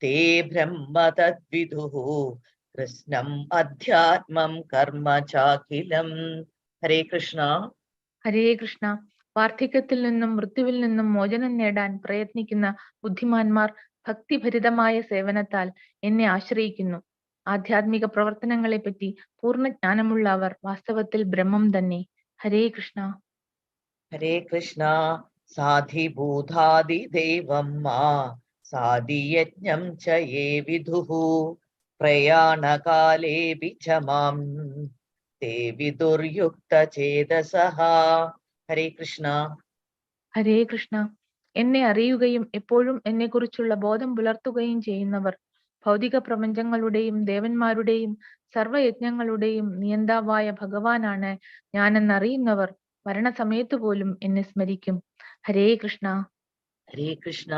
തേ ബ്രഹ്മ തദ്വിദുഃ കൃഷ്ണം അധ്യാത്മം കർമ്മ ചാഖിലം. ഹരേ കൃഷ്ണ. ഹരേ കൃഷ്ണ. വാർദ്ധക്യത്തിൽ നിന്നും മൃത്യുവിൽ നിന്നും മോചനം നേടാൻ പ്രയത്നിക്കുന്ന ബുദ്ധിമാന്മാർ ഭക്തിഭരിതമായ സേവനത്താൽ എന്നെ ആശ്രയിക്കുന്നു. ആധ്യാത്മിക പ്രവർത്തനങ്ങളെപ്പറ്റി പൂർണ്ണ ജ്ഞാനമുള്ള അവർ വാസ്തവത്തിൽ ബ്രഹ്മം തന്നെ. ഹരേ കൃഷ്ണ. ഹരേ കൃഷ്ണ. സാധിഭൂതാദിദൈവം മാ സാധിയജ്ഞം ച യേ വിദുഃ പ്രയാണകാലേപി ച മാം തേ വിദുർയുക്തചേതസഃ. ഹരേ കൃഷ്ണ. ഹരേ കൃഷ്ണ. എന്നെ അറിയുകയും എപ്പോഴും എന്നെക്കുറിച്ചുള്ള ബോധം പുലർത്തുകയും ചെയ്യുന്നവർ, ഭൗതിക പ്രപഞ്ചങ്ങളുടെയും ദേവന്മാരുടെയും സർവയജ്ഞങ്ങളുടെയും നിയന്താവായ ഭഗവാനാണ് ഞാനെന്നറിയുന്നവർ മരണസമയത്ത് പോലും എന്നെ സ്മരിക്കും. ഹരേ കൃഷ്ണ. ഹരേ കൃഷ്ണ.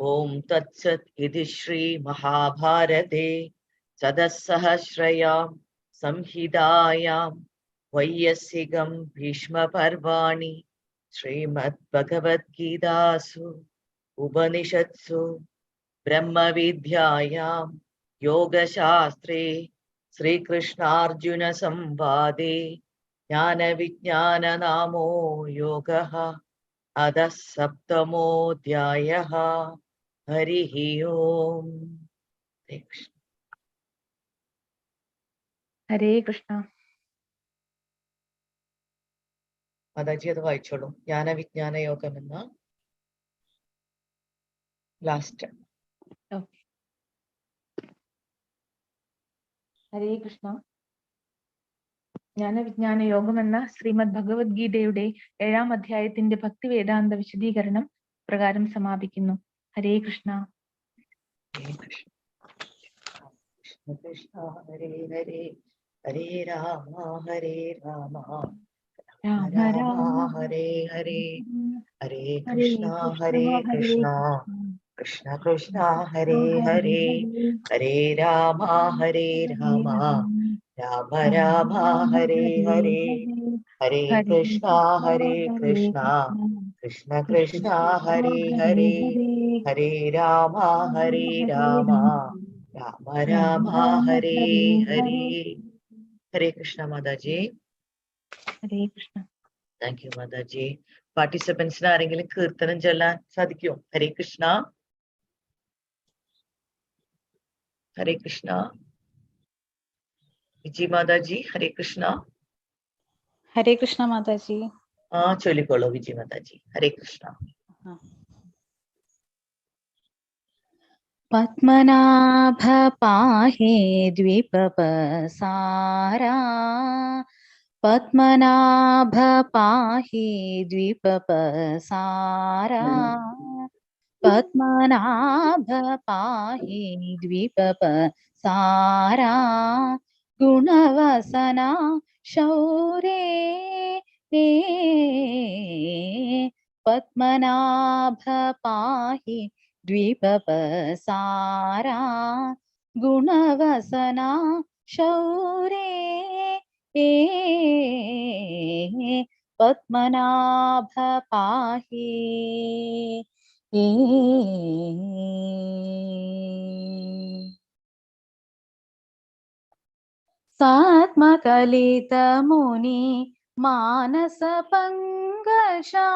ഓം തത്സത് ഇതി ശ്രീ മഹാഭാരതേ സദസ്സഹസ്രയാം സംഹിതായാം വൈയസികം ഭീഷ്മപർവാണി ശ്രീമദ് ഭഗവദ്ഗീതാസു ഉപനിഷത്സു ബ്രഹ്മവിദ്യായാം യോഗശാസ്ത്രേ ശ്രീകൃഷ്ണാർജുന സംവാദേ ജ്ഞാനവിജ്ഞാനനാമോ യോഗഃ അധഃ സപ്തമോऽധ്യായഃ. ഹരിഃ ഓം. ഹരേ കൃഷ്ണ. ഹരേ കൃഷ്ണ. മാതാജി അത് വായിച്ചോളൂ. ജ്ഞാനവിജ്ഞാന യോഗം എന്ന ലാസ്റ്റ്. ഹരേ കൃഷ്ണ. ജ്ഞാനവിജ്ഞാന യോഗം എന്ന ശ്രീമദ് ഭഗവത്ഗീതയുടെ 7-ാം അധ്യായത്തിന്റെ ഭക്തി വേദാന്ത വിശദീകരണം പ്രകാരം സമാപിക്കുന്നു. ഹരേ കൃഷ്ണ. ഹരേ കൃഷ്ണ. കൃഷ്ണ കൃഷ്ണ ഹരേ ഹരേ ഹരേ രാമ ഹരേ രാമ രാമ രാമ രാമ ഹരേ ഹരേ ഹരേ ഹരേ കൃഷ്ണ ഹരേ കൃഷ്ണ കൃഷ്ണ കൃഷ്ണ ഹരേ ഹരേ ഹരേ രാമ ഹരേ രാമ രാമ രാമ ഹരേ ഹരേ ഹരേ കൃഷ്ണ ഹരേ കൃഷ്ണ കൃഷ്ണ കൃഷ്ണ ഹരേ ഹരേ ഹരേ രാമ ഹരേ രാമ രാമ രാമ ഹരേ ഹരേ. ഹരേ കൃഷ്ണ മാതാജി. ഹരേ കൃഷ്ണ. താങ്ക് യു മാതാജി. പാർട്ടിസിപ്പൻസിന് ആരെങ്കിലും കീർത്തനം ചൊല്ലാൻ സാധിക്കുമോ? ഹരേ കൃഷ്ണ. ഹരേ കൃഷ്ണ. വിജി മാതാജി. ഹരേ കൃഷ്ണ. ഹരേ കൃഷ്ണ മാതാജി. ചൊല്ലിക്കോളൂ വിജി മാതാജി. ഹരേ കൃഷ്ണ. പത്മനാഭ പാഹി ദ്വിപപസാരാ പത്മനാഭ പാഹി ദ്വിപപസാരാ പത്മനാഭ പാഹി ദ്വിപപസാരാ ഗുണവസന ശൗരേ പത്മനാഭ പാഹി ദ്വിപപസാരാ ഗുണവസന ശൗരേ പത്മനാഭ പാഹി. സാത്മകലിത മുനി മാനസ പങ്കജാ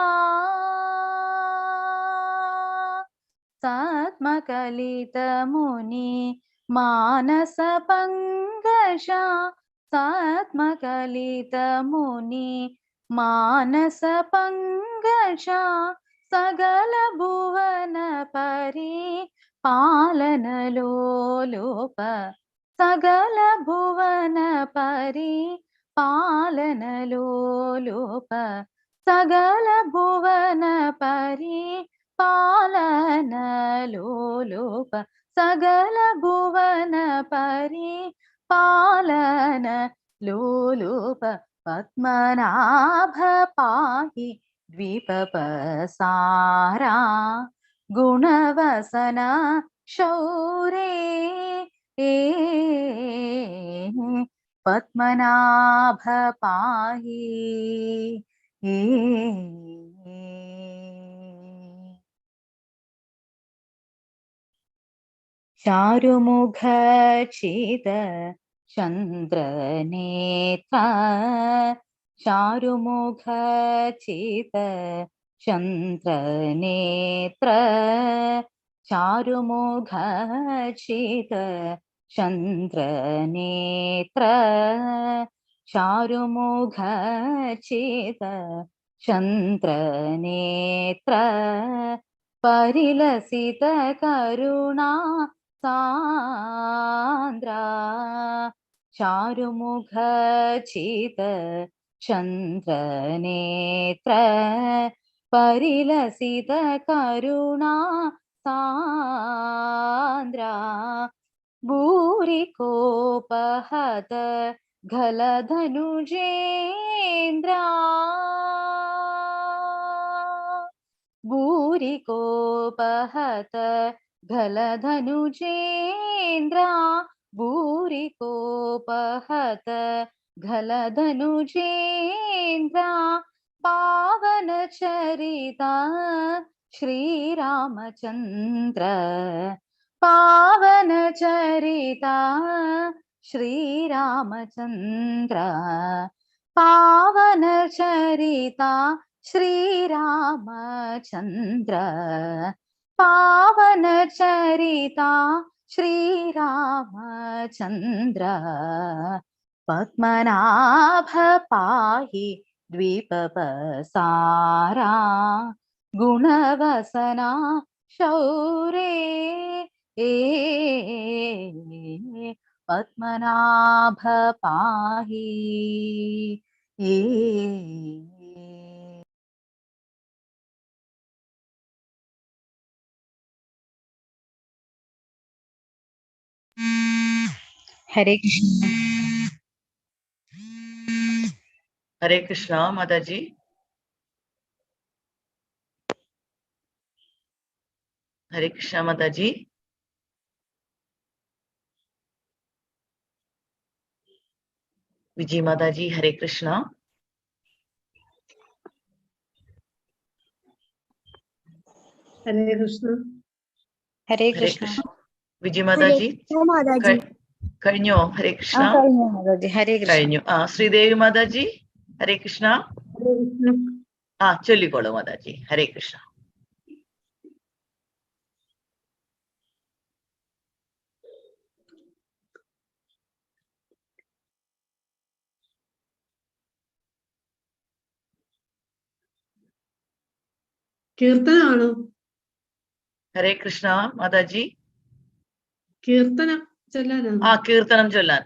സാത്മകലിത മുനി മാനസ പങ്കജാ സാത്മകലിത മുനി മാനസ പങ്കജാ സകല ഭുവന പരി പാലനലോലോപ സകല ഭുവന പരി പാലനലോലോപ സകല ഭുവന പരി പാലനലോലോപ സകല ഭുവന പരി പാലനലോലോപ പത്മനാഭ പാഹി ദ്വിപപസാരാ ഗുണവസന ശൗരേ പത്മനാഭ പാഹി. चारुमुखचित चन्द्रनेत्र चारुमुखचित चन्द्रनेत्र चारुमुखचित चन्द्रनेत्र चारुमुखचित चन्द्रनेत्र परिलसित करुणा सान्द्रा चारुमुखचित चन्द्रनेत्र परिलसित करुणा सान्द्रा भूरिकोपहत गलधनुजेन्द्रा भूरिकोपहत गलधनुजेन्द्रा भूरिकोपहत गलधनुजेन्द्रा पावनचरिता श्रीरामचन्द्र पावनचरिता श्रीरामचन्द्र पावनचरिता श्रीरामचन्द्र पावनचरिता श्रीरामचन्द्र पद्मनाभ पाहि द्वीपपसारा गुणवसना शौरे पद्मनाभ पाहि हरे कृष्ण। हरे कृष्णा माताजी। हरे कृष्णा माताजी। विजय माताजी हरे कृष्णा। हरे कृष्ण। हरे हरे कृष्ण। कृष्ण। विजय माताजी കഴിഞ്ഞോ? ഹരേ കൃഷ്ണ. ഹരേ കൃഷ്ണ. കഴിഞ്ഞു. ശ്രീദേവി മാതാജി ഹരേ കൃഷ്ണ. ചൊല്ലിക്കോളൂ മാതാജി. ഹരേ കൃഷ്ണ. കീർത്തനമാണോ? ഹരേ കൃഷ്ണ മാതാജി. കീർത്തനം ചൊല്ലാനാണോ? കീർത്തനം ചൊല്ലാൻ.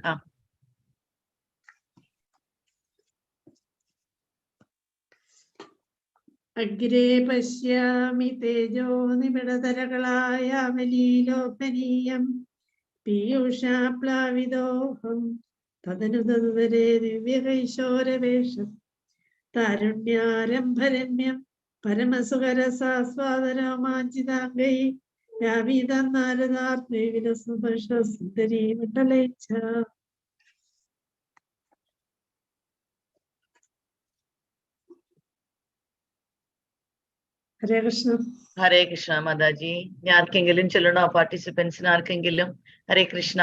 അഗ്രേ പശ്യാമി തേജോ നിബിഡതരകളായ അവലീലോകനീയം പീയൂഷാപ്ലാവിദോഹം തദനു തതുവരെ ദിവ്യകൈശോരവേഷം താരുണ്യാരംഭരമ്യം പരമസുഖരസാസ്വാദരോമാഞ്ചിതാംഗൈ വ്യാപീതം നാരദാത്മേ വിലസുഭഷ സുന്ദരീ മണ്ഡലേച്ഛ. ഹരേ കൃഷ്ണ. ഹരേ കൃഷ്ണ മാതാജി. ഇനി ആർക്കെങ്കിലും ചൊല്ലണോ? പാർട്ടിസിപ്പൻസിന് ആർക്കെങ്കിലും? ഹരേ കൃഷ്ണ.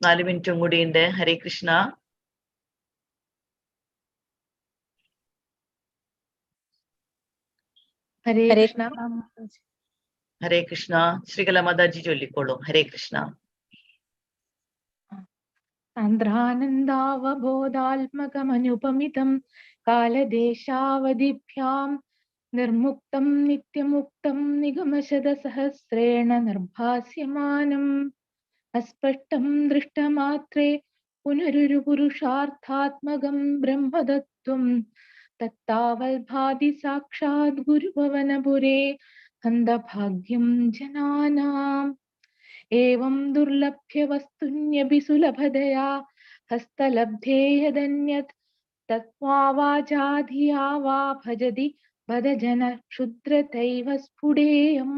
4 മിനിറ്റും കൂടി ഉണ്ട്. ഹരേ കൃഷ്ണ. ഹരേ കൃഷ്ണ. ഹരേ കൃഷ്ണ. ശ്രീകല മാതാജി ചൊല്ലിക്കോളൂ. ഹരേ കൃഷ്ണ. സാന്ദ്രാനന്ദാവബോധാത്മകമനുപമിതം കാലദേശാവധിഭ്യാം നിർമുക്തം നിത്യമുക്തം നിഗമശതസഹസ്രേണ നിർഭാസ്യമാനം അസ്പഷ്ടം ദൃഷ്ടമാത്രേ പുനരുരു പുരുഷാർത്ഥാത്മകം ബ്രഹ്മതത്വം തത്താവൽഭാതി സാക്ഷാത് ഗുരുഭവനപുരേ ഹന്തഭാഗ്യം ജനാനാം. ഏവം ദുർലഭ്യ വസ്തുന്യപി സുലഭതയാ ഹസ്തലബ്ധേ യദന്യത് തത്വാവാചാധിയാ വാ ഭജതി ഭജന ക്ഷുദ്രതൈവ സ്ഫുടേയം.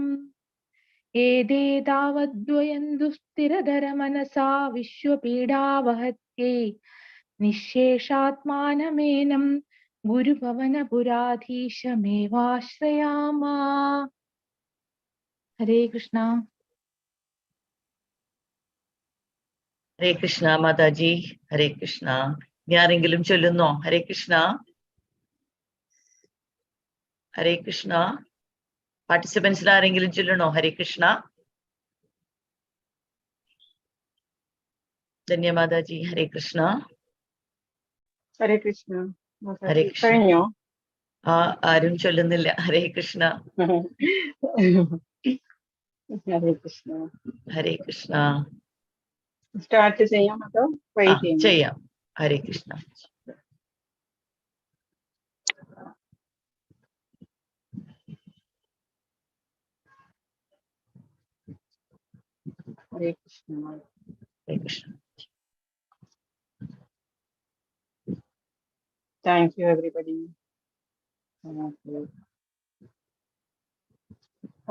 ഏതേതാവദ്വയം ദുസ്ഥിരധര മനസാ വിശ്വപീഡാവഹത്यै നിശേഷാത്മാനമേനം ഗുരുഭവനപുരാധീശമേവാശ്രയാമ. Hare Krishna. Hare Krishna, Mataji. Hare Krishna. Yarengalum cholluno. Hare Krishna. Hare Krishna. Participants yarengalum cholluno. Hare Krishna. Dhanya Mataji. Hare Krishna. Hare Krishna. Hare Mataji, Krishna. കഴിഞ്ഞോ? ആരും ചൊല്ലുന്നില്ല. ഹരേ കൃഷ്ണ. ഹരേ കൃഷ്ണ. ഹരേ കൃഷ്ണ. സ്റ്റാർട്ട് ചെയ്യാം അതോ വെയിറ്റ് ചെയ്യാം? ചെയ്യാം. ഹരേ Krishna. Hare Krishna. Hare Krishna. Thank you everybody.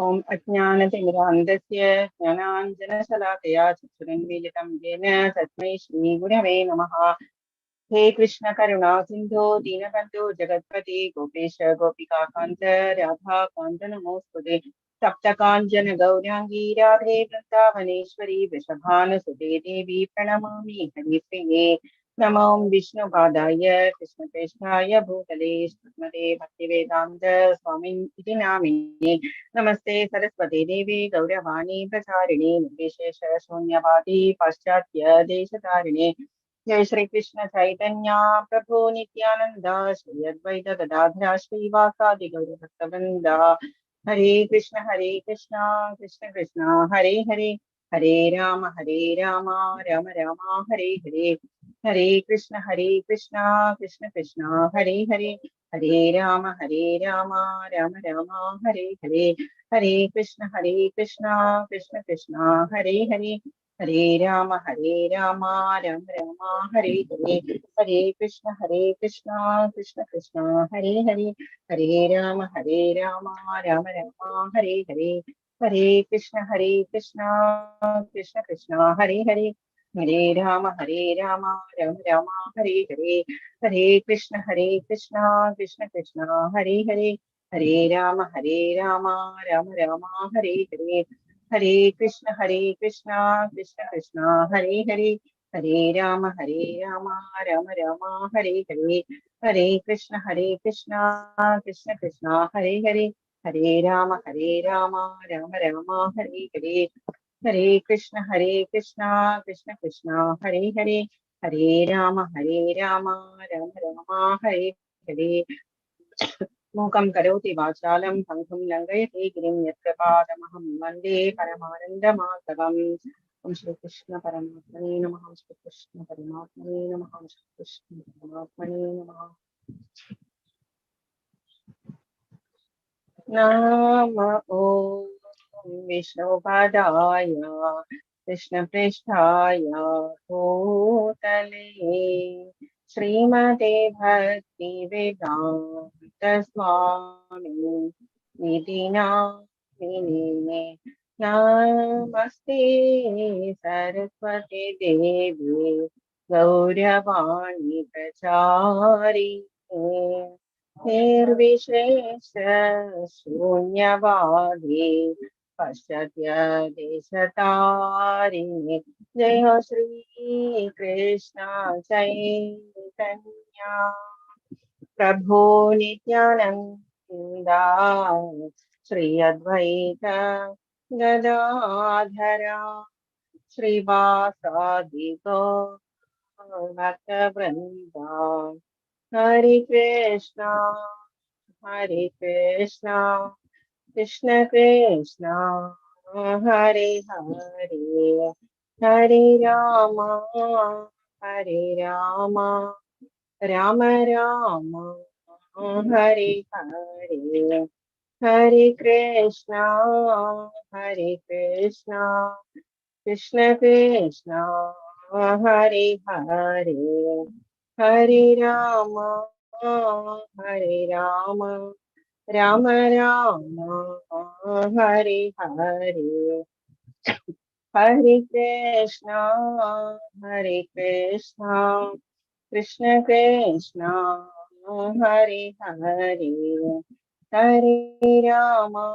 Om Ajnanatimidandasya Jnananjanasalakaya Chakshurunmilitam Yena Tasmai Shri Gurave Namaha. He Krishna Karuna Sindhu Deenabandhu Jagatpati Gopesha Gopika Kanta Radha Kanta Namostude Sapta Kanjana Gauryangi Radhe Vrindavaneshwari Vrishabhana Sute Devi Pranamami Haripriye. Namo Vishnu Padaya Krishna Krishnaya Bhutale Srimate Bhaktivedanta Swamin Iti Namine. Namaste Saraswati Devi Gauravani Pracharine Nirvishesha Shunyavadi Paschatya Deshatarine. Jai Shri Krishna Chaitanya Prabhu Nityananda Shri Advaita Gadadhara Shri Vasadi Gaura Bhaktavrinda. Hare Krishna Krishna Krishna Hare Hare Hare Rama Rama Rama Hare Hare. Hare Krishna Krishna Krishna Hare Hare Hare Rama Rama Rama Hare Hare. Hare Krishna Krishna Krishna Hare Hare Hare Rama Rama Rama Hare Hare. Hare Krishna Krishna Krishna Hare Hare Hare Rama Rama Rama Hare Hare. Hare Krishna Krishna Krishna Hare Hare Hare Rama Rama Rama Hare Hare. Hare Krishna Krishna Krishna Hare Hare Hare Rama Rama Rama Hare Hare. Hare Krishna Krishna Krishna Hare Hare Hare Rama Rama Rama Hare Hare. Hare Krishna Krishna Krishna Hare Hare Hare Rama Rama Rama Hare Hare. Hare Krishna Krishna Krishna Hare Hare Hare Rama Rama Rama Hare Hare. Mukam karoti vachalam pantham langayate girim yatprapadamaham vande paramanandamasavam. Om Shri Krishna Paramatmane Namaha. Om Shri Krishna Paramatmane Namaha. Om Shri Krishna Paramatmane Namaha. Nama Om Vishnupadaya Krishna Pristhaya Bhutale Srimate Bhakti Vedanta Swami Niti Namine. Namaste Saraswati Devi Gauravani Pracharine Nirvishesha Shunyavadi Paschatya Deshatarine. Jai Shri Krishna Chaitanya Prabhu Nityananda Shri Advaita Gadadhara Shri Vasadi Gaura Bhaktavrinda. Hare Krishna Krishna Krishna Hare Hare Hare Rama Rama Rama Rama Hare Hare. Hare Krishna Krishna Krishna Krishna Hare Hare. Hare Rama Rama Rama Rama Hare Hare. Hare Krishna Krishna Krishna Krishna Hare Hare. Hare Rama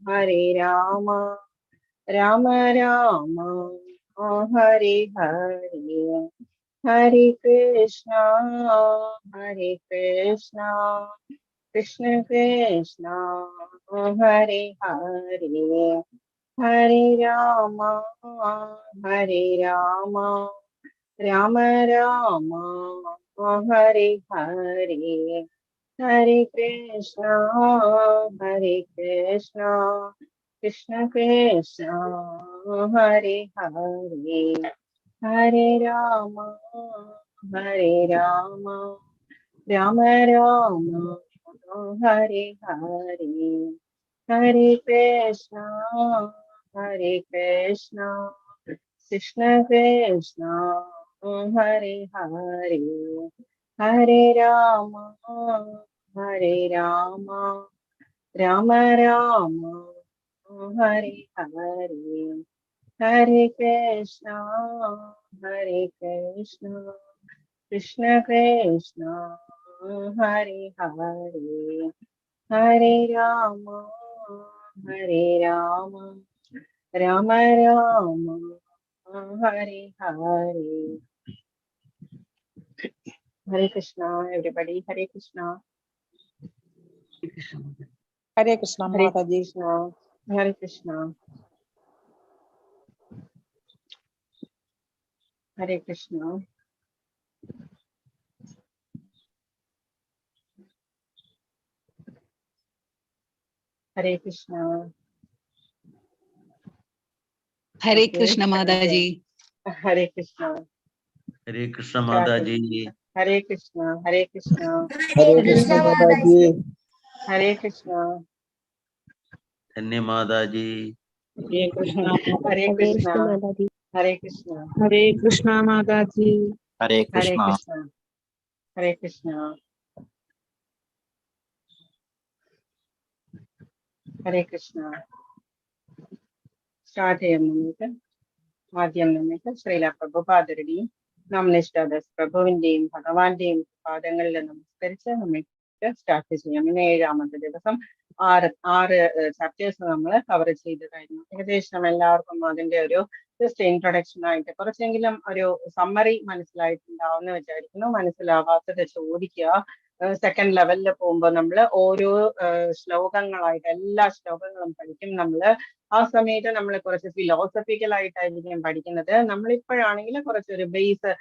Hare Rama, Rama Rama, Hare Hare, Hare Krishna, Hare Krishna, Krishna Krishna, Hare Hare, Hare Rama, Hare Rama, Rama Rama, Hare Hare, Hare Krishna, Hare Krishna, Krishna Krishna, Hare Hare, Hare Rama, Hare Rama, Rama Rama, Hare Hare, Hare Krishna, Hare Krishna, Krishna Krishna, Hare Hare, Hare Rama, Hare Rama, Rama Rama, Hare Hare, Hare Krishna, Hare Krishna, Krishna Krishna, Hare Hare, Hare Rama, Hare Rama, Rama Rama, Hare Hare. Hare Krishna, everybody. Hare Krishna. Hare Krishna, Hare Mataji. Krishna. Hare Krishna. Hare Krishna. Hare Krishna. Hare Okay. Krishna, Mataji. Hare Krishna. Hare Krishna Mataji. Hare Krishna. Hare Krishna. Hare Krishna Mataji. Hare Krishna. Dhanya Mataji. Hare Krishna. Hare Krishna. Hare Krishna. Hare Krishna Mataji. Hare Hare Krishna. Krishna. Hare Krishna. Hare Krishna. Start ചെയ്യാം നമുക്ക്. ആദ്യം നമുക്ക് ശ്രീല പ്രഭുപാദരുടെയും നമ്മളിഷ്ടദാസ് പ്രഭുവിന്റെയും ഭഗവാന്റെയും പാദങ്ങളിൽ നമസ്കരിച്ച് നമുക്ക് start ചെയ്യാം. ഇന്ന് 7ാമത്തെ ദിവസം 6 ചാപ്റ്റേഴ്സ് നമ്മൾ കവർ ചെയ്ത് കഴിഞ്ഞു. ഏകദേശം എല്ലാവർക്കും അതിന്റെ ഒരു ജസ്റ്റ് ഇൻട്രൊഡക്ഷൻ ആയിട്ട് കുറച്ചെങ്കിലും ഒരു സമ്മറി മനസ്സിലായിട്ടുണ്ടാവുമെന്ന് വിചാരിക്കുന്നു. മനസ്സിലാവാത്തത് ചോദിക്കുക. സെക്കൻഡ് ലെവലിൽ പോകുമ്പോൾ നമ്മൾ ഓരോ ശ്ലോകങ്ങളായിട്ട് എല്ലാ ശ്ലോകങ്ങളും പഠിക്കും. നമ്മള് ആ സമയത്ത് നമ്മൾ കുറച്ച് ഫിലോസഫിക്കൽ ആയിട്ടായിരിക്കും പഠിക്കുന്നത്. നമ്മളിപ്പോഴാണെങ്കിൽ കുറച്ചൊരു ബേസ്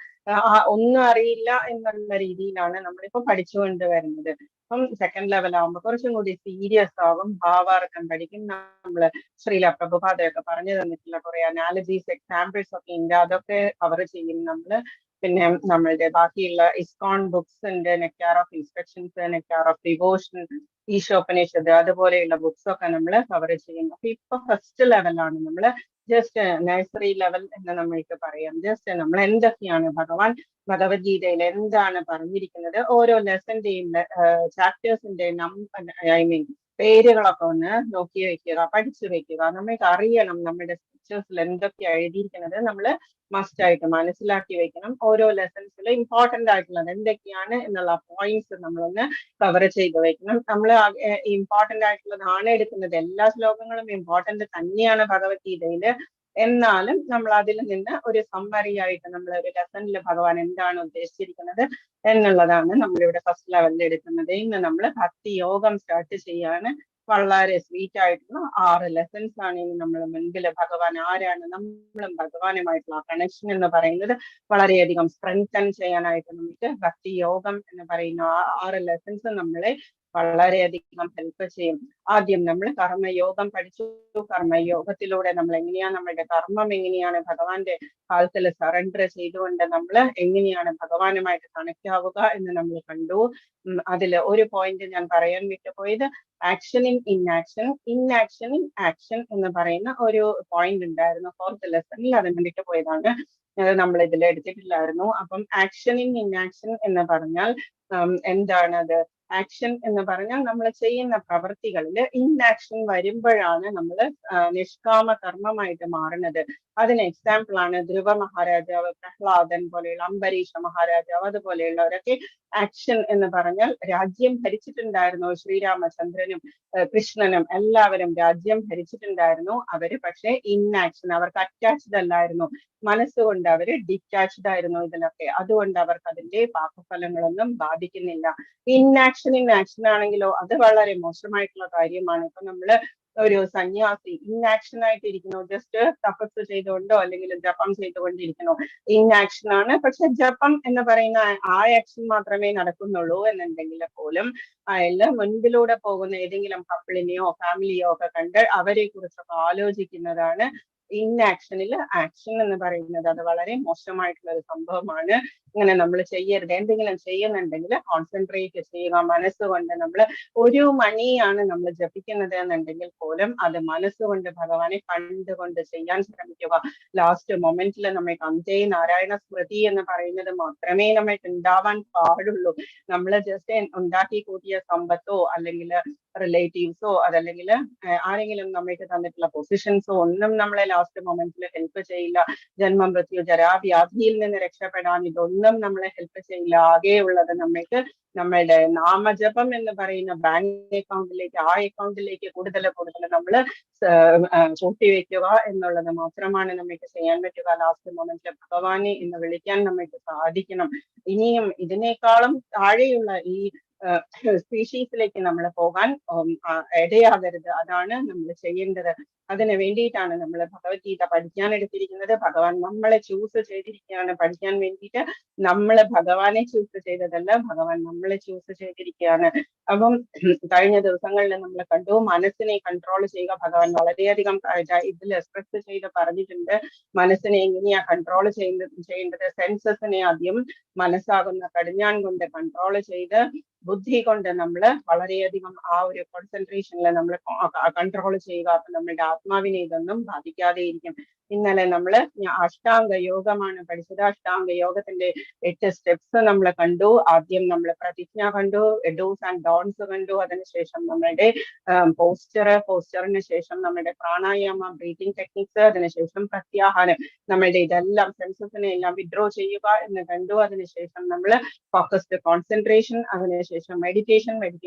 ഒന്നും അറിയില്ല എന്നുള്ള രീതിയിലാണ് നമ്മളിപ്പോ പഠിച്ചുകൊണ്ട് വരുന്നത്. അപ്പം സെക്കൻഡ് ലെവൽ ആകുമ്പോൾ കുറച്ചും കൂടി സീരിയസ് ആകും. ഭാവാർത്ഥം പഠിക്കും. നമ്മള് ശ്രീല പ്രഭുപാദയൊക്കെ പറഞ്ഞു തന്നിട്ടുള്ള കുറെ അനാലജീസ് എക്സാമ്പിൾസ് ഒക്കെ ഉണ്ട്. അതൊക്കെ കവർ ചെയ്യും നമ്മള്. പിന്നെ നമ്മളുടെ ബാക്കിയുള്ള ഇസ്കോൺ ബുക്സ് ഉണ്ട്. Nectar of instructions, nectar of devotion, ഈശോപനിഷത്ത്, അതുപോലെയുള്ള ബുക്സ് ഒക്കെ നമ്മൾ കവർ ചെയ്യുന്നു. അപ്പൊ ഇപ്പൊ ഫസ്റ്റ് ലെവലാണ് നമ്മള്. ജസ്റ്റ് നഴ്സറി ലെവൽ എന്ന് നമ്മൾക്ക് പറയാം. ജസ്റ്റ് നമ്മൾ എന്തൊക്കെയാണ് ഭഗവത്ഗീതയിൽ എന്താണ് പറഞ്ഞിരിക്കുന്നത്, ഓരോ ലെസന്റെയും ചാപ്റ്റേഴ്സിന്റെ പേരുകളൊക്കെ ഒന്ന് നോക്കി വെക്കുക, പഠിച്ചു വെക്കുക. നമ്മൾക്ക് അറിയണം നമ്മുടെ സ്ക്രിപ്ചേഴ്സിൽ എന്തൊക്കെയാണ് എഴുതിയിരിക്കുന്നത്. നമ്മൾ മസ്റ്റ് ആയിട്ട് മനസ്സിലാക്കി വെക്കണം. ഓരോ ലെസൺസിൽ ഇമ്പോർട്ടന്റ് ആയിട്ടുള്ളത് എന്തൊക്കെയാണ് എന്നുള്ള പോയിന്റ്സ് നമ്മളൊന്ന് കവർ ചെയ്ത് വെക്കണം. നമ്മൾ ഇമ്പോർട്ടന്റ് ആയിട്ടുള്ളതാണ് എടുക്കുന്നത്. എല്ലാ ശ്ലോകങ്ങളും ഇമ്പോർട്ടന്റ് തന്നെയാണ് ഭഗവത്ഗീതയില്. എന്നാലും നമ്മൾ അതിൽ നിന്ന് ഒരു സമ്മറി ആയിട്ട് നമ്മൾ ഒരു ലെസണിൽ ഭഗവാൻ എന്താണ് ഉദ്ദേശിച്ചിരിക്കുന്നത് എന്നുള്ളതാണ് നമ്മളിവിടെ ഫസ്റ്റ് ലെവലിൽ എടുക്കുന്നത്. ഇന്ന് നമ്മൾ ഭക്തി യോഗം സ്റ്റാർട്ട് ചെയ്യാണ്. വളരെ സ്വീറ്റ് ആയിട്ടുള്ള 6 ലെസൺസ് ആണ് ഇനി നമ്മൾ മുൻപിൽ. ഭഗവാൻ ആരാണ്, നമ്മളും ഭഗവാനുമായിട്ടുള്ള കണക്ഷൻ എന്ന് പറയുന്നത് വളരെയധികം സ്ട്രെങ്തൻ ചെയ്യാനായിട്ട് നമുക്ക് ഭക്തി യോഗം എന്ന് പറയുന്ന 6 ലെസൺസ് നമ്മളെ വളരെയധികം ഹെൽപ്പ് ചെയ്യും. ആദ്യം നമ്മൾ കർമ്മയോഗം പഠിച്ചു. കർമ്മയോഗത്തിലൂടെ നമ്മൾ എങ്ങനെയാണ് നമ്മളുടെ കർമ്മം എങ്ങനെയാണ് ഭഗവാന്റെ കാലത്തിൽ സറണ്ടർ ചെയ്തുകൊണ്ട് നമ്മൾ എങ്ങനെയാണ് ഭഗവാനുമായിട്ട് കണക്ട് ആവുക എന്ന് നമ്മൾ കണ്ടു. അതിൽ ഒരു പോയിന്റ് ഞാൻ പറയാൻ വിട്ടുപോയത് ആക്ഷൻ ഇൻ ഇൻആക്ഷൻ, ഇൻആക്ഷൻ ഇൻ ആക്ഷൻ എന്ന് പറയുന്ന ഒരു പോയിന്റ് ഉണ്ടായിരുന്നു 4th ലെസണിൽ. അതിന് വിട്ടുപോയതാണ്. അത് നമ്മൾ ഇതിൽ എടുത്തിട്ടില്ലായിരുന്നു. അപ്പം ആക്ഷൻ ഇൻ ഇൻആക്ഷൻ എന്ന് പറഞ്ഞാൽ എന്താണത്? ആക്ഷൻ എന്ന് പറഞ്ഞാൽ നമ്മൾ ചെയ്യുന്ന പ്രവൃത്തികളിൽ ഇൻആക്ഷൻ വരുമ്പോഴാണ് നമ്മൾ നിഷ്കാമ കർമ്മമായിട്ട് മാറുന്നത്. അതിന് എക്സാമ്പിൾ ആണ് ധ്രുവ മഹാരാജാവ്, പ്രഹ്ലാദൻ പോലെയുള്ള, അംബരീഷ മഹാരാജാവ്, അതുപോലെയുള്ളവരൊക്കെ ആക്ഷൻ എന്ന് പറഞ്ഞാൽ രാജ്യം ഭരിച്ചിട്ടുണ്ടായിരുന്നു. ശ്രീരാമചന്ദ്രനും കൃഷ്ണനും എല്ലാവരും രാജ്യം ഭരിച്ചിട്ടുണ്ടായിരുന്നു. അവര് പക്ഷേ ഇൻആക്ഷൻ, അവർക്ക് അറ്റാച്ച്ഡ് അല്ലായിരുന്നു, മനസ്സുകൊണ്ട് അവര് ഡിറ്റാച്ച്ഡ് ആയിരുന്നു ഇതിലൊക്കെ. അതുകൊണ്ട് അവർക്ക് അതിന്റെ പാപഫലങ്ങളൊന്നും ബാധിക്കുന്നില്ല. ഇൻആക്ഷൻ ആണെങ്കിലോ അത് വളരെ മോശമായിട്ടുള്ള കാര്യമാണ്. ഇപ്പൊ നമ്മള് ഒരു സന്യാസി ഇൻആക്ഷൻ ആയിട്ട് ഇരിക്കുന്നു, ജസ്റ്റ് തപസ് ചെയ്തുകൊണ്ടോ അല്ലെങ്കിൽ ജപം ചെയ്തുകൊണ്ടിരിക്കുന്നു, ഇൻആക്ഷൻ ആണ്. പക്ഷെ ജപം എന്ന് പറയുന്ന ആ ആക്ഷൻ മാത്രമേ നടക്കുന്നുള്ളൂ എന്നുണ്ടെങ്കിൽ പോലും അയാള് മുൻപിലൂടെ പോകുന്ന ഏതെങ്കിലും കപ്പിളിനെയോ ഫാമിലിയോ ഒക്കെ കണ്ട് അവരെ കുറിച്ചൊക്കെ ആലോചിക്കുന്നതാണ് ഇൻആക്ഷനിൽ ആക്ഷൻ എന്ന് പറയുന്നത്. അത് വളരെ മോശമായിട്ടുള്ള ഒരു സംഭവമാണ്. ഇങ്ങനെ നമ്മൾ ചെയ്യരുത്. എന്തെങ്കിലും ചെയ്യുന്നുണ്ടെങ്കിൽ കോൺസെൻട്രേറ്റ് ചെയ്യുക മനസ്സുകൊണ്ട്. നമ്മൾ ഒരു മണിയാണ് നമ്മൾ ജപിക്കുന്നത് എന്നുണ്ടെങ്കിൽ പോലും അത് മനസ്സുകൊണ്ട് ഭഗവാനെ കണ്ടുകൊണ്ട് ചെയ്യാൻ ശ്രമിക്കുക. ലാസ്റ്റ് മൊമെന്റിൽ നമ്മൾക്ക് അന്തേ നാരായണ സ്മൃതി എന്ന് പറയുന്നത് മാത്രമേ നമ്മൾക്ക് ഉണ്ടാവാൻ പാടുള്ളൂ. നമ്മൾ ജസ്റ്റ് ഉണ്ടാക്കി കൂട്ടിയ സമ്പത്തോ അല്ലെങ്കിൽ റിലേറ്റീവ്സോ അതല്ലെങ്കിൽ ആരെങ്കിലും നമ്മൾക്ക് തന്നിട്ടുള്ള പൊസിഷൻസോ ഒന്നും നമ്മളെ ലാസ്റ്റ് മൊമെന്റിൽ ഹെൽപ്പ് ചെയ്യില്ല. ജന്മം, മൃത്യു, ജരാവ്യാധിയിൽ നിന്ന് രക്ഷപ്പെടാൻ ഇതൊന്നും നമ്മളെ ഹെൽപ്പ് ചെയ്യില്ല. ആകെയുള്ളത് നമ്മൾക്ക് നമ്മളുടെ നാമജപം എന്ന് പറയുന്ന ബാങ്ക് അക്കൗണ്ടിലേക്ക്, ആ അക്കൗണ്ടിലേക്ക് കൂടുതൽ നമ്മൾ കൂട്ടിവെക്കുക എന്നുള്ളത് മാത്രമാണ് നമുക്ക് ചെയ്യാൻ പറ്റുക. ലാസ്റ്റ് മൊമെന്റിൽ ഭഗവാനെ എന്ന് വിളിക്കാൻ നമുക്ക് സാധിക്കണം. ഇനിയും ഇതിനേക്കാളും താഴെയുള്ള ഈ സ്പീഷീസിലേക്ക് നമ്മൾ പോകാൻ ഇടയാകരുത്. അതാണ് നമ്മൾ ചെയ്യേണ്ടത്. അതിന് വേണ്ടിയിട്ടാണ് നമ്മൾ ഭഗവത്ഗീത പഠിക്കാൻ എടുത്തിരിക്കുന്നത്. ഭഗവാൻ നമ്മളെ ചൂസ് ചെയ്തിരിക്കുകയാണ് പഠിക്കാൻ വേണ്ടിയിട്ട്. നമ്മള് ഭഗവാനെ ചൂസ് ചെയ്തതല്ല, ഭഗവാൻ നമ്മളെ ചൂസ് ചെയ്തിരിക്കുകയാണ്. അപ്പം കഴിഞ്ഞ ദിവസങ്ങളിൽ നമ്മൾ കണ്ടു, മനസ്സിനെ കൺട്രോൾ ചെയ്യുക. ഭഗവാൻ വളരെയധികം ഇതിൽ എക്സ്പ്രസ് ചെയ്ത് പറഞ്ഞിട്ടുണ്ട്. മനസ്സിനെ എങ്ങനെയാ കൺട്രോൾ ചെയ്യേണ്ടത്? സെൻസസിനെ ആദ്യം മനസ്സാകുന്ന കടിഞ്ഞാൺ കൊണ്ട് കൺട്രോൾ ചെയ്ത് ബുദ്ധി കൊണ്ട് നമ്മൾ വളരെയധികം ആ ഒരു കോൺസെൻട്രേഷനിൽ നമ്മൾ കൺട്രോൾ ചെയ്യുക. അപ്പൊ നമ്മളുടെ ആത്മാവിനെ ഇതൊന്നും ബാധിക്കാതെ ഇരിക്കും. ഇന്നലെ നമ്മള് അഷ്ടാംഗ യോഗമാണ് പഠിച്ചത്. അഷ്ടാംഗ യോഗത്തിന്റെ 8 സ്റ്റെപ്സ് നമ്മൾ കണ്ടു. ആദ്യം നമ്മൾ പ്രതിജ്ഞ കണ്ടു, ഡൂസ് ആൻഡ് ഡോൺസ് കണ്ടു. അതിനുശേഷം നമ്മളുടെ പോസ്റ്ററിന് ശേഷം നമ്മുടെ പ്രാണായാമ, ബ്രീത്തിങ് ടെക്നിക്സ്, അതിനുശേഷം പ്രത്യാഹാരം, നമ്മളുടെ ഇതെല്ലാം സെൻസസിനെ എല്ലാം വിഡ്രോ ചെയ്യുക എന്ന് കണ്ടു. അതിനുശേഷം നമ്മൾ ഫോക്കസ്ഡ് കോൺസെൻട്രേഷൻ, അതിനുശേഷം മെഡിറ്റേഷൻ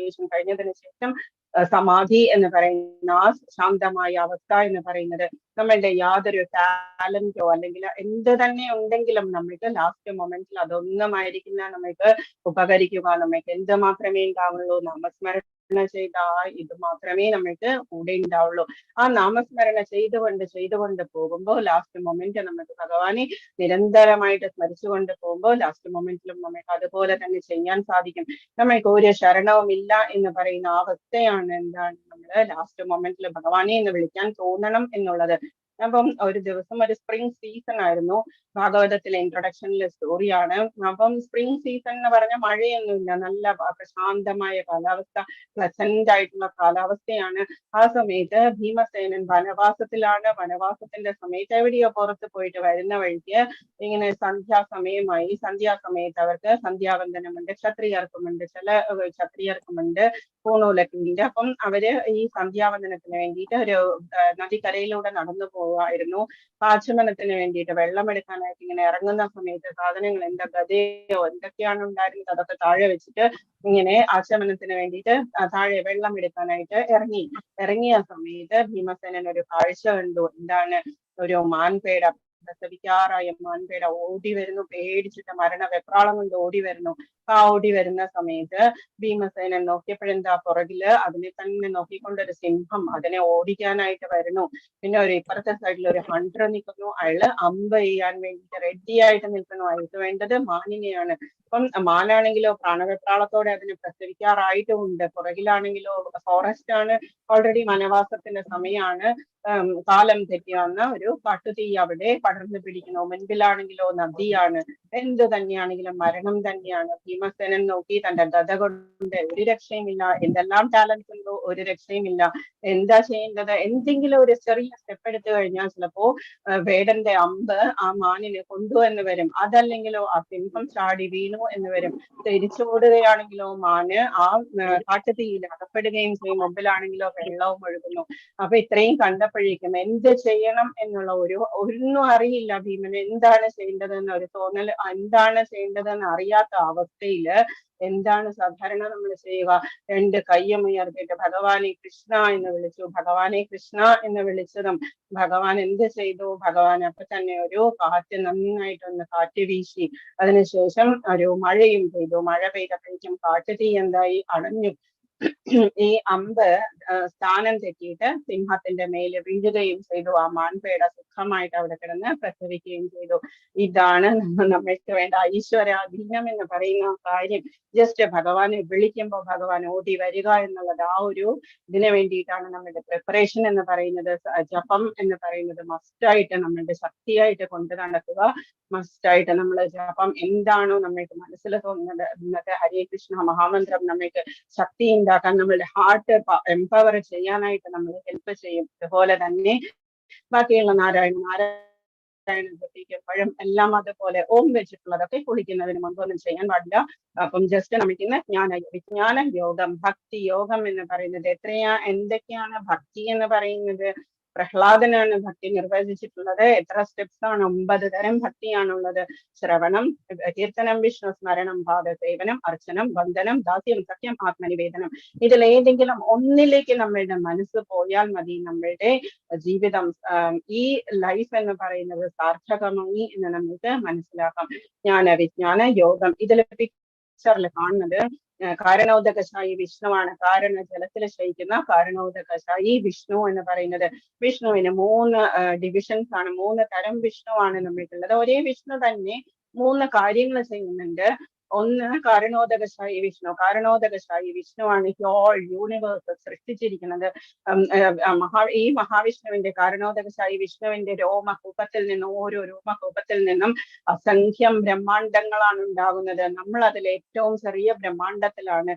കഴിഞ്ഞതിന് ശേഷം സമാധി എന്ന് പറയുന്ന ആ ശാന്തമായ അവസ്ഥ എന്ന് പറയുന്നത്. നമ്മളുടെ യാതൊരു ടാലന്റോ അല്ലെങ്കിൽ എന്ത് തന്നെ ഉണ്ടെങ്കിലും നമ്മൾക്ക് ലാസ്റ്റ് മൊമെന്റിൽ അതൊന്നും ആയിരിക്കില്ല നമ്മൾക്ക് ഉപകരിക്കുക. നമ്മൾക്ക് എന്ത് മാത്രമേ ഉണ്ടാവുള്ളൂ? നാമസ്മരണ ചെയ്ത ഇത് മാത്രമേ നമ്മൾക്ക് കൂടെ ഉണ്ടാവുള്ളൂ. ആ നാമസ്മരണ ചെയ്തുകൊണ്ട് പോകുമ്പോൾ ലാസ്റ്റ് മൊമെന്റ് നമുക്ക് ഭഗവാനെ നിരന്തരമായിട്ട് സ്മരിച്ചുകൊണ്ട് പോകുമ്പോൾ ലാസ്റ്റ് മൊമെന്റിലും നമുക്ക് അതുപോലെ തന്നെ ചെയ്യാൻ സാധിക്കും. നമ്മൾക്ക് ഒരു ശരണവും ഇല്ല എന്ന് പറയുന്ന അവസ്ഥയാണ് എന്താണ് നമ്മള് ലാസ്റ്റ് മൊമെന്റിൽ ഭഗവാനെ എന്ന് വിളിക്കാൻ തോന്നണം എന്നുള്ളത്. അപ്പം ഒരു ദിവസം ഒരു സ്പ്രിംഗ് സീസൺ ആയിരുന്നു. ഭാഗവതത്തിലെ ഇൻട്രൊഡക്ഷനിലെ സ്റ്റോറിയാണ്. അപ്പം സ്പ്രിംഗ് സീസൺ എന്ന് പറഞ്ഞാൽ മഴയൊന്നുമില്ല, നല്ല പ്രശാന്തമായ കാലാവസ്ഥ, പ്ലസന്റ് ആയിട്ടുള്ള കാലാവസ്ഥയാണ്. ആ സമയത്ത് ഭീമസേനൻ വനവാസത്തിലാണ്. വനവാസത്തിന്റെ സമയത്ത് എവിടെയോ പുറത്ത് പോയിട്ട് വരുന്ന വഴിക്ക് ഇങ്ങനെ സന്ധ്യാസമയമായി. സന്ധ്യാസമയത്ത് അവർക്ക് സന്ധ്യാവന്ദനമുണ്ട്, ക്ഷത്രിയർക്കുമുണ്ട്, ചില ക്ഷത്രിയർക്കുമുണ്ട്, പൂണൂലൊക്കെ ഉണ്ട്. അപ്പം അവര് ഈ സന്ധ്യാവന്ദനത്തിന് വേണ്ടിയിട്ട് ഒരു നദിക്കരയിലൂടെ നടന്നു പോവായിരുന്നു. ആചമനത്തിന് വേണ്ടിയിട്ട് വെള്ളം എടുക്കാനായിട്ട് ഇങ്ങനെ ഇറങ്ങുന്ന സമയത്ത് സാധനങ്ങൾ എന്താ ഗതയോ എന്തൊക്കെയാണ് ഉണ്ടായിരുന്നത് അതൊക്കെ താഴെ വെച്ചിട്ട് ഇങ്ങനെ ആചമനത്തിന് വേണ്ടിയിട്ട് താഴെ വെള്ളം എടുക്കാനായിട്ട് ഇറങ്ങിയ സമയത്ത് ഭീമസേനൻ ഒരു കാഴ്ച കണ്ടു. എന്താണ്? ഒരു മാൻപേട, പ്രസവിക്കാറായ മാൻപേട ഓടി വരുന്നു, പേടിച്ചിട്ട് വെപ്രാളം കൊണ്ട് ഓടി വരുന്നു. ആ ഓടി വരുന്ന സമയത്ത് ഭീമസേനൻ നോക്കിയപ്പോഴെന്താ പുറകില് അതിനെ തന്നെ നോക്കിക്കൊണ്ടൊരു സിംഹം അതിനെ ഓടിക്കാനായിട്ട് വരുന്നു. പിന്നെ ഒരു ഇപ്പുറത്തെ സൈഡിൽ ഒരു ഹണ്ടർ നിൽക്കുന്നു. അയാള് അമ്പ് ചെയ്യാൻ വേണ്ടിയിട്ട് റെഡി ആയിട്ട് നിൽക്കുന്നു. അയാൾക്ക് വേണ്ടത് മാനിനെയാണ്. അപ്പം മാനാണെങ്കിലോ പ്രാണവെപ്രാളത്തോടെ അതിന് പ്രസവിക്കാറായിട്ടുമുണ്ട്. പുറകിലാണെങ്കിലോ ഫോറസ്റ്റ് ആണ്, ഓൾറെഡി വനവാസത്തിന്റെ സമയമാണ്. കാലം തെറ്റി വന്ന ഒരു കാട്ടുതീ അവിടെ പടർന്നു പിടിക്കുന്നു. മുൻപിലാണെങ്കിലോ നദിയാണ്. എന്ത് തന്നെയാണെങ്കിലും മരണം തന്നെയാണ്. ഭീമസേനൻ നോക്കി തന്റെ ഗത കൊണ്ട് ഒരു രക്ഷയുമില്ല, എന്തെല്ലാം ടാലൻസ് ഉണ്ടോ ഒരു രക്ഷയുമില്ല, എന്താ ചെയ്യേണ്ടത്, എന്തെങ്കിലും ഒരു ചെറിയ സ്റ്റെപ്പ് എടുത്തു കഴിഞ്ഞാൽ ചിലപ്പോ വേടന്റെ അമ്പ് ആ മാനിനെ കൊണ്ടുവന്ന് വരും, അതല്ലെങ്കിലോ ആ സിംഹം ചാടി വീണു എന്ന് വരും. തിരിച്ചോടുകയാണെങ്കിലോ മാന് ആ കാട്ടുതീയിൽ അകപ്പെടുകയും ചെയ്യും, മുമ്പിലാണെങ്കിലോ വെള്ളവും ഒഴുകുന്നു. അപ്പൊ ഇത്രയും കണ്ടപ്പോഴേക്കും എന്ത് ചെയ്യണം എന്നുള്ള ഒന്നും അറിയില്ല ഭീമന്. എന്താണ് ചെയ്യേണ്ടതെന്ന് ഒരു തോന്നൽ, എന്താണ് ചെയ്യേണ്ടതെന്ന് അറിയാത്ത അവസ്ഥയില് എന്താണ് സാധാരണ നമ്മൾ ചെയ്യുക, രണ്ട് കയ്യും ഉയർത്തിയിട്ട് ഭഗവാനെ കൃഷ്ണ എന്ന് വിളിച്ചു. ഭഗവാനെ കൃഷ്ണ എന്ന് വിളിച്ചതും ഭഗവാൻ എന്ത് ചെയ്തു, ഭഗവാൻ അപ്പൊ തന്നെ ഒരു കാറ്റ്, നന്നായിട്ടൊന്ന് കാറ്റ് വീശി, അതിനുശേഷം ഒരു മഴയും പെയ്തു. മഴ പെയ്തപ്പോഴേക്കും കാട്ടുതീ എന്തായി, അണഞ്ഞു. ഈ അമ്പ് സ്ഥാനം തെറ്റിയിട്ട് സിംഹത്തിന്റെ മേലെ വീഴുകയും ചെയ്തു. ആ മാൻപേട സുഖമായിട്ട് അവിടെ കിടന്ന് പ്രസവിക്കുകയും ചെയ്തു. ഇതാണ് നമ്മൾക്ക് വേണ്ട ഈശ്വരാധീനം എന്ന് പറയുന്ന കാര്യം. ജസ്റ്റ് ഭഗവാനെ വിളിക്കുമ്പോൾ ഭഗവാൻ ഓടി വരിക എന്നുള്ളത്, ആ ഒരു ഇതിനു വേണ്ടിയിട്ടാണ് നമ്മളുടെ പ്രിപ്പറേഷൻ എന്ന് പറയുന്നത്. ജപം എന്ന് പറയുന്നത് മസ്റ്റായിട്ട് നമ്മളുടെ ശക്തിയായിട്ട് കൊണ്ട് നടക്കുക. മസ്റ്റായിട്ട് നമ്മൾ ജപം എന്താണോ നമ്മൾക്ക് മനസ്സിൽ തോന്നുന്നത്, ഇന്നത്തെ ഹരേ കൃഷ്ണ മഹാമന്ത്രം നമ്മൾക്ക് ശക്തി ഉണ്ടാക്കാൻ, നമ്മളുടെ ഹാർട്ട് എംപവർ ചെയ്യാനായിട്ട് നമ്മളെ ഹെൽപ്പ് ചെയ്യും. അതുപോലെ തന്നെ ബാക്കിയുള്ള നാരായണ എല്ലാം അതുപോലെ ഓം വെച്ചിട്ടുള്ളതൊക്കെ കുളിക്കുന്നതിന് മുമ്പൊന്നും ചെയ്യാൻ പാടില്ല. അപ്പം ജസ്റ്റ് നമുക്കിന്ന് വിജ്ഞാന യോഗം, ഭക്തി യോഗം എന്ന് പറയുന്നത് എന്തൊക്കെയാണ് ഭക്തി എന്ന് പറയുന്നത്. പ്രഹ്ലാദനാണ് ഭക്തി നിർവചിച്ചിട്ടുള്ളത്. എത്ര സ്റ്റെപ്സ് ആണ്? 9 തരം ഭക്തിയാണുള്ളത്. ശ്രവണം, കീർത്തനം, വിഷ്ണു സ്മരണം, പാദസേവനം, അർച്ചനം, വന്ദനം, ദാസ്യം, സഖ്യം, ആത്മനിവേദനം. ഇതിലേതെങ്കിലും ഒന്നിലേക്ക് നമ്മളുടെ മനസ്സ് പോയാൽ മതി, നമ്മളുടെ ജീവിതം, ഈ ലൈഫ് എന്ന് പറയുന്നത് സാർത്ഥകമായി എന്ന് നമുക്ക് മനസ്സിലാക്കാം. വിജ്ഞാന യോഗം ഇതിൽ പിക്ചറിൽ കാണുന്നത് കാരണോദകശായി വിഷ്ണുവാണ്. കാരണ ജലത്തിൽ ശയിക്കുന്ന കാരണോദകശായി വിഷ്ണു എന്ന് പറയുന്നത്. വിഷ്ണുവിന് 3 ഡിവിഷൻസ് ആണ്, 3 തരം വിഷ്ണുവാണ് നമ്മൾക്കുള്ളത്. ഒരേ വിഷ്ണു തന്നെ 3 കാര്യങ്ങൾ ചെയ്യുന്നുണ്ട്. ഒന്ന് കാരണോദകശായി വിഷ്ണു. കാരണോദകശായി വിഷ്ണുവാണ് ഹോൾ യൂണിവേഴ്സ് സൃഷ്ടിച്ചിരിക്കുന്നത്. ഈ മഹാവിഷ്ണുവിന്റെ, കാരണോദകശായി വിഷ്ണുവിന്റെ രോമകൂപത്തിൽ നിന്നും, ഓരോ രോമകൂപത്തിൽ നിന്നും അസംഖ്യം ബ്രഹ്മാണ്ടങ്ങളാണ് ഉണ്ടാകുന്നത്. നമ്മൾ അതിൽ ഏറ്റവും ചെറിയ ബ്രഹ്മാണ്ടത്തിലാണ്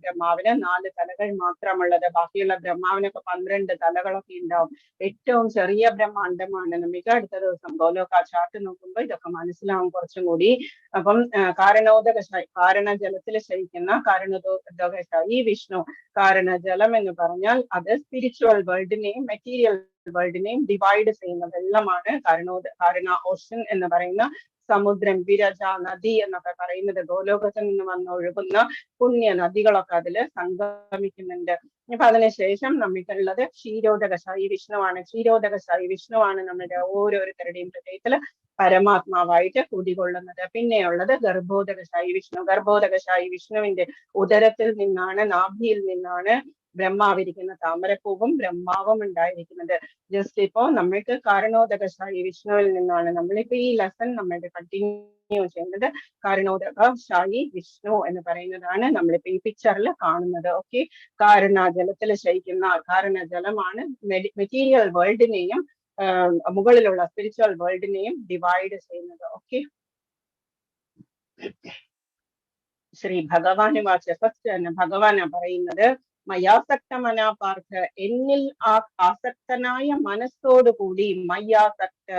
ബ്രഹ്മാവിന് 4 തലകൾ മാത്രമുള്ളത്. ബാക്കിയുള്ള ബ്രഹ്മാവിനൊക്കെ 12 തലകളൊക്കെ ഉണ്ടാവും. ഏറ്റവും ചെറിയ ബ്രഹ്മാണ്ടമാണ്. നമുക്ക് അടുത്ത ദിവസം ഗോലോക ചാർട്ട് നോക്കുമ്പോൾ ഇതൊക്കെ മനസ്സിലാവും കുറച്ചും കൂടി. അപ്പം കാരണോദകശായി, കാരണജലത്തിൽ ശയിക്കുന്ന കാരണോദകശായി വിഷ്ണു. കാരണജലം എന്ന് പറഞ്ഞാൽ അത് സ്പിരിച്വൽ വേൾഡിനെയും മെറ്റീരിയൽ വേൾഡിനെയും ഡിവൈഡ് ചെയ്യുന്ന വെള്ളമാണ്. കാരണ ഓഷൻ എന്ന് പറയുന്ന സമുദ്രം, വിരജ, നദി എന്നൊക്കെ പറയുന്നത് ഗോലോകത്തിൽ നിന്ന് വന്നൊഴുകുന്ന പുണ്യ നദികളൊക്കെ അതില് സംഗമിക്കുന്നുണ്ട്. അപ്പൊ അതിനുശേഷം നമുക്കുള്ളത് ക്ഷീരോദകശായി വിഷ്ണുവാണ്. ക്ഷീരോദകശായി വിഷ്ണുവാണ് നമ്മുടെ ഓരോരുത്തരുടെയും ഹൃദയത്തില് പരമാത്മാവായിട്ട് കുടികൊള്ളുന്നത്. പിന്നെയുള്ളത് ഗർഭോദകശായി വിഷ്ണു. ഗർഭോദകശായി വിഷ്ണുവിന്റെ ഉദരത്തിൽ നിന്നാണ്, നാഭിയിൽ നിന്നാണ് ബ്രഹ്മാവിരിക്കുന്ന താമരപ്പൂവും ബ്രഹ്മാവും ഉണ്ടായിരിക്കുന്നത്. ജസ്റ്റ് ഇപ്പോ നമ്മൾക്ക് കാരണോദകശായി വിഷ്ണുവിൽ നിന്നാണ് നമ്മളിപ്പോ ഈ ലെസൺ നമ്മളുടെ കണ്ടിന്യൂ ചെയ്യുന്നത്. കാരണോദകശായി വിഷ്ണു എന്ന് പറയുന്നതാണ് നമ്മളിപ്പോ ഈ പിക്ചറിൽ കാണുന്നത്. ഓക്കെ, കാരണജലത്തിൽ ശയിക്കുന്ന കാരണജലമാണ് മെറ്റീരിയൽ വേൾഡിനെയും മുകളിലുള്ള സ്പിരിച്വൽ വേൾഡിനെയും ഡിവൈഡ് ചെയ്യുന്നത്. ഓക്കെ, ശ്രീ ഭഗവാന് വാച്ച ഫസ്റ്റ് തന്നെ ഭഗവാനാ പറയുന്നത്, മയാസക്ത മനാപാർത്ഥ, എന്നിൽ ആസക്തനായ മനസ്സോടുകൂടി. മയ്യാസക്ത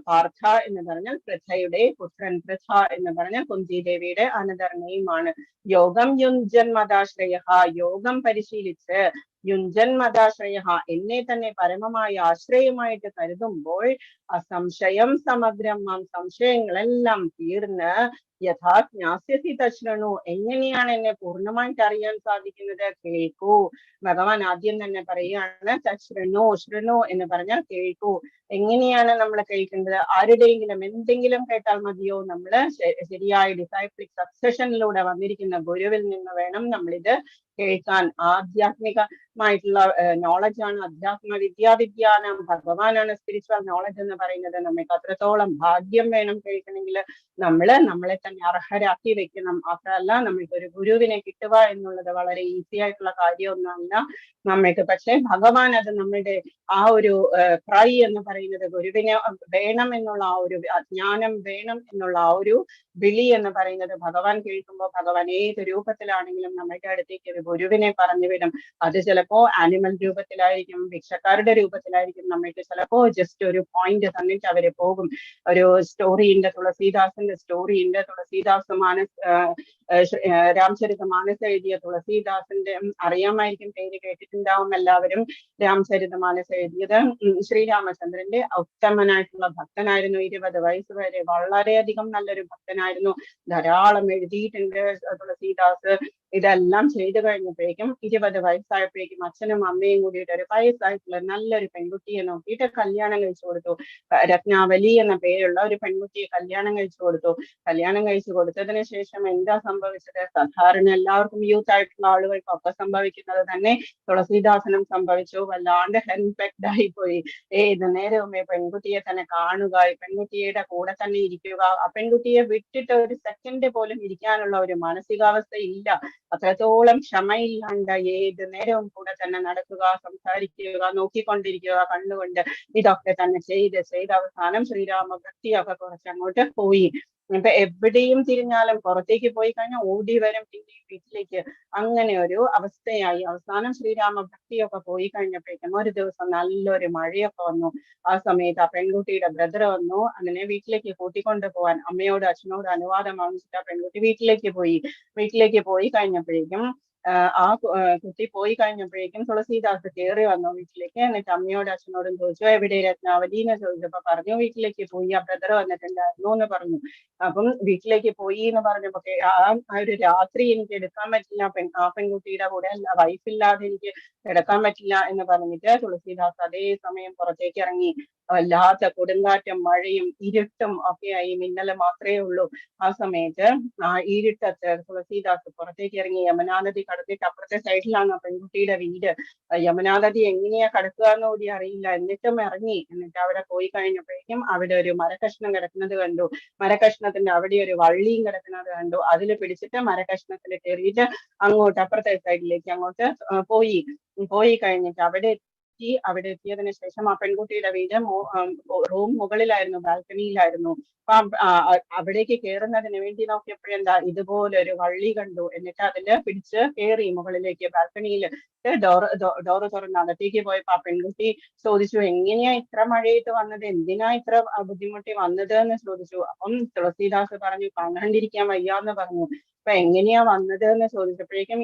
പാർത്ഥ എന്ന് പറഞ്ഞാൽ പൃഥയുടെ പുത്രൻ. പൃഥ എന്ന് പറഞ്ഞാൽ കുന്തി ദേവിയുടെ അനദർ നെയിമാണ്. യോഗം യുഞ്ജന്മദാശ്രയ, യോഗം പരിശീലിച്ച് യുഞ്ജന്മദാശ്രയ, എന്നെ തന്നെ പരമമായ ആശ്രയമായിട്ട് കരുതുമ്പോൾ അസംശയം സമഗ്രം, സംശയങ്ങളെല്ലാം തീർന്ന് യഥാ ജ്ഞാസ്യസി തശ്രണു, എങ്ങനെയാണ് എന്നെ പൂർണ്ണമായിട്ട് അറിയാൻ സാധിക്കുന്നത്? കേൾക്കൂ. ഭഗവാൻ ആദ്യം തന്നെ പറയുകയാണ് തശ്രണു. ശൃണു എന്ന് പറഞ്ഞാൽ കേൾക്കൂ. എങ്ങനെയാണ് നമ്മൾ കേൾക്കേണ്ടത്? ആരുടെയെങ്കിലും എന്തെങ്കിലും കേട്ടാൽ മതിയോ? നമ്മള് ശരിയായ ഡിസൈപ്ലിക് സക്സഷനിലൂടെ വന്നിരിക്കുന്ന ഗുരുവിൽ നിന്ന് വേണം നമ്മളിത് കേൾക്കാൻ. ആധ്യാത്മികമായിട്ടുള്ള നോളജ് ആണ് അധ്യാത്മ വിദ്യാനം. ഭഗവാനാണ് സ്പിരിച്വൽ നോളജ് എന്ന് പറയുന്നത്. നമുക്ക് അത്രത്തോളം ഭാഗ്യം വേണം കേൾക്കണമെങ്കിൽ. നമ്മളെ തന്നെ അർഹരാക്കി വെക്കണം. മാത്രമല്ല നമ്മൾക്ക് ഒരു ഗുരുവിനെ കിട്ടുക എന്നുള്ളത് വളരെ ഈസി ആയിട്ടുള്ള കാര്യമൊന്നുമല്ല നമ്മൾക്ക്. പക്ഷെ ഭഗവാൻ അത് നമ്മുടെ ആ ഒരു ക്രൈ എന്ന് പറയുന്നത് ഗുരുവിനെ വേണം എന്നുള്ള ആ ഒരു ജ്ഞാനം വേണം എന്നുള്ള ആ ഒരു വിളി എന്ന് പറയുന്നത് ഭഗവാൻ കേൾക്കുമ്പോൾ ഭഗവാൻ ഏത് രൂപത്തിലാണെങ്കിലും നമ്മുടെ അടുത്തേക്ക് ഒരു ഗുരുവിനെ പറഞ്ഞു വിടും. അത് ചിലപ്പോ ആനിമൽ രൂപത്തിലായിരിക്കും, ഭിക്ഷക്കാരുടെ രൂപത്തിലായിരിക്കും. നമ്മൾക്ക് ചിലപ്പോ ജസ്റ്റ് ഒരു പോയിന്റ് തന്നിട്ട് അവര് പോകും. ഒരു സ്റ്റോറി ഉണ്ട്, തുളസീദാസിന്റെ സ്റ്റോറി ഉണ്ട്. തുളസീദാസ് രാംചരിത മാനസ് എഴുതിയ തുളസീദാസിന്റെ അറിയാമായിരിക്കും, പേര് കേട്ടിട്ടുണ്ടാവും എല്ലാവരും. രാംചരിത മാനസ് എഴുതിയത് ശ്രീരാമചന്ദ്രന്റെ ഉത്തമനായിട്ടുള്ള ഭക്തനായിരുന്നു. 20 വയസ്സ് വരെ വളരെയധികം നല്ലൊരു ഭക്തനായിരുന്നു. ധാരാളം എഴുതിയിട്ടുണ്ട് തുളസീദാസ്. ഇതെല്ലാം ചെയ്തു കഴിഞ്ഞപ്പോഴേക്കും 20 വയസ്സായപ്പോഴേക്കും അച്ഛനും അമ്മയും കൂടിയിട്ട് ഒരു വയസ്സായിട്ടുള്ള നല്ലൊരു പെൺകുട്ടിയെ നോക്കിയിട്ട് കല്യാണം കഴിച്ചു കൊടുത്തു. രത്നാവലി എന്ന പേരുള്ള ഒരു പെൺകുട്ടിയെ കല്യാണം കഴിച്ചു കൊടുത്തു. കല്യാണം കഴിച്ചു കൊടുത്തതിന് ശേഷം എന്താ സംഭവിച്ചത്? സാധാരണ എല്ലാവർക്കും യൂത്ത് ആയിട്ടുള്ള ആളുകൾക്കൊക്കെ സംഭവിക്കുന്നത് തന്നെ തുളസീദാസനും സംഭവിച്ചു. വല്ലാണ്ട് ഹെൻപെക്ഡ് ആയി പോയി. ഏത് നേരവും ഈ പെൺകുട്ടിയെ തന്നെ കാണുക, ഈ പെൺകുട്ടിയുടെ കൂടെ തന്നെ ഇരിക്കുക. ആ പെൺകുട്ടിയെ വിട്ടിട്ട് ഒരു സെക്കൻഡ് പോലും ഇരിക്കാനുള്ള ഒരു മാനസികാവസ്ഥ ഇല്ല. അത്രത്തോളം ക്ഷമയില്ലാണ്ട് ഏത് നേരവും കൂടെ തന്നെ നടക്കുക, സംസാരിക്കുക, നോക്കിക്കൊണ്ടിരിക്കുക കണ്ണുകൊണ്ട്. ഇതൊക്കെ തന്നെ ചെയ്ത് അവസാനം ശ്രീരാമ ഭക്തിയൊക്കെ കുറച്ചങ്ങോട്ട് പോയി. ഇപ്പൊ എവിടെയും തിരിഞ്ഞാലും പുറത്തേക്ക് പോയി കഴിഞ്ഞാൽ ഓടി വരും പിന്നെയും വീട്ടിലേക്ക്. അങ്ങനെ ഒരു അവസ്ഥയായി. അവസാനം ശ്രീരാമ ഭക്തിയൊക്കെ പോയി കഴിഞ്ഞപ്പോഴേക്കും ഒരു ദിവസം നല്ലൊരു മഴയൊക്കെ വന്നു. ആ സമയത്ത് ആ പെൺകുട്ടിയുടെ ബ്രദർ വന്നു. അങ്ങനെ വീട്ടിലേക്ക് കൂട്ടിക്കൊണ്ടു പോവാൻ അമ്മയോട് അച്ഛനോട് അനുവാദം വാങ്ങിച്ചിട്ട് ആ പെൺകുട്ടി വീട്ടിലേക്ക് പോയി കഴിഞ്ഞപ്പോഴേക്കും ആ കുട്ടി പോയി കഴിഞ്ഞപ്പോഴേക്കും തുളസീദാസ് കയറി വന്നു വീട്ടിലേക്ക്. എന്നിട്ട് അമ്മയോടും അച്ഛനോടും ചോദിച്ചു, എവിടെ രത്നാവലി എന്ന് ചോദിച്ചപ്പോ പറഞ്ഞു വീട്ടിലേക്ക് പോയി, ആ ബ്രദർ വന്നിട്ടുണ്ടായിരുന്നു എന്ന് പറഞ്ഞു. അപ്പം വീട്ടിലേക്ക് പോയി എന്ന് പറഞ്ഞപ്പോ ആ ഒരു രാത്രി എനിക്ക് എടുക്കാൻ പറ്റില്ല, ആ പെൺകുട്ടിയുടെ കൂടെ അല്ല, വൈഫില്ലാതെ എനിക്ക് കിടക്കാൻ പറ്റില്ല എന്ന് പറഞ്ഞിട്ട് തുളസീദാസ് അതേ സമയം പുറത്തേക്ക് ഇറങ്ങി. വല്ലാത്ത കൊടുങ്കാറ്റും മഴയും ഇരുട്ടും ഒക്കെയായി, മിന്നല് മാത്രമേ ഉള്ളൂ. ആ സമയത്ത് ആ ഇരുട്ടത്ത് തുളസീദാസ് പുറത്തേക്ക് ഇറങ്ങി. യമുനാ നദി കടന്നിട്ട് അപ്പുറത്തെ സൈഡിലാണ് ആ പെൺകുട്ടിയുടെ വീട്. യമുനാ നദി എങ്ങനെയാ കടക്കുക എന്ന് കൂടി അറിയില്ല. എന്നിട്ടും ഇറങ്ങി. എന്നിട്ട് അവിടെ പോയി കഴിഞ്ഞപ്പോഴേക്കും അവിടെ ഒരു മരക്കഷ്ണം കിടക്കുന്നത് കണ്ടു. മരക്കഷ്ണത്തിന്റെ അവിടെ ഒരു വള്ളിയും കിടക്കുന്നത് കണ്ടു. അതിൽ പിടിച്ചിട്ട് മരക്കഷ്ണത്തിൽ കയറിയിട്ട് അങ്ങോട്ട് അപ്പുറത്തെ സൈഡിലേക്ക് അങ്ങോട്ട് പോയി കഴിഞ്ഞിട്ട് അവിടെ എത്തിയതിനു ശേഷം ആ പെൺകുട്ടിയുടെ വീട് റൂം മുകളിലായിരുന്നു, ബാൽക്കണിയിലായിരുന്നു. അപ്പൊ അവിടേക്ക് കയറുന്നതിന് വേണ്ടി നോക്കിയപ്പോഴെന്താ ഇതുപോലൊരു വള്ളി കണ്ടു. എന്നിട്ട് അതില് പിടിച്ച് കയറി മുകളിലേക്ക് ബാൽക്കണിയിൽ. ഡോറ് തുറന്ന് അകത്തേക്ക് പോയപ്പോ ആ പെൺകുട്ടി ചോദിച്ചു, എങ്ങനെയാ ഇത്ര മഴയിട്ട് വന്നത്, എന്തിനാ ഇത്ര ബുദ്ധിമുട്ടി വന്നത് എന്ന് ചോദിച്ചു. അപ്പം തുളസീദാസ് പറഞ്ഞു, കാണാണ്ടിരിക്കാൻ വയ്യാന്ന് പറഞ്ഞു. അപ്പൊ എങ്ങനെയാ വന്നത് എന്ന് ചോദിച്ചപ്പോഴേക്കും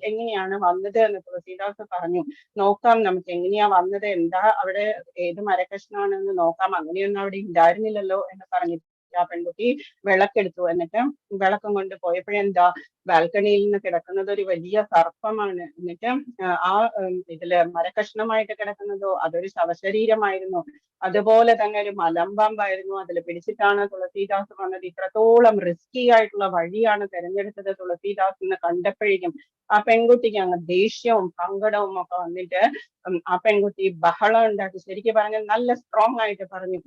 എങ്ങനെയാണ് വന്നത് എന്ന് തുളസീദാസ് പറഞ്ഞു. നോക്കാം, നമുക്ക് എങ്ങനെയാ വന്നത്, എന്താ അവിടെ ഏത് മരക്കഷ്ണമാണെന്ന് നോക്കാം, അങ്ങനെയൊന്നും അവിടെ ഉണ്ടായിരുന്നില്ലല്ലോ എന്ന് പറഞ്ഞിട്ട് ആ പെൺകുട്ടി വിളക്കെടുത്തു. എന്നിട്ട് വിളക്കം കൊണ്ട് പോയപ്പോഴെന്താ ബാൽക്കണിയിൽ നിന്ന് കിടക്കുന്നത് ഒരു വലിയ സർപ്പമാണ്. എന്നിട്ട് ആ ഇതില് മരക്കഷ്ണമായിട്ട് കിടക്കുന്നതോ അതൊരു ശവശരീരമായിരുന്നു. അതുപോലെ തന്നെ ഒരു മലമ്പാമ്പായിരുന്നു. അതിൽ പിടിച്ചിട്ടാണ് തുളസീദാസ് വന്നത്. ഇത്രത്തോളം റിസ്കി ആയിട്ടുള്ള വഴിയാണ് തെരഞ്ഞെടുത്തത് തുളസീദാസ് എന്ന് കണ്ടപ്പോഴേക്കും ആ പെൺകുട്ടിക്ക് അങ്ങ് ദേഷ്യവും സങ്കടവും ഒക്കെ വന്നിട്ട് ആ പെൺകുട്ടി ബഹളം ഉണ്ടാക്കി. ശരിക്കും പറഞ്ഞാൽ നല്ല സ്ട്രോങ് ആയിട്ട് പറഞ്ഞു,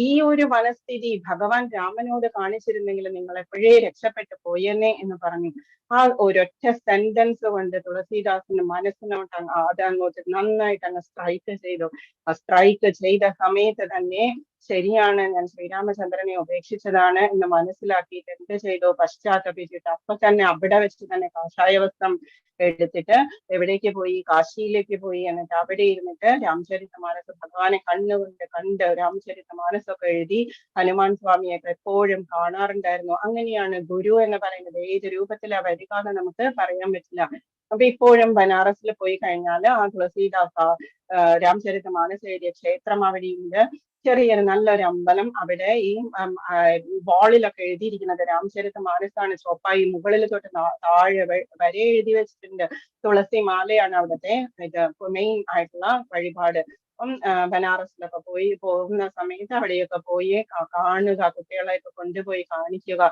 ഈ ഒരു മനസ്ഥിതി ഭഗവാൻ രാമനോട് കാണിച്ചിരുന്നെങ്കിൽ നിങ്ങൾ എപ്പോഴേ രക്ഷപ്പെട്ടു പോയെന്നേ എന്ന് പറഞ്ഞു. ആ ഒരൊറ്റ സെന്റൻസ് കൊണ്ട് തുളസീദാസിന്റെ മനസ്സിനോട്ട് അതങ്ങോട്ട് നന്നായിട്ട് അങ്ങ് സ്ട്രൈക്ക് ചെയ്തു. ആ സ്ട്രൈക്ക് ചെയ്ത സമയത്ത് തന്നെ ശരിയാണ്, ഞാൻ ശ്രീരാമചന്ദ്രനെ ഉപേക്ഷിച്ചതാണ് എന്ന് മനസ്സിലാക്കിയിട്ട് എന്ത് ചെയ്തു, പശ്ചാത്തപിച്ചിട്ട് അപ്പൊ തന്നെ അവിടെ വെച്ച് തന്നെ കാഷായ വസ്ത്രം എടുത്തിട്ട് എവിടേക്ക് പോയി, കാശിയിലേക്ക് പോയി. എന്നിട്ട് അവിടെ ഇരുന്നിട്ട് രാമചരിതമാനസ് ഭഗവാനെ കണ്ണുകൊണ്ട് കണ്ട് രാമചരിതമാനസൊക്കെ എഴുതി ഹനുമാൻ സ്വാമിയൊക്കെ എപ്പോഴും കാണാറുണ്ടായിരുന്നു. അങ്ങനെയാണ് ഗുരു എന്ന് പറയുന്നത്. ഏത് രൂപത്തിലാ വരികാന്ന് നമുക്ക് പറയാൻ പറ്റില്ല. അപ്പൊ ഇപ്പോഴും ബനാറസിൽ പോയി കഴിഞ്ഞാൽ ആ തുളസീദാസ് രാമചരിതമാനസ് എഴുതിയ ക്ഷേത്രം അവിടെയുണ്ട്. ചെറിയൊരു നല്ലൊരു അമ്പലം. അവിടെ ഈ വാളിലൊക്കെ എഴുതിയിരിക്കുന്നത് രാമചരിതമാനസാണ് ചുവപ്പായി മുകളിൽ തൊട്ട് താഴെ വരെ എഴുതി വെച്ചിട്ടുണ്ട്. തുളസി മാലയാണ് അവിടുത്തെ ഇത് മെയിൻ ആയിട്ടുള്ള വഴിപാട്. അപ്പം ബനാറസിലൊക്കെ പോകുന്ന സമയത്ത് അവിടെയൊക്കെ പോയി കാണുക, കുട്ടികളെയൊക്കെ കൊണ്ടുപോയി കാണിക്കുക.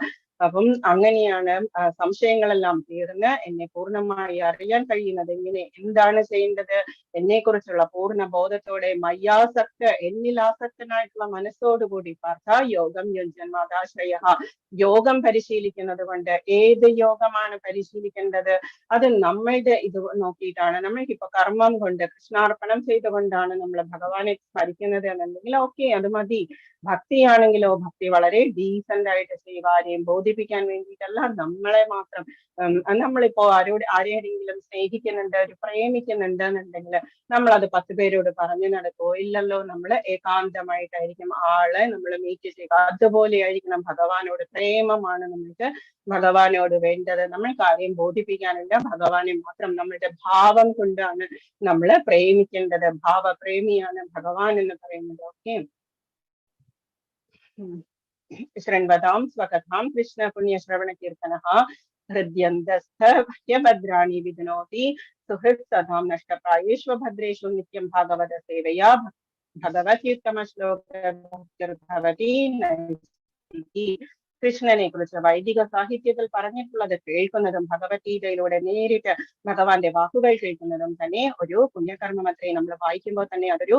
അപ്പം അങ്ങനെയാണ് സംശയങ്ങളെല്ലാം തീർന്ന് എന്നെ പൂർണ്ണമായി അറിയാൻ കഴിയുന്നത് എങ്ങനെ, എന്താണ് ചെയ്യേണ്ടത്, എന്നെ കുറിച്ചുള്ള പൂർണ്ണ ബോധത്തോടെ എന്നിൽ ആസക്തനായിട്ടുള്ള മനസ്സോടുകൂടി യോഗം യുഞ്ജന്മാദാശ്രയ, യോഗം പരിശീലിക്കുന്നത് കൊണ്ട്. ഏത് യോഗമാണ് പരിശീലിക്കേണ്ടത്? അത് നമ്മളുടെ ഇത് നോക്കിയിട്ടാണ്. നമ്മൾക്കിപ്പോ കർമ്മം കൊണ്ട് കൃഷ്ണാർപ്പണം ചെയ്തുകൊണ്ടാണ് നമ്മൾ ഭഗവാനെ സ്മരിക്കുന്നത് എന്നുണ്ടെങ്കിൽ ഓക്കെ, അത് മതി. ഭക്തിയാണെങ്കിലോ ഭക്തി വളരെ ഡീസന്റ് ആയിട്ട് ചെയ്യുക, ആരെയും ബോധിപ്പിക്കാൻ വേണ്ടിയിട്ടല്ല, നമ്മളെ മാത്രം. നമ്മളിപ്പോ ആരെയെങ്കിലും സ്നേഹിക്കുന്നുണ്ട്, ഒരു പ്രേമിക്കുന്നുണ്ട് എന്നുണ്ടെങ്കിൽ നമ്മൾ അത് 10 പേരോട് പറഞ്ഞു നടക്കുമോ? ഇല്ലല്ലോ. നമ്മൾ ഏകാന്തമായിട്ടായിരിക്കും ആളെ നമ്മൾ മീറ്റ് ചെയ്യുക. അതുപോലെ ആയിരിക്കണം ഭഗവാനോട്. പ്രേമമാണ് നമ്മൾക്ക് ഭഗവാനോട് വേണ്ടത്. നമ്മൾക്ക് ആരെയും ബോധിപ്പിക്കാനില്ല, ഭഗവാനെ മാത്രം. നമ്മളുടെ ഭാവം കൊണ്ടാണ് നമ്മൾ പ്രേമിക്കേണ്ടത്. ഭാവപ്രേമിയാണ് ഭഗവാൻ എന്ന് പറയുന്നത്. ഓക്കെ. ശൃണ്വതാം സ്വകഥാം കൃഷ്ണ പുണ്യശ്രവണ കീർത്തനഃ ഹൃദ്യന്തസ്ഥ ഭദ്രാണി വിധുനോതി സുഹൃത് സദാം നഷ്ടപ്രായേഷു ഭദ്രേഷു നിത്യം ഭാഗവത സേവയാ ഭഗവത്യുത്തമ ശ്ലോകഭവതി. കൃഷ്ണനെ കുറിച്ച് വൈദിക സാഹിത്യത്തിൽ പറഞ്ഞിട്ടുള്ളത് കേൾക്കുന്നതും ഭഗവത്ഗീതയിലൂടെ നേരിട്ട് ഭഗവാന്റെ വാക്കുകൾ കേൾക്കുന്നതും തന്നെ ഒരു പുണ്യകർമ്മമത്രേ. നമ്മൾ വായിക്കുമ്പോൾ തന്നെ അതൊരു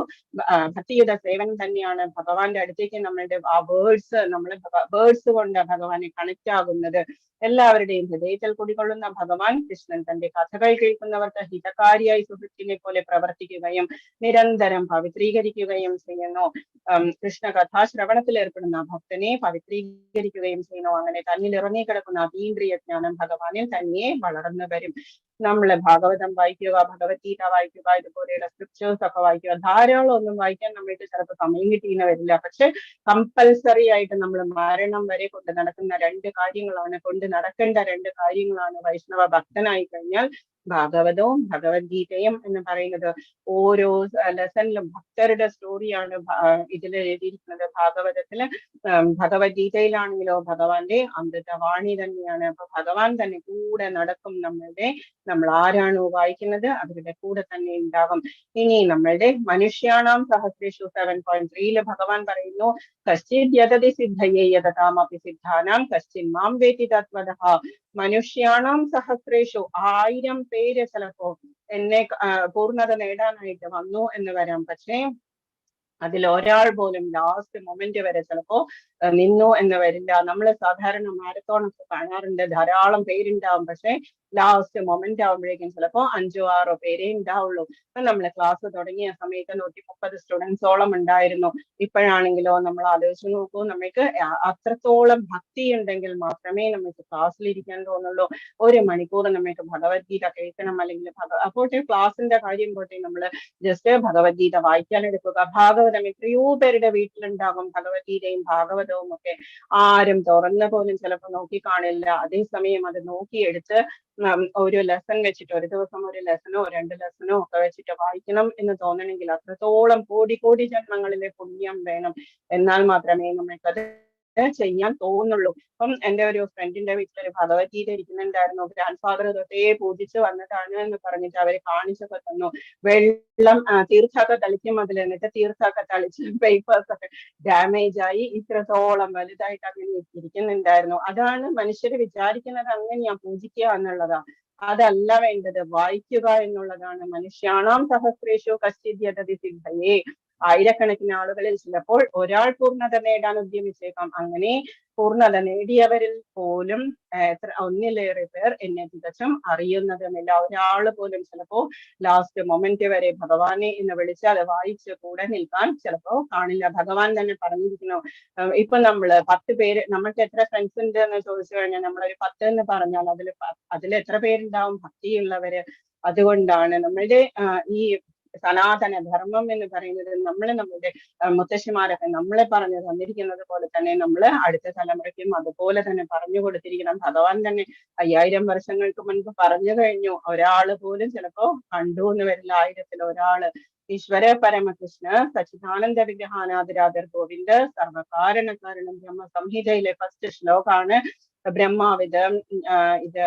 ഭക്തിയുത സേവനം തന്നെയാണ്. ഭഗവാന്റെ അടുത്തേക്ക് നമ്മളുടെ ആ വേർഡ്സ് കൊണ്ട് ഭഗവാനെ കണക്ട് ആകുന്നത്. എല്ലാവരുടെയും ഹൃദയത്തിൽ കുടികൊള്ളുന്ന ഭഗവാൻ കൃഷ്ണൻ തന്റെ കഥകൾ കേൾക്കുന്നവർക്ക് ഹിതകാരിയായി സുഹൃത്തിനെ പോലെ പ്രവർത്തിക്കുകയും നിരന്തരം പവിത്രീകരിക്കുകയും ചെയ്യുന്നു. കൃഷ്ണ കഥാശ്രവണത്തിൽ ഏർപ്പെടുന്ന ഭക്തനെ പവിത്രീകരിക്കുകയും ചെയ്യുന്നു. അങ്ങനെ തന്നിൽ ഇറങ്ങിക്കിടക്കുന്ന അതീന്ദ്രിയ ജ്ഞാനം ഭഗവാനിൽ തന്നെ വളർന്നു വരും. നമ്മള് ഭാഗവതം വായിക്കുക, ഭഗവത്ഗീത വായിക്കുക, ഇതുപോലെയുള്ള സ്ക്രിപ്റ്റേഴ്സ് ഒക്കെ വായിക്കുക. ധാരാളം ഒന്നും വായിക്കാൻ നമ്മൾക്ക് ചിലപ്പോൾ സമയം കിട്ടിയെന്ന് വരില്ല. പക്ഷെ കമ്പൽസറി ആയിട്ട് നമ്മൾ മരണം വരെ കൊണ്ട് നടക്കേണ്ട രണ്ട് കാര്യങ്ങളാണ് വൈഷ്ണവ ഭക്തനായി കഴിഞ്ഞാൽ ഭാഗവതവും ഭഗവത്ഗീതയും എന്ന് പറയുന്നത്. ഓരോ ലെസണിലും ഭക്തരുടെ സ്റ്റോറിയാണ് ഇതിൽ എഴുതിയിരിക്കുന്നത്. ഭഗവത്ഗീതയിലാണെങ്കിലോ ഭഗവാന്റെ അമൃതവാണി തന്നെയാണ്. അപ്പൊ ഭഗവാൻ തന്നെ കൂടെ നടക്കും. നമ്മൾ ആരാണോ വായിക്കുന്നത് അവരുടെ കൂടെ തന്നെ ഉണ്ടാകും. ഇനി നമ്മളുടെ മനുഷ്യാണാം സഹസ്രേഷു 7.3 ഭഗവാൻ പറയുന്നു, കശ്ചിത് യതതി സിദ്ധയേ യതതാമപി സിദ്ധാനാം കശ്ചിൻ മാം വേതി തത്വതഃ. മനുഷ്യാണാം സഹസ്രേഷു 1000 പേര് ചിലപ്പോ എന്നെ പൂർണ്ണത നേടാനായിട്ട് വന്നു എന്ന് വരാം. പക്ഷേ അതിൽ ഒരാൾ പോലും ലാസ്റ്റ് മൊമെന്റ് വരെ ചിലപ്പോ നിന്നു എന്ന് വരില്ല. നമ്മൾ സാധാരണ മാരത്തോണൊക്കെ കാണാറുണ്ട്, ധാരാളം പേരുണ്ടാവും. പക്ഷെ ലാസ്റ്റ് മൊമെന്റ് ആവുമ്പോഴേക്കും ചിലപ്പോ 5-6 പേരേ ഉണ്ടാവുള്ളൂ. അപ്പൊ നമ്മള് ക്ലാസ് തുടങ്ങിയ സമയത്ത് 130 സ്റ്റുഡൻസോളം ഉണ്ടായിരുന്നു. ഇപ്പോഴാണെങ്കിലോ നമ്മൾ ആലോചിച്ച് നോക്കൂ, നമുക്ക് അത്രത്തോളം ഭക്തി ഉണ്ടെങ്കിൽ മാത്രമേ നമുക്ക് ക്ലാസ്സിലിരിക്കാൻ തോന്നുള്ളൂ. 1 മണിക്കൂർ നമുക്ക് ഭഗവത്ഗീത കേൾക്കണം. അല്ലെങ്കിൽ അപ്പോഴത്തെ ക്ലാസ്സിന്റെ കാര്യം പോട്ടെ, നമ്മള് ജസ്റ്റ് ഭഗവത്ഗീത വായിക്കാൻ എടുക്കുക. ഭാഗവതം എത്രയോ പേരുടെ വീട്ടിലുണ്ടാകും, ഭഗവത്ഗീതയും ഭാഗവതവും ഒക്കെ. ആരും തുറന്ന പോലും ചിലപ്പോൾ നോക്കി കാണില്ല. അതേസമയം അത് നോക്കിയെടുത്ത് ഒരു ലെസൺ വെച്ചിട്ട്, ഒരു ദിവസം ഒരു ലെസനോ 2 ലെസനോ ഒക്കെ വെച്ചിട്ട് വായിക്കണം എന്ന് തോന്നണമെങ്കിൽ അത്രത്തോളം കോടി ജന്മങ്ങളിലെ പുണ്യം വേണം. എന്നാൽ മാത്രമേ നമ്മൾക്കത് ചെയ്യാൻ തോന്നുള്ളൂ. അപ്പം എന്റെ ഒരു ഫ്രണ്ടിന്റെ വീട്ടിലൊരു ഭഗവത്ഗീത ഇരിക്കുന്നുണ്ടായിരുന്നു. ഗ്രാൻഡ് ഫാദർ തൊട്ടേ പൂജിച്ച് വന്നതാണ് എന്ന് പറഞ്ഞിട്ട് അവര് കാണിച്ചൊക്കെ തന്നു. വെള്ളം തീർത്ഥാക്ക തളിക്കും അതിൽ, എന്നിട്ട് തീർത്ഥാക്ക തളിച്ച് പേപ്പേഴ്സ് ഒക്കെ ഡാമേജ് ആയി ഇത്രത്തോളം വലുതായിട്ട് അങ്ങനെ ഇരിക്കുന്നുണ്ടായിരുന്നു. അതാണ് മനുഷ്യർ വിചാരിക്കുന്നത്, അങ്ങനെയാ പൂജിക്കുക എന്നുള്ളതാ. അതല്ല വേണ്ടത്, വായിക്കുക എന്നുള്ളതാണ്. മനുഷ്യാണാം സഹസ്രേഷു കശ്ചിത് യതതി സിദ്ധയേ. ആയിരക്കണക്കിന് ആളുകളിൽ ചിലപ്പോൾ ഒരാൾ പൂർണ്ണത നേടാൻ ഉദ്യമിച്ചേക്കാം. അങ്ങനെ പൂർണ്ണത നേടിയവരിൽ പോലും ഒന്നിലേറെ പേർ എന്നെ തികച്ചും അറിയുന്നതെന്നില്ല. ഒരാള് പോലും ചിലപ്പോ ലാസ്റ്റ് മൊമെന്റ് വരെ ഭഗവാനെ എന്ന് വിളിച്ച് അത് വായിച്ച് കൂടെ നിൽക്കാൻ ചിലപ്പോ കാണില്ല. ഭഗവാൻ തന്നെ പറഞ്ഞിരിക്കുന്നു, ഇപ്പൊ നമ്മള് 10 പേര്, നമ്മൾക്ക് എത്ര ഫ്രണ്ട്സ് ഉണ്ട് എന്ന് ചോദിച്ചു കഴിഞ്ഞാൽ നമ്മളൊരു 10 എന്ന് പറഞ്ഞാൽ അതിൽ എത്ര പേരുണ്ടാവും ഭക്തിയുള്ളവര്. അതുകൊണ്ടാണ് നമ്മളുടെ ഈ സനാതന ധർമ്മം എന്ന് പറയുന്നത് നമ്മുടെ മുത്തശ്ശിമാരൊക്കെ നമ്മളെ പറഞ്ഞു തന്നിരിക്കുന്നത് പോലെ തന്നെ നമ്മൾ അടുത്ത തലമുറയ്ക്കും അതുപോലെ തന്നെ പറഞ്ഞു കൊടുത്തിരിക്കണം. ഭഗവാൻ തന്നെ 5000 വർഷങ്ങൾക്ക് മുൻപ് പറഞ്ഞു കഴിഞ്ഞു. ഒരാള് പോലും ചിലപ്പോ കണ്ടു എന്ന് വരില്ല, 1000-ൽ ഒരാള്. ഈശ്വര പരമകൃഷ്ണ സച്ചിദാനന്ദ വിഗ്രഹാനാദിരാധർ ഗോവിന്ദ് സർവകാരണ ബ്രഹ്മ സംഹിതയിലെ ഫസ്റ്റ് ശ്ലോകാണ്. ബ്രഹ്മാവിത് ഇത്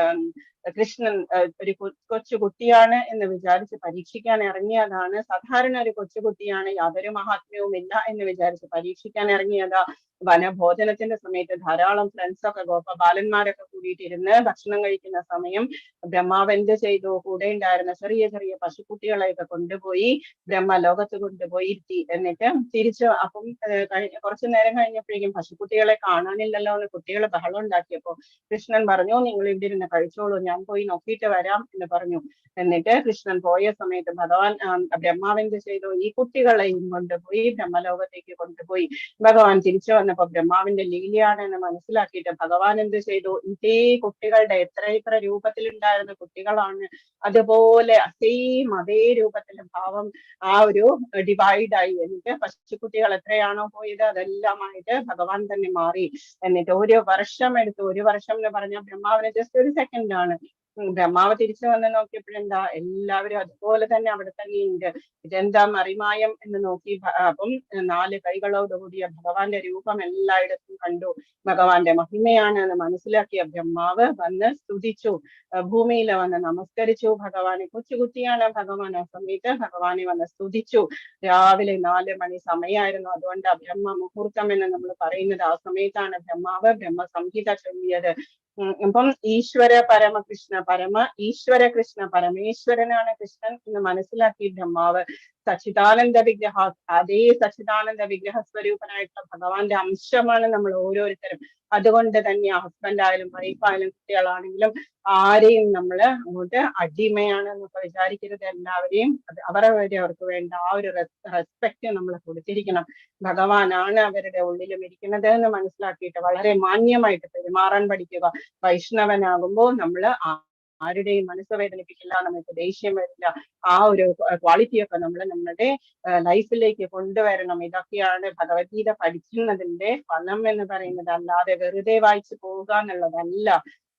കൃഷ്ണൻ ഒരു കൊച്ചുകുട്ടിയാണ് എന്ന് വിചാരിച്ച് പരീക്ഷിക്കാൻ ഇറങ്ങിയതാണ്. സാധാരണ ഒരു കൊച്ചുകുട്ടിയാണ്, യാതൊരു മഹാത്മ്യവും ഇല്ല എന്ന് വിചാരിച്ച് പരീക്ഷിക്കാൻ ഇറങ്ങിയതാ. വനഭോജനത്തിന്റെ സമയത്ത് ധാരാളം ഫ്രണ്ട്സൊക്കെ ഗോപബാലന്മാരൊക്കെ കൂടിയിട്ടിരുന്ന് ഭക്ഷണം കഴിക്കുന്ന സമയം ബ്രഹ്മാവ് എന്ത് ചെയ്തു? കൂടെ ഉണ്ടായിരുന്ന ചെറിയ ചെറിയ പശുക്കുട്ടികളെയൊക്കെ കൊണ്ടുപോയി ബ്രഹ്മലോകത്ത് കൊണ്ടുപോയി ഇരുത്തി. എന്നിട്ട് തിരിച്ചു അപ്പം കുറച്ചു നേരം കഴിഞ്ഞപ്പോഴേക്കും പശുക്കുട്ടികളെ കാണാനില്ലല്ലോ എന്ന് കുട്ടികൾ ബഹളം ഉണ്ടാക്കിയപ്പോ കൃഷ്ണൻ പറഞ്ഞു, നിങ്ങൾ ഇവിടെ ഇരുന്ന് കഴിച്ചോളൂ, ഞാൻ പോയി നോക്കിയിട്ട് വരാം എന്ന് പറഞ്ഞു. എന്നിട്ട് കൃഷ്ണൻ പോയ സമയത്ത് ഭഗവാൻ ബ്രഹ്മാവ് എന്ത് ചെയ്തു? ഈ കുട്ടികളെയും കൊണ്ടുപോയി ബ്രഹ്മലോകത്തേക്ക് കൊണ്ടുപോയി. ഭഗവാൻ തിരിച്ചു വന്നപ്പോ ബ്രഹ്മാവിന്റെ ലീലയാണ് എന്ന് മനസ്സിലാക്കിയിട്ട് ഭഗവാൻ എന്ത് ചെയ്തു? ഇതേ കുട്ടികളുടെ എത്ര രൂപത്തിലുണ്ടായിരുന്ന കുട്ടികളാണ്, അതുപോലെ സെയിം അതേ രൂപത്തിലെ ഭാവം ആ ഒരു ഡിവൈഡായി. എന്നിട്ട് പശുക്കുട്ടികൾ എത്രയാണോ പോയത് അതെല്ലാമായിട്ട് ഭഗവാൻ തന്നെ മാറി. എന്നിട്ട് ഒരു വർഷം എടുത്തു. ഒരു വർഷം എന്ന് പറഞ്ഞാൽ ബ്രഹ്മാവിന് ജസ്റ്റ് ഒരു സെക്കൻഡ് ആണ്. ബ്രഹ്മാവ് തിരിച്ചു വന്ന് നോക്കിയപ്പോഴെന്താ, എല്ലാവരും അതുപോലെ തന്നെ അവിടെ തന്നെയുണ്ട്. ഇതെന്താ മറിമായം എന്ന് നോക്കി അപ്പം 4 കൈകളോടുകൂടിയ ഭഗവാന്റെ രൂപം എല്ലായിടത്തും കണ്ടു. ഭഗവാന്റെ മഹിമയാണ് എന്ന് മനസ്സിലാക്കിയ ബ്രഹ്മാവ് വന്ന് സ്തുതിച്ചു, ഭൂമിയിൽ വന്ന് നമസ്കരിച്ചു ഭഗവാനെ. കൊച്ചുകുട്ടിയാണ് ഭഗവാൻ. ആ സമയത്ത് ഭഗവാനെ വന്ന് സ്തുതിച്ചു. രാവിലെ 4 മണി സമയമായിരുന്നു. അതുകൊണ്ട് ബ്രഹ്മ മുഹൂർത്തം എന്ന് നമ്മൾ പറയുന്നത് ആ സമയത്താണ് ബ്രഹ്മാവ് ബ്രഹ്മസംഹിത ചൊല്ലിയത്. അപ്പം ഈശ്വര പരമകൃഷ്ണ ഈശ്വര കൃഷ്ണ പരമേശ്വരനാണ് കൃഷ്ണൻ എന്ന് മനസ്സിലാക്കി ബ്രഹ്മാവ് സച്ചിദാനന്ദ വിഗ്രഹ, അതേ സച്ചിദാനന്ദ വിഗ്രഹ സ്വരൂപനായിട്ടുള്ള ഭഗവാന്റെ അംശമാണ് നമ്മൾ ഓരോരുത്തരും. അതുകൊണ്ട് തന്നെ ഹസ്ബൻഡ് ആയാലും വൈഫായാലും കുട്ടികളാണെങ്കിലും ആരെയും നമ്മൾ അങ്ങോട്ട് അടിമയാണ് എന്നൊക്കെ വിചാരിക്കരുത്. എല്ലാവരെയും അവർക്ക് വേണ്ട ആ ഒരു റെസ്പെക്ട് നമ്മൾ കൊടുത്തിരിക്കണം. ഭഗവാനാണ് അവരുടെ ഉള്ളിലും ഇരിക്കുന്നത് എന്ന് മനസ്സിലാക്കിയിട്ട് വളരെ മാന്യമായിട്ട് പെരുമാറാൻ പഠിക്കുക. വൈഷ്ണവനാകുമ്പോൾ നമ്മൾ ആരുടെയും മനസ്സ് വേദനിപ്പിക്കില്ല, നമുക്ക് ദേഷ്യം വരില്ല. ആ ഒരു ക്വാളിറ്റിയൊക്കെ നമ്മൾ നമ്മുടെ ലൈഫിലേക്ക് കൊണ്ടുവരണം. ഇതൊക്കെയാണ് ഭഗവത്ഗീത പഠിക്കുന്നതിന്റെ ഫലം എന്ന് പറയുന്നത്. അല്ലാതെ വെറുതെ വായിച്ചു പോവുക എന്നുള്ളതല്ല.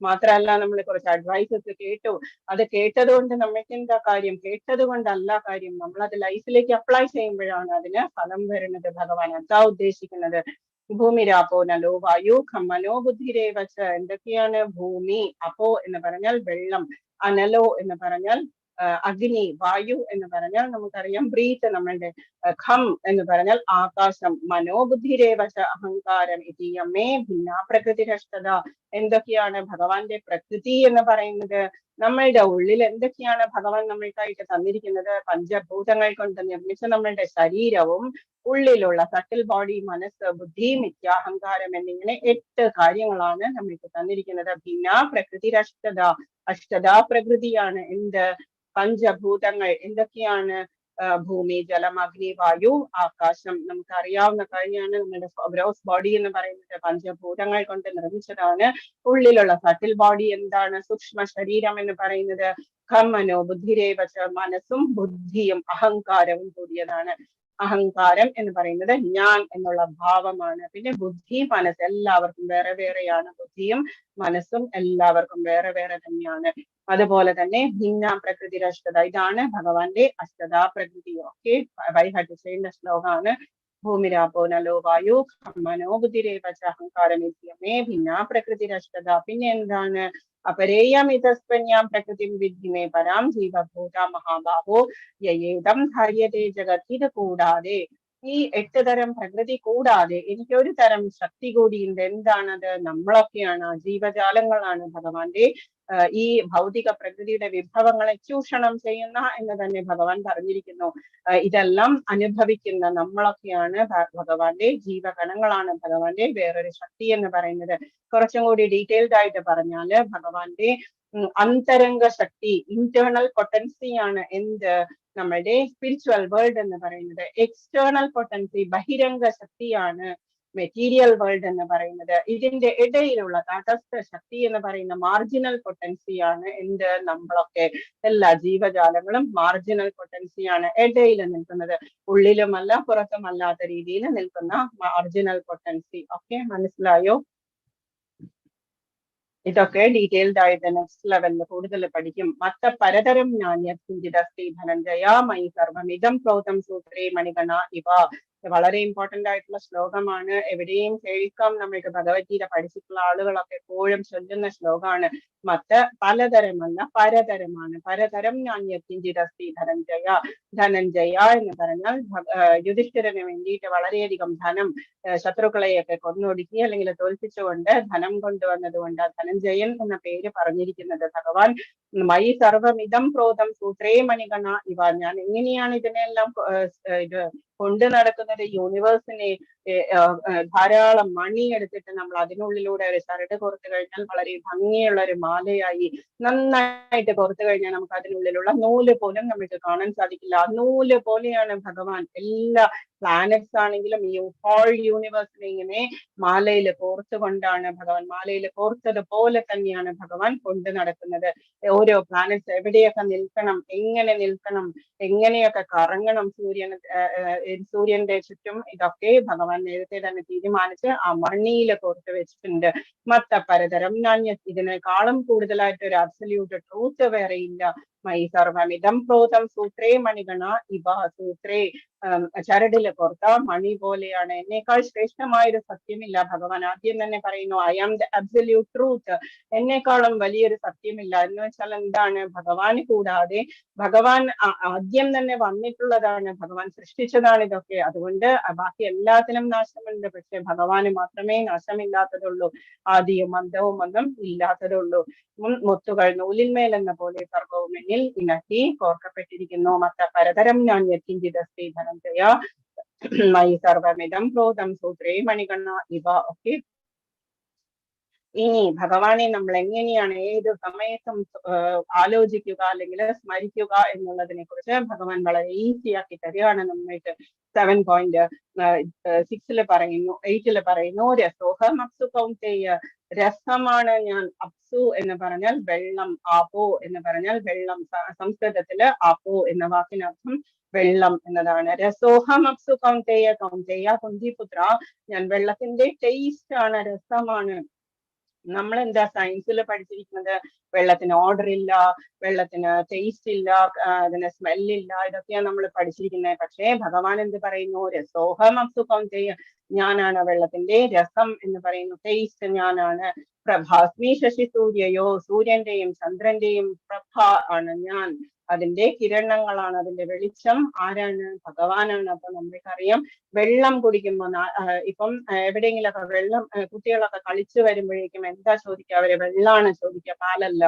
മാത്രമല്ല, നമ്മൾ കുറച്ച് അഡ്വൈസസ് കേട്ടു, അത് കേട്ടത് കൊണ്ട് നമുക്ക് എന്താ കാര്യം? കേട്ടത് കൊണ്ടല്ല കാര്യം, നമ്മൾ അത് ലൈഫിലേക്ക് അപ്ലൈ ചെയ്യുമ്പോഴാണ് അതിന് ഫലം വരുന്നത്. ഭഗവാൻ അതാ ഉദ്ദേശിക്കുന്നത്. ഭൂമിരാപോ നലോ വായു ഖമ്മനോ ബുദ്ധിരേവച്ച. എന്തൊക്കെയാണ്? ഭൂമി, അപ്പോ എന്ന് പറഞ്ഞാൽ വെള്ളം, അനലോ എന്ന് പറഞ്ഞാൽ അഗ്നി, വായു എന്ന് പറഞ്ഞാൽ നമുക്കറിയാം ബ്രീത്ത് നമ്മളുടെ, ഖം എന്ന് പറഞ്ഞാൽ ആകാശം, മനോബുദ്ധിരേവച്ച അഹങ്കാരം, ഇതീയമേ ഭിന്ന പ്രകൃതിരഷ്ടത. എന്തൊക്കെയാണ് ഭഗവാന്റെ പ്രകൃതി എന്ന് പറയുന്നത്? നമ്മളുടെ ഉള്ളിൽ എന്തൊക്കെയാണ് ഭഗവാൻ നമ്മൾക്കായിട്ട് തന്നിരിക്കുന്നത്? പഞ്ചഭൂതങ്ങൾ കൊണ്ട് നിർമ്മിച്ച നമ്മളുടെ ശരീരവും ഉള്ളിലുള്ള സട്ടിൽ ബോഡി, മനസ്സ്, ബുദ്ധി, മിഥ്യാഹങ്കാരം എന്നിങ്ങനെ 8 കാര്യങ്ങളാണ് നമ്മൾക്ക് തന്നിരിക്കുന്നത്. ഭിന്ന പ്രകൃതിരഷ്ടത, അഷ്ടത പ്രകൃതിയാണ്. എന്ത്? പഞ്ചഭൂതങ്ങൾ എന്തൊക്കെയാണ്? ഭൂമി, ജലം, അഗ്നി, വായു, ആകാശം. നമുക്ക് അറിയാവുന്ന കാര്യമാണ്. നമ്മുടെ ഗ്രോസ് ബോഡി എന്ന് പറയുന്നത് പഞ്ചഭൂതങ്ങൾ കൊണ്ട് നിർമ്മിച്ചതാണ്. ഉള്ളിലുള്ള സട്ടിൽ ബോഡി എന്താണ്? സൂക്ഷ്മ ശരീരം എന്ന് പറയുന്നത് ഖമ്മനോ ബുദ്ധിരേവച്ച, മനസ്സും ബുദ്ധിയും അഹങ്കാരവും കൂടിയതാണ്. അഹങ്കാരം എന്ന് പറയുന്നത് ഞാൻ എന്നുള്ള ഭാവമാണ്. പിന്നെ ബുദ്ധി, മനസ്സ് എല്ലാവർക്കും വേറെ വേറെയാണ്. ബുദ്ധിയും മനസ്സും എല്ലാവർക്കും വേറെ വേറെ തന്നെയാണ്. അതുപോലെ തന്നെ ഭിന്ന പ്രകൃതിരഷ്ടത, ഇതാണ് ഭഗവാന്റെ അഷ്ടതാ പ്രകൃതി. ഓക്കെ, വൈഹാട്ട് ചെയ്യുന്ന ശ്ലോകമാണ്. ഭൂമിരാപോ നലോ വായു ഖമ്മനോ ബുദ്ധിരേവച്ച അഹങ്കാരം ഇത്യമേ ഭിന്ന പ്രകൃതിരഷ്ടത. പിന്നെ എന്താണ്? അപരേയമിതസ്പന്യാം പ്രകൃതിം വിദ്ധിമേ പരാം ജീവഭൂത മഹാബാഹോ യേദം ധാര്യതേ ജഗത്. ഇത് കൂടാതെ, ഈ 8 തരം പ്രകൃതി കൂടാതെ എനിക്കൊരു തരം ശക്തി കൂടിയുണ്ട്. എന്താണത്? നമ്മളൊക്കെയാണ്, ജീവജാലങ്ങളാണ് ഭഗവാന്റെ ഈ ഭൗതിക പ്രകൃതിയുടെ വിഭവങ്ങളെ ചൂഷണം ചെയ്യുന്ന എന്ന് തന്നെ ഭഗവാൻ പറഞ്ഞിരിക്കുന്നു. ഇതെല്ലാം അനുഭവിക്കുന്ന നമ്മളൊക്കെയാണ് ഭഗവാന്റെ ജീവഗണങ്ങളാണ്. ഭഗവാന്റെ വേറൊരു ശക്തി എന്ന് പറയുന്നത് കുറച്ചും കൂടി ഡീറ്റെയിൽഡ് ആയിട്ട് പറഞ്ഞാല് ഭഗവാന്റെ അന്തരംഗ ശക്തി, ഇന്റേണൽ പൊട്ടൻസിയാണ് എന്ത്? നമ്മളുടെ സ്പിരിച്വൽ വേൾഡ് എന്ന് പറയുന്നത്. എക്സ്റ്റേണൽ പൊട്ടൻസി, ബഹിരംഗ ശക്തിയാണ് മെറ്റീരിയൽ വേൾഡ് എന്ന് പറയുന്നത്. ഇതിന്റെ ഇടയിലുള്ള തടസ്സ ശക്തി എന്ന് പറയുന്ന മാർജിനൽ പൊട്ടൻസിയാണ് എന്ത്? നമ്മളൊക്കെ, എല്ലാ ജീവജാലങ്ങളും മാർജിനൽ പൊട്ടൻസിയാണ് ഇടയിൽ നിൽക്കുന്നത്. ഉള്ളിലുമല്ല പുറത്തുമല്ലാത്ത രീതിയിൽ നിൽക്കുന്ന മാർജിനൽ പൊട്ടൻസി. ഓക്കെ, മനസ്സിലായോ? ഇതൊക്കെ ഡീറ്റെയിൽഡ് ആയിട്ട് നെക്സ്റ്റ് ലെവലിൽ കൂടുതൽ പഠിക്കും. മത്ത പരതരം നാണ്യസ്തി ധനഞ്ജയ മൈ സർവമിതം പ്രോതം സൂത്രേ മണിഗണ ഇവ. വളരെ ഇമ്പോർട്ടന്റ് ആയിട്ടുള്ള ശ്ലോകമാണ്. എവിടെയും കേൾക്കാം. നമ്മൾക്ക് ഭഗവത്ഗീത പഠിച്ചിട്ടുള്ള ആളുകളൊക്കെ എപ്പോഴും ചൊല്ലുന്ന ശ്ലോകമാണ്. പലതരമല്ല, പരതരമാണ്. പരതരം നാന്യത്തിഞ്ചിതസ്തി ധനഞ്ജയ. ധനഞ്ജയ എന്ന് പറഞ്ഞാൽ യുധിഷ്ഠിരന് വേണ്ടിയിട്ട് വളരെയധികം ധനം ശത്രുക്കളെയൊക്കെ കൊന്നൊടുക്കി അല്ലെങ്കിൽ തോൽപ്പിച്ചുകൊണ്ട് ധനം കൊണ്ടുവന്നത് കൊണ്ട് ധനഞ്ജയൻ എന്ന പേര് പറഞ്ഞിരിക്കുന്നത്. ഭഗവാൻ മൈ സർവമിതം ക്രോധം സൂത്രേ മണികണ ഇവ. ഞാൻ എങ്ങനെയാണ് ഇതിനെല്ലാം ഇത് കൊണ്ടു നടക്കുന്നത്? യൂണിവേഴ്സിനെ ധാരാളം മണി എടുത്തിട്ട് നമ്മൾ അതിനുള്ളിലൂടെ ഒരു ചരട് കോർത്തു കഴിഞ്ഞാൽ വളരെ ഭംഗിയുള്ള ഒരു മാലയായി നന്നായിട്ട് കോർത്തു കഴിഞ്ഞാൽ നമുക്ക് അതിനുള്ളിലുള്ള നൂല് പോലും നമുക്ക് കാണാൻ സാധിക്കില്ല. ആ നൂല് പോലെയാണ് ഭഗവാൻ. എല്ലാ പ്ലാനറ്റ്സ് ആണെങ്കിലും ഈ ഹോൾ യൂണിവേഴ്സിനെ ഇങ്ങനെ മാലയിൽ കോർത്തുകൊണ്ടാണ് ഭഗവാൻ, മാലയിൽ കോർത്തതുപോലെ തന്നെയാണ് ഭഗവാൻ കൊണ്ടു നടക്കുന്നത്. ഓരോ പ്ലാനറ്റ്സ് എവിടെയൊക്കെ നിൽക്കണം, എങ്ങനെ നിൽക്കണം, എങ്ങനെയൊക്കെ കറങ്ങണം സൂര്യന്റെ ചുറ്റും, ഇതൊക്കെ ഭഗവാൻ നേരത്തെ തന്നെ തീരുമാനിച്ച് ആ മണിയിൽ കോർത്ത് വെച്ചിട്ടുണ്ട്. പരതരം നാണ്യ. ഇതിനേക്കാളും കൂടുതലായിട്ട് ഒരു അബ്സല്യൂട്ട് ട്രൂത്ത് വേറെയില്ല. മൈ സർവമിതം ക്രോധം സൂത്രേ മണികണ ഇവ. സൂത്രേ ചരടില് കോർത്ത മണി പോലെയാണ്. എന്നേക്കാൾ ശ്രേഷ്ഠമായൊരു സത്യമില്ല. ഭഗവാൻ ആദ്യം തന്നെ പറയുന്നു, I am the absolute truth. എന്നേക്കാളും വലിയൊരു സത്യമില്ല. എന്ന് വെച്ചാൽ എന്താണ്? ഭഗവാന് കൂടാതെ ഭഗവാൻ ആദ്യം തന്നെ വന്നിട്ടുള്ളതാണ്, ഭഗവാൻ സൃഷ്ടിച്ചതാണ് ഇതൊക്കെ. അതുകൊണ്ട് ബാക്കി എല്ലാത്തിനും നാശമുണ്ട്, പക്ഷെ ഭഗവാന് മാത്രമേ നാശമില്ലാത്തതുള്ളൂ. ആദിയും അന്തവും ഒന്നും ഇല്ലാത്തതുള്ളൂ. മുത്തുകൾ നൂലിന്മേൽ എന്ന പോലെ സർവവും എന്നിൽ ഇണക്കി കോർക്കപ്പെട്ടിരിക്കുന്നു. പരതരം ഞാൻ യത്തിഞ്ചിതസ്തി ധനഞ്ജയ മൈ സർവമിതം ക്രോധം സൂത്രേ മണികണ്ണ ഇവ. ഒക്കെ ഇനി ഭഗവാനെ നമ്മൾ എങ്ങനെയാണ് ഏത് സമയത്തും ആലോചിക്കുക അല്ലെങ്കിൽ സ്മരിക്കുക എന്നുള്ളതിനെ കുറിച്ച് ഭഗവാൻ വളരെ ഈസി ആക്കി തരികയാണ് നമ്മൾക്ക്. 7.6 പറയുന്നു, 8 പറയുന്നു, രസോഹം അപ്സു കൗന്ദേയ. രസമാണ് ഞാൻ. അപ്സു എന്ന് പറഞ്ഞാൽ വെള്ളം, ആപോ എന്ന് പറഞ്ഞാൽ വെള്ളം. സംസ്കൃതത്തില് ആപോ എന്ന വാക്കിനർത്ഥം വെള്ളം എന്നതാണ്. രസോഹം അപ്സു കൗന്ദേയ. കൗന്ദേയ കുന്തിപുത്ര. ഞാൻ വെള്ളത്തിന്റെ ടേസ്റ്റ് ആണ്, രസമാണ്. നമ്മൾ എന്താ സയൻസിൽ പഠിച്ചിരിക്കുന്നത്? വെള്ളത്തിന് ഓർഡർ ഇല്ല, വെള്ളത്തിന് ടേസ്റ്റ് ഇല്ല, അതിന് സ്മെല്ലില്ല, ഇതൊക്കെയാണ് നമ്മൾ പഠിച്ചിരിക്കുന്നത്. പക്ഷേ ഭഗവാൻ എന്ത് പറയുന്നു? രസോഹം അപ്സു കൗന്ദേയ. ഞാനാണ് വെള്ളത്തിന്റെ രസം എന്ന് പറയുന്നു, ടേസ്റ്റ് ഞാനാണ്. പ്രഭാസ്മി ശശി സൂര്യയോ. സൂര്യന്റെയും ചന്ദ്രന്റെയും പ്രഭ ആണ് ഞാൻ. അതിന്റെ കിരണങ്ങളാണ്, അതിന്റെ വെളിച്ചം ആരാണ്? ഭഗവാനാണ്. അപ്പൊ നമ്മൾക്കറിയാം, വെള്ളം കുടിക്കുമ്പോൾ ഇപ്പം എവിടെയെങ്കിലൊക്കെ വെള്ളം കുട്ടികളൊക്കെ കളിച്ചു വരുമ്പോഴേക്കും എന്താ ചോദിക്കുക? അവര് വെള്ളമാണ് ചോദിക്കുക, പാലല്ല.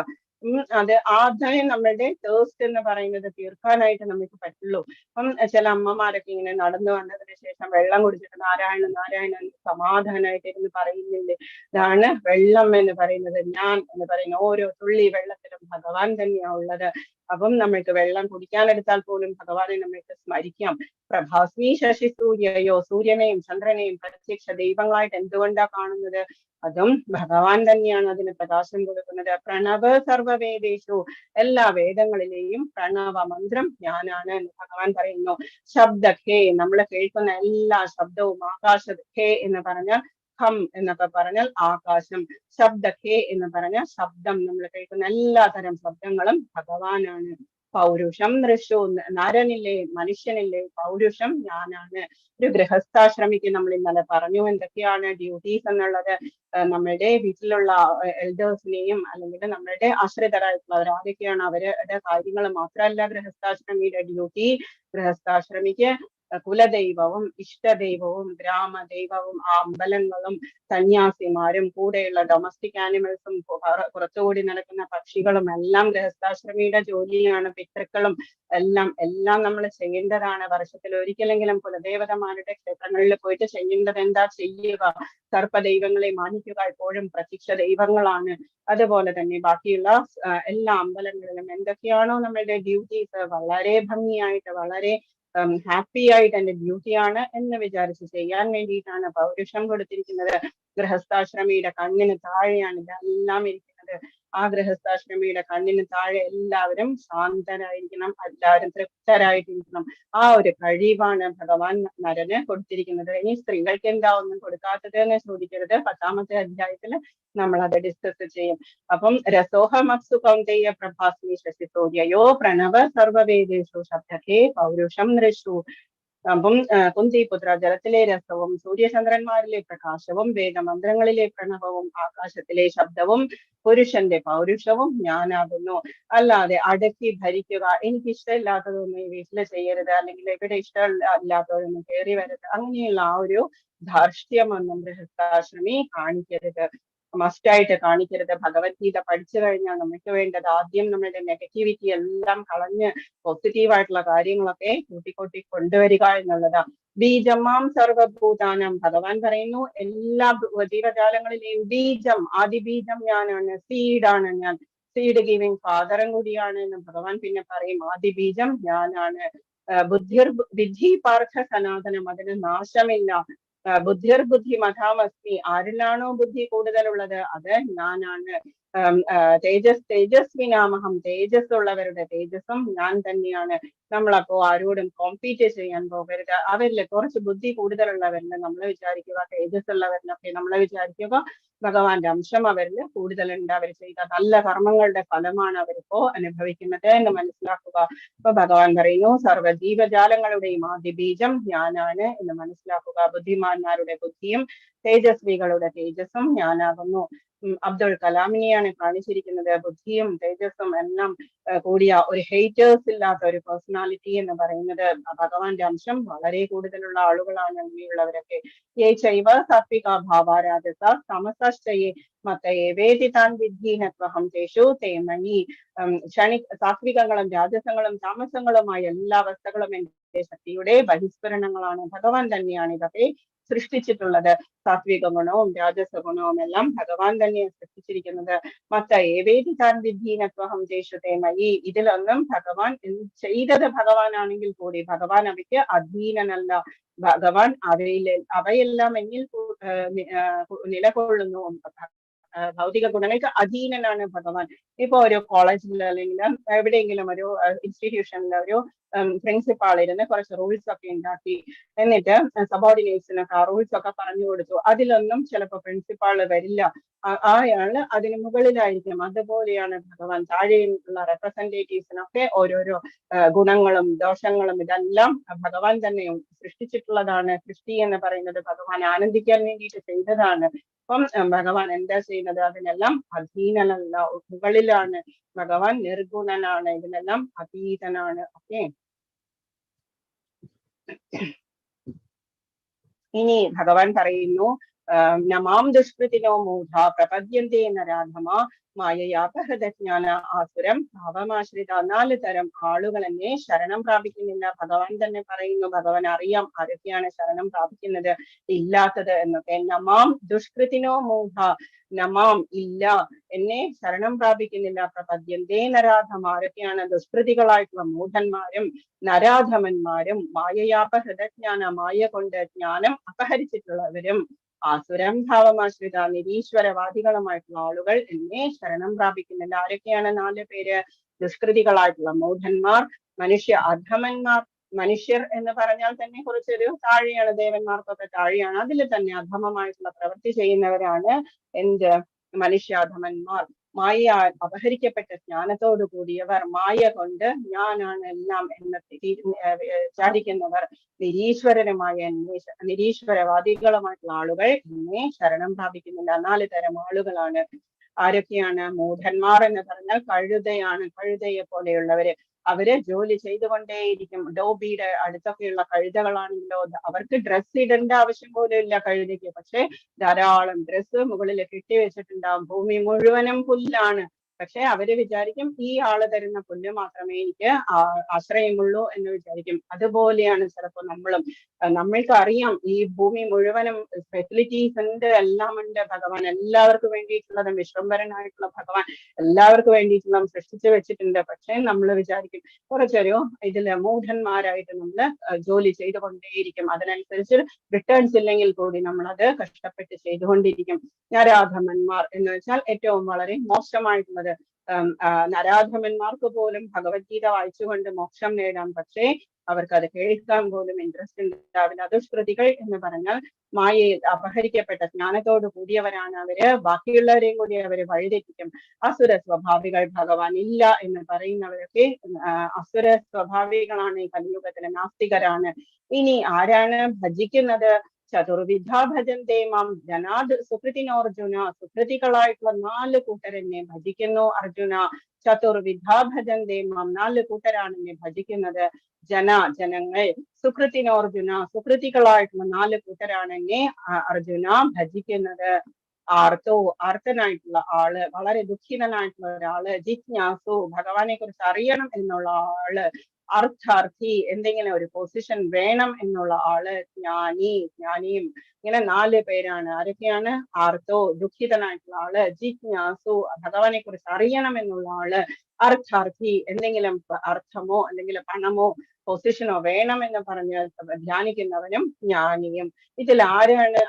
അത് ആദ്യം നമ്മളുടെ തേഴ്സ്റ്റ് എന്ന് പറയുന്നത് തീർക്കാനായിട്ട് നമുക്ക് പറ്റുള്ളൂ. അപ്പം ചില അമ്മമാരൊക്കെ ഇങ്ങനെ നടന്നു വന്നതിന് ശേഷം വെള്ളം കുടിച്ചിട്ട് നാരായണ നാരായണ സമാധാനമായിട്ട് ഇരുന്ന് പറയുന്നില്ലേ? ഇതാണ് വെള്ളം എന്ന് പറയുന്നത്. ഞാൻ എന്ന് പറയുന്ന ഓരോ തുള്ളി വെള്ളത്തിലും ഭഗവാൻ തന്നെയാണ് ഉള്ളത്. അപ്പം നമ്മൾക്ക് വെള്ളം കുടിക്കാനെടുത്താൽ പോലും ഭഗവാനെ നമ്മൾക്ക് സ്മരിക്കാം. പ്രഭാസ്മി ശശി സൂര്യയോ. സൂര്യനെയും ചന്ദ്രനെയും പ്രത്യക്ഷ ദൈവങ്ങളായിട്ട് എന്തുകൊണ്ടാ കാണുന്നത്? അതും ഭഗവാൻ തന്നെയാണ് അതിന് പ്രകാശം കൊടുക്കുന്നത്. പ്രണവ സർവവേദേഷു. എല്ലാ വേദങ്ങളിലെയും പ്രണവ മന്ത്രം ഞാനാണ് എന്ന് ഭഗവാൻ പറയുന്നു. ശബ്ദഖേ. നമ്മൾ കേൾക്കുന്ന എല്ലാ ശബ്ദവും. ആകാശഖേ എന്ന് പറഞ്ഞാൽ ഹം എന്നൊക്കെ പറഞ്ഞാൽ ആകാശം. ശബ്ദഖേ എന്ന് പറഞ്ഞാൽ ശബ്ദം. നമ്മൾ കേൾക്കുന്ന എല്ലാ തരം ശബ്ദങ്ങളും ഭഗവാനാണ്. പൗരുഷം ഋഷു. നരനില്ലേ, മനുഷ്യനില്ലേ, പൗരുഷം ഞാനാണ്. ഒരു ഗൃഹസ്ഥാശ്രമിക്ക് നമ്മൾ ഇന്നലെ പറഞ്ഞു എന്തൊക്കെയാണ് ഡ്യൂട്ടീസ് എന്നുള്ളത്. നമ്മളുടെ വീട്ടിലുള്ള എൽഡേഴ്സിനെയും അല്ലെങ്കിൽ നമ്മളുടെ ആശ്രിതരായിട്ടുള്ളവർ ആരൊക്കെയാണ് അവരുടെ കാര്യങ്ങൾ മാത്രമല്ല ഗൃഹസ്ഥാശ്രമിയുടെ ഡ്യൂട്ടി. ഗൃഹസ്ഥാശ്രമിക്ക് കുലദൈവവും ഇഷ്ടദൈവവും ഗ്രാമദൈവവും ആ അമ്പലങ്ങളും സന്യാസിമാരും കൂടെയുള്ള ഡൊമസ്റ്റിക് ആനിമൽസും പുറത്തുകൂടി നടക്കുന്ന പക്ഷികളും എല്ലാം ഗൃഹസ്ഥാശ്രമിയുടെ ജോലിയാണ്. പിതൃക്കളും എല്ലാം നമ്മൾ ചെയ്യേണ്ടതാണ്. വർഷത്തിൽ ഒരിക്കലെങ്കിലും കുലദേവതമാരുടെ ക്ഷേത്രങ്ങളിൽ പോയിട്ട് ചെയ്യേണ്ടത് എന്താ? ചെയ്യുക. സർപ്പദൈവങ്ങളെ മാനിക്കുക. എപ്പോഴും പ്രത്യക്ഷ ദൈവങ്ങളാണ്. അതുപോലെ തന്നെ ബാക്കിയുള്ള എല്ലാ അമ്പലങ്ങളിലും എന്തൊക്കെയാണോ നമ്മളുടെ ഡ്യൂട്ടീസ് വളരെ ഭംഗിയായിട്ട് വളരെ ഹാപ്പി ആയിട്ട് എന്റെ ഡ്യൂട്ടിയാണ് എന്ന് വിചാരിച്ച് ചെയ്യാൻ വേണ്ടിയിട്ടാണ് പൗരുഷം കൊടുത്തിരിക്കുന്നത്. ഗൃഹസ്ഥാശ്രമിയുടെ കണ്ണിന് താഴെയാണ് ഇതെല്ലാം ഇരിക്കുന്നത്. ആ ഗൃഹസ്ഥാശ്രമിയുടെ കണ്ണിന് താഴെ എല്ലാവരും ശാന്തരായിരിക്കണം, എല്ലാവരും തൃപ്തരായിട്ടിരിക്കണം. ആ ഒരു കഴിവാണ് ഭഗവാൻ നരന് കൊടുത്തിരിക്കുന്നത്. ഇനി സ്ത്രീകൾക്ക് എന്താ ഒന്നും കൊടുക്കാത്തത് എന്ന് ചോദിക്കരുത്. 10ാമത്തെ അധ്യായത്തിൽ നമ്മൾ അത് ഡിസ്കസ് ചെയ്യും. അപ്പം രസോഹമപ്സു കൗന്ദേയ പ്രഭാസ്മി ശശി സൂര്യയോ പ്രണവ സർവവേദേഷു ശബ്ദഖേ പൗരുഷം ഋഷു. അപ്പം കുന്തിപുത്ര ജലത്തിലെ രസവും സൂര്യചന്ദ്രന്മാരിലെ പ്രകാശവും വേദമന്ത്രങ്ങളിലെ പ്രണവവും ആകാശത്തിലെ ശബ്ദവും പുരുഷന്റെ പൗരുഷവും ഞാനാകുന്നു. അല്ലാതെ അടക്കി ഭരിക്കുക, എനിക്ക് ഇഷ്ടമില്ലാത്തതൊന്നും ഈ വീട്ടിൽ ചെയ്യരുത്, അല്ലെങ്കിൽ ഇവിടെ ഇഷ്ടമില്ലാത്തതൊന്നും കയറി വരരുത്, അങ്ങനെയുള്ള ആ ഒരു ധാർഷ്ട്യമൊന്നും ഗൃഹസ്ഥാശ്രമി കാണിക്കരുത്, മസ്റ്റായിട്ട് കാണിക്കരുത്. ഭഗവത്ഗീത പഠിച്ചു കഴിഞ്ഞാൽ നമുക്ക് വേണ്ടത് ആദ്യം നമ്മളുടെ നെഗറ്റിവിറ്റി എല്ലാം കളഞ്ഞ് പോസിറ്റീവായിട്ടുള്ള കാര്യങ്ങളൊക്കെ കൂട്ടിക്കൂട്ടി കൊണ്ടുവരിക എന്നുള്ളതാ. ബീജമാം സർവഭൂതാനം, ഭഗവാൻ പറയുന്നു എല്ലാ ജീവജാലങ്ങളിലെയും ബീജം, ആദിബീജം ഞാനാണ്, സീഡാണ് ഞാൻ, സീഡ് ഗിവിങ് ഫാദറും കൂടിയാണ് എന്ന് ഭഗവാൻ പിന്നെ പറയും. ആദിബീജം ഞാനാണ്. വിദ്ധി പാർത്ഥ സനാതനം, അതിന് നാശമില്ല. ബുദ്ധിർബുദ്ധി മഥാമസ്മി, ആരിലാണോ ബുദ്ധി കൂടുതലുള്ളത് അത് ഞാനാണ്. തേജസ്വിനാമഹം, തേജസ് ഉള്ളവരുടെ തേജസ്സും ഞാൻ തന്നെയാണ്. നമ്മളപ്പോ ആരോടും കോമ്പീറ്റ് ചെയ്യാൻ പോകരുത്. അവരില് കുറച്ച് ബുദ്ധി കൂടുതലുള്ളവരില് നമ്മൾ വിചാരിക്കുക, തേജസ് ഉള്ളവരിലൊക്കെ നമ്മൾ വിചാരിക്കുക ഭഗവാന്റെ അംശം അവരിൽ കൂടുതലുണ്ട്, അവർ ചെയ്ത നല്ല കർമ്മങ്ങളുടെ ഫലമാണ് അവരിപ്പോ അനുഭവിക്കുന്നത് എന്ന് മനസ്സിലാക്കുക. അപ്പൊ ഭഗവാൻ പറയുന്നു സർവ്വ ജീവജാലങ്ങളുടെയും ആദിബീജം ഞാനാണ് എന്ന് മനസ്സിലാക്കുക. ബുദ്ധിമാന്മാരുടെ ബുദ്ധിയും തേജസ്വികളുടെ തേജസ്സും ഞാനാകുന്നു. അബ്ദുൾ കലാമിനെയാണ് കാണിച്ചിരിക്കുന്നത്. ബുദ്ധിയും തേജസ്സും എല്ലാം കൂടിയ ഒരു ഹേറ്റേഴ്സ് ഇല്ലാത്ത ഒരു പേഴ്സണാലിറ്റി എന്ന് പറയുന്നത് ഭഗവാന്റെ അംശം വളരെ കൂടുതലുള്ള ആളുകളാണ് അങ്ങനെയുള്ളവരൊക്കെ. യേ ചൈവ സാത്വിക ഭാവാരാജസ സമസശ്ചയേ മത്തയേ വേദിതാൻ വിദ്ധീനത്വഹം തേഷു തേമണി. സാത്വികങ്ങളും രാജസങ്ങളും താമസങ്ങളുമായ എല്ലാ അവസ്ഥകളും എന്റെ ശക്തിയുടെ ബഹിസ്ഫുരണങ്ങളാണ്. ഭഗവാൻ തന്നെയാണ് ഇതൊക്കെ സൃഷ്ടിച്ചിട്ടുള്ളത്. സാത്വിക ഗുണവും രാജസ ഗുണവും എല്ലാം ഭഗവാൻ തന്നെയാണ് സൃഷ്ടിച്ചിരിക്കുന്നത്. ഏവേദിതാൻ വിദ്ധീനത്വഹം ദേശുതേമയി, ഇതിലൊന്നും ഭഗവാൻ ചെയ്തത് ഭഗവാനാണെങ്കിൽ കൂടി ഭഗവാൻ അവയ്ക്ക് അധീനനല്ല. ഭഗവാൻ അവയെല്ലാം എന്നിൽ നിലകൊള്ളുന്നു. ഭൗതിക ഗുണങ്ങൾക്ക് അധീനനാണ് ഭഗവാൻ. ഇപ്പൊ ഒരു കോളേജിൽ അല്ലെങ്കിൽ എവിടെയെങ്കിലും ഒരു ഇൻസ്റ്റിറ്റ്യൂഷനിൽ ഒരു പ്രിൻസിപ്പാൾ ഇരുന്ന് കുറച്ച് റൂൾസ് ഒക്കെ ഉണ്ടാക്കി, എന്നിട്ട് സബോർഡിനേറ്റ്സിനൊക്കെ ആ റൂൾസ് ഒക്കെ പറഞ്ഞു കൊടുത്തു. അതിലൊന്നും ചിലപ്പോൾ പ്രിൻസിപ്പാൾ വരില്ല, അയാള് അതിന് മുകളിലായിരിക്കും. അതുപോലെയാണ് ഭഗവാൻ. താഴെയുള്ള റെപ്രസെന്റേറ്റീവ്സിനൊക്കെ ഓരോരോ ഗുണങ്ങളും ദോഷങ്ങളും ഇതെല്ലാം ഭഗവാൻ തന്നെ സൃഷ്ടിച്ചിട്ടുള്ളതാണ്. സൃഷ്ടി എന്ന് പറയുന്നത് ഭഗവാൻ ആനന്ദിക്കാൻ വേണ്ടിയിട്ട് ചെയ്തതാണ്. അപ്പം ഭഗവാൻ എന്താ ചെയ്യുന്നത്? അതിനെല്ലാം അധീനനല്ല, മുകളിലാണ് ഭഗവാൻ. നിർഗുണനാണ്, ഇതിനെല്ലാം അതീതനാണ്. ഓക്കെ, ഇനി ഭഗവാൻ പറയുന്നു നമാം ദുഷ്കൃതിനോ മൂഢ പ്രപദ്യന്തേ നരാധമ മായയാപഹൃതജ്ഞാന ആസുരം ഭാവമാശ്രിത. 4 തരം ആളുകൾ എന്നെ ശരണം പ്രാപിക്കുന്നില്ല. ഭഗവാൻ തന്നെ പറയുന്നു, ഭഗവാൻ അറിയാം ആരൊക്കെയാണ് ശരണം പ്രാപിക്കുന്നത് ഇല്ലാത്തത് എന്നൊക്കെ. നമാം ദുഷ്കൃതിനോ മൂഢ, നമാം ഇല്ല, എന്നെ ശരണം പ്രാപിക്കുന്നില്ല. പ്രപദ്യന്തേ നരാധമ, ആരൊക്കെയാണ്? ദുഷ്കൃതികളായിട്ടുള്ള മൂഢന്മാരും നരാധമന്മാരും മായയാപഹൃതജ്ഞാന, മായ കൊണ്ട് ജ്ഞാനം അപഹരിച്ചിട്ടുള്ളവരും ആസുരം ഭാവമാശ്രിത, നിരീശ്വരവാദികളുമായിട്ടുള്ള ആളുകൾ എന്നെ ശരണം പ്രാപിക്കുന്നില്ല. ആരൊക്കെയാണ്? 4 പേര്. ദുഷ്കൃതികളായിട്ടുള്ള മൂഢന്മാർ, അധമന്മാർ. മനുഷ്യർ എന്ന് പറഞ്ഞാൽ തന്നെ കുറച്ചൊരു താഴെയാണ്, ദേവന്മാർക്കൊക്കെ താഴെയാണ്. അതിൽ തന്നെ അധമമായിട്ടുള്ള പ്രവൃത്തി ചെയ്യുന്നവരാണ് എന്ത്? മനുഷ്യാധമന്മാർ. മായ അപഹരിക്കപ്പെട്ട ജ്ഞാനത്തോടു കൂടിയവർ, മായ കൊണ്ട് ഞാനാണ് എല്ലാം എന്ന് വിചാരിക്കുന്നവർ, നിരീശ്വരനുമായ നിരീശ്വരവാദികളുമായിട്ടുള്ള ആളുകൾ എന്നെ ശരണം പ്രാപിക്കുന്നില്ല. 4 തരം ആളുകളാണ്. ആരൊക്കെയാണ്? മൂഢന്മാർ എന്ന് പറഞ്ഞാൽ കഴുതയാണ്, കഴുതയെ പോലെയുള്ളവര്. അവര് ജോലി ചെയ്തുകൊണ്ടേയിരിക്കും. ഡോബിയുടെ അടുത്തൊക്കെയുള്ള കഴുതകളാണെങ്കിലോ അവർക്ക് ഡ്രസ്സ് ഇടേണ്ട ആവശ്യം പോലും ഇല്ല കഴുതയ്ക്ക്, പക്ഷെ ധാരാളം ഡ്രസ്സ് മുകളിൽ കെട്ടിവെച്ചിട്ടുണ്ടാവും. ഭൂമി മുഴുവനും പുല്ലാണ്, പക്ഷെ അവര് വിചാരിക്കും ഈ ആള് തരുന്ന പുല്ല് മാത്രമേ എനിക്ക് ആശ്രയമുള്ളൂ എന്ന് വിചാരിക്കും. അതുപോലെയാണ് ചിലപ്പോൾ നമ്മളും. നമ്മൾക്ക് അറിയാം ഈ ഭൂമി മുഴുവനും ഫെസിലിറ്റീസ് ഉണ്ട്, എല്ലാം ഉണ്ട്. ഭഗവാൻ എല്ലാവർക്കും വേണ്ടിയിട്ടുള്ളതും വിശ്വംഭരനായിട്ടുള്ള ഭഗവാൻ എല്ലാവർക്കും വേണ്ടിയിട്ടുള്ളതും സൃഷ്ടിച്ചു വെച്ചിട്ടുണ്ട്. പക്ഷെ നമ്മൾ വിചാരിക്കും കുറച്ചൊരു ഇതില് മൂഢന്മാരായിട്ട് നമ്മൾ ജോലി ചെയ്തുകൊണ്ടേയിരിക്കും. അതിനനുസരിച്ച് റിട്ടേൺസ് ഇല്ലെങ്കിൽ കൂടി നമ്മളത് കഷ്ടപ്പെട്ട് ചെയ്തുകൊണ്ടിരിക്കും. നരാധമന്മാർ എന്ന് വെച്ചാൽ ഏറ്റവും വളരെ മോശമായിട്ടുള്ളത്. നരാധമന്മാർക്ക് പോലും ഭഗവത്ഗീത വായിച്ചുകൊണ്ട് മോക്ഷം നേടാം, പക്ഷേ അവർക്ക് അത് കേൾക്കാൻ പോലും ഇൻട്രസ്റ്റ് ഉണ്ടാവില്ല. ദുഷ്കൃതികൾ എന്ന് പറഞ്ഞാൽ മായയിൽ അപഹരിക്കപ്പെട്ട ജ്ഞാനത്തോട് കൂടിയവരാണ് അവര്. ബാക്കിയുള്ളവരെയും കൂടി അവര് വഴിതെറ്റിക്കും. അസുര സ്വഭാവികൾ, ഭഗവാൻ ഇല്ല എന്ന് പറയുന്നവരൊക്കെ അസുര സ്വഭാവികളാണ്, ഈ കലിയുഗത്തിലെ നാസ്തികരാണ്. ഇനി ആരാണ് ഭജിക്കുന്നത്? ചതുർവിധ ഭജന്തേ മാം ജനാദ് സുകൃതിനോർജുന. സുകൃതികളായിട്ടുള്ള 4 കൂട്ടരെന്നെ ഭജിക്കുന്നു അർജുന. ചതുർവിധ ഭജന്തേ മാം, 4 കൂട്ടരാണ് എന്നെ ഭജിക്കുന്നത്. ജനങ്ങൾ. സുകൃതിനോർജുന, സുകൃതികളായിട്ടുള്ള 4 കൂട്ടരാണ് എന്നെ അർജുന ഭജിക്കുന്നത്. ആർത്തനായിട്ടുള്ള ആള്, വളരെ ദുഃഖിതനായിട്ടുള്ള ഒരാള്. ജിജ്ഞാസു, ഭഗവാനെ കുറിച്ച് അറിയണം എന്നുള്ള ആള്. അർത്ഥാർത്ഥി, എന്തെങ്കിലും ഒരു പൊസിഷൻ വേണം എന്നുള്ള ആള്. ജ്ഞാനിയും. ഇങ്ങനെ 4 പേരാണ്. ആരൊക്കെയാണ്? ആർത്തോ, ദുഃഖിതനായിട്ടുള്ള ആള്. ജിജ്ഞാസു, ഭഗവാനെ കുറിച്ച് അറിയണം എന്നുള്ള ആള്. അർത്ഥാർത്ഥി, എന്തെങ്കിലും അർത്ഥമോ അല്ലെങ്കിൽ പണമോ പൊസിഷനോ വേണം എന്ന് പറഞ്ഞ് ധ്യാനിക്കുന്നവനും ജ്ഞാനിയും. ഇതിൽ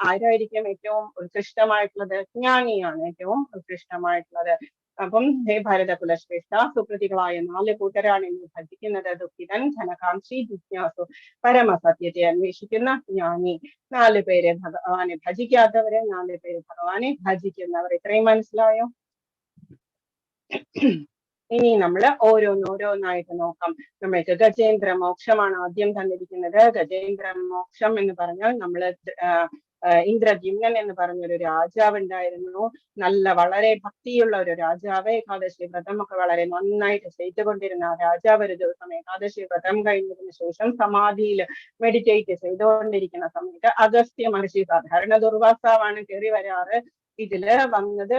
ആരായിരിക്കും ഏറ്റവും ഉത്കൃഷ്ടമായിട്ടുള്ളത്? ജ്ഞാനിയാണ് ഏറ്റവും ഉത്കൃഷ്ടമായിട്ടുള്ളത്. അപ്പം ഹേ ഭാരതകുല ശ്രേഷ്ഠ, സുകൃതികളായ 4 കൂട്ടരാണ് ഇന്ന് ഭജിക്കുന്നത്. ദുഃഖിതൻ, ധനകാംക്ഷി, ജിജ്ഞാസു, പരമസത്യത്തെ അന്വേഷിക്കുന്ന ജ്ഞാനി. 4 പേര് ഭഗവാനെ ഭജിക്കാത്തവര്, 4 പേര് ഭഗവാനെ ഭജിക്കുന്നവർ. ഇത്രയും മനസ്സിലായോ? ഇനി നമ്മൾ ഓരോന്നായിട്ട് നോക്കാം. നമ്മൾക്ക് ഗജേന്ദ്ര മോക്ഷമാണ് ആദ്യം തന്നിരിക്കുന്നത്. ഗജേന്ദ്ര മോക്ഷം എന്ന് പറഞ്ഞാൽ നമ്മള് ഇന്ദ്രജിമ്നൻ എന്ന് പറഞ്ഞൊരു രാജാവ് ഉണ്ടായിരുന്നു. വളരെ ഭക്തിയുള്ള ഒരു രാജാവ്. ഏകാദശി വ്രതം ഒക്കെ വളരെ നന്നായിട്ട് ചെയ്തുകൊണ്ടിരുന്ന ആ രാജാവ് ഒരു ദിവസം ഏകാദശി വ്രതം കഴിഞ്ഞതിന് ശേഷം സമാധിയിൽ മെഡിറ്റേറ്റ് ചെയ്തുകൊണ്ടിരിക്കുന്ന സമയത്ത് അഗസ്ത്യ മഹർഷി, സാധാരണ ദുർവാസാവാണ് കയറി വരാറ്, ഇതില് വന്നത്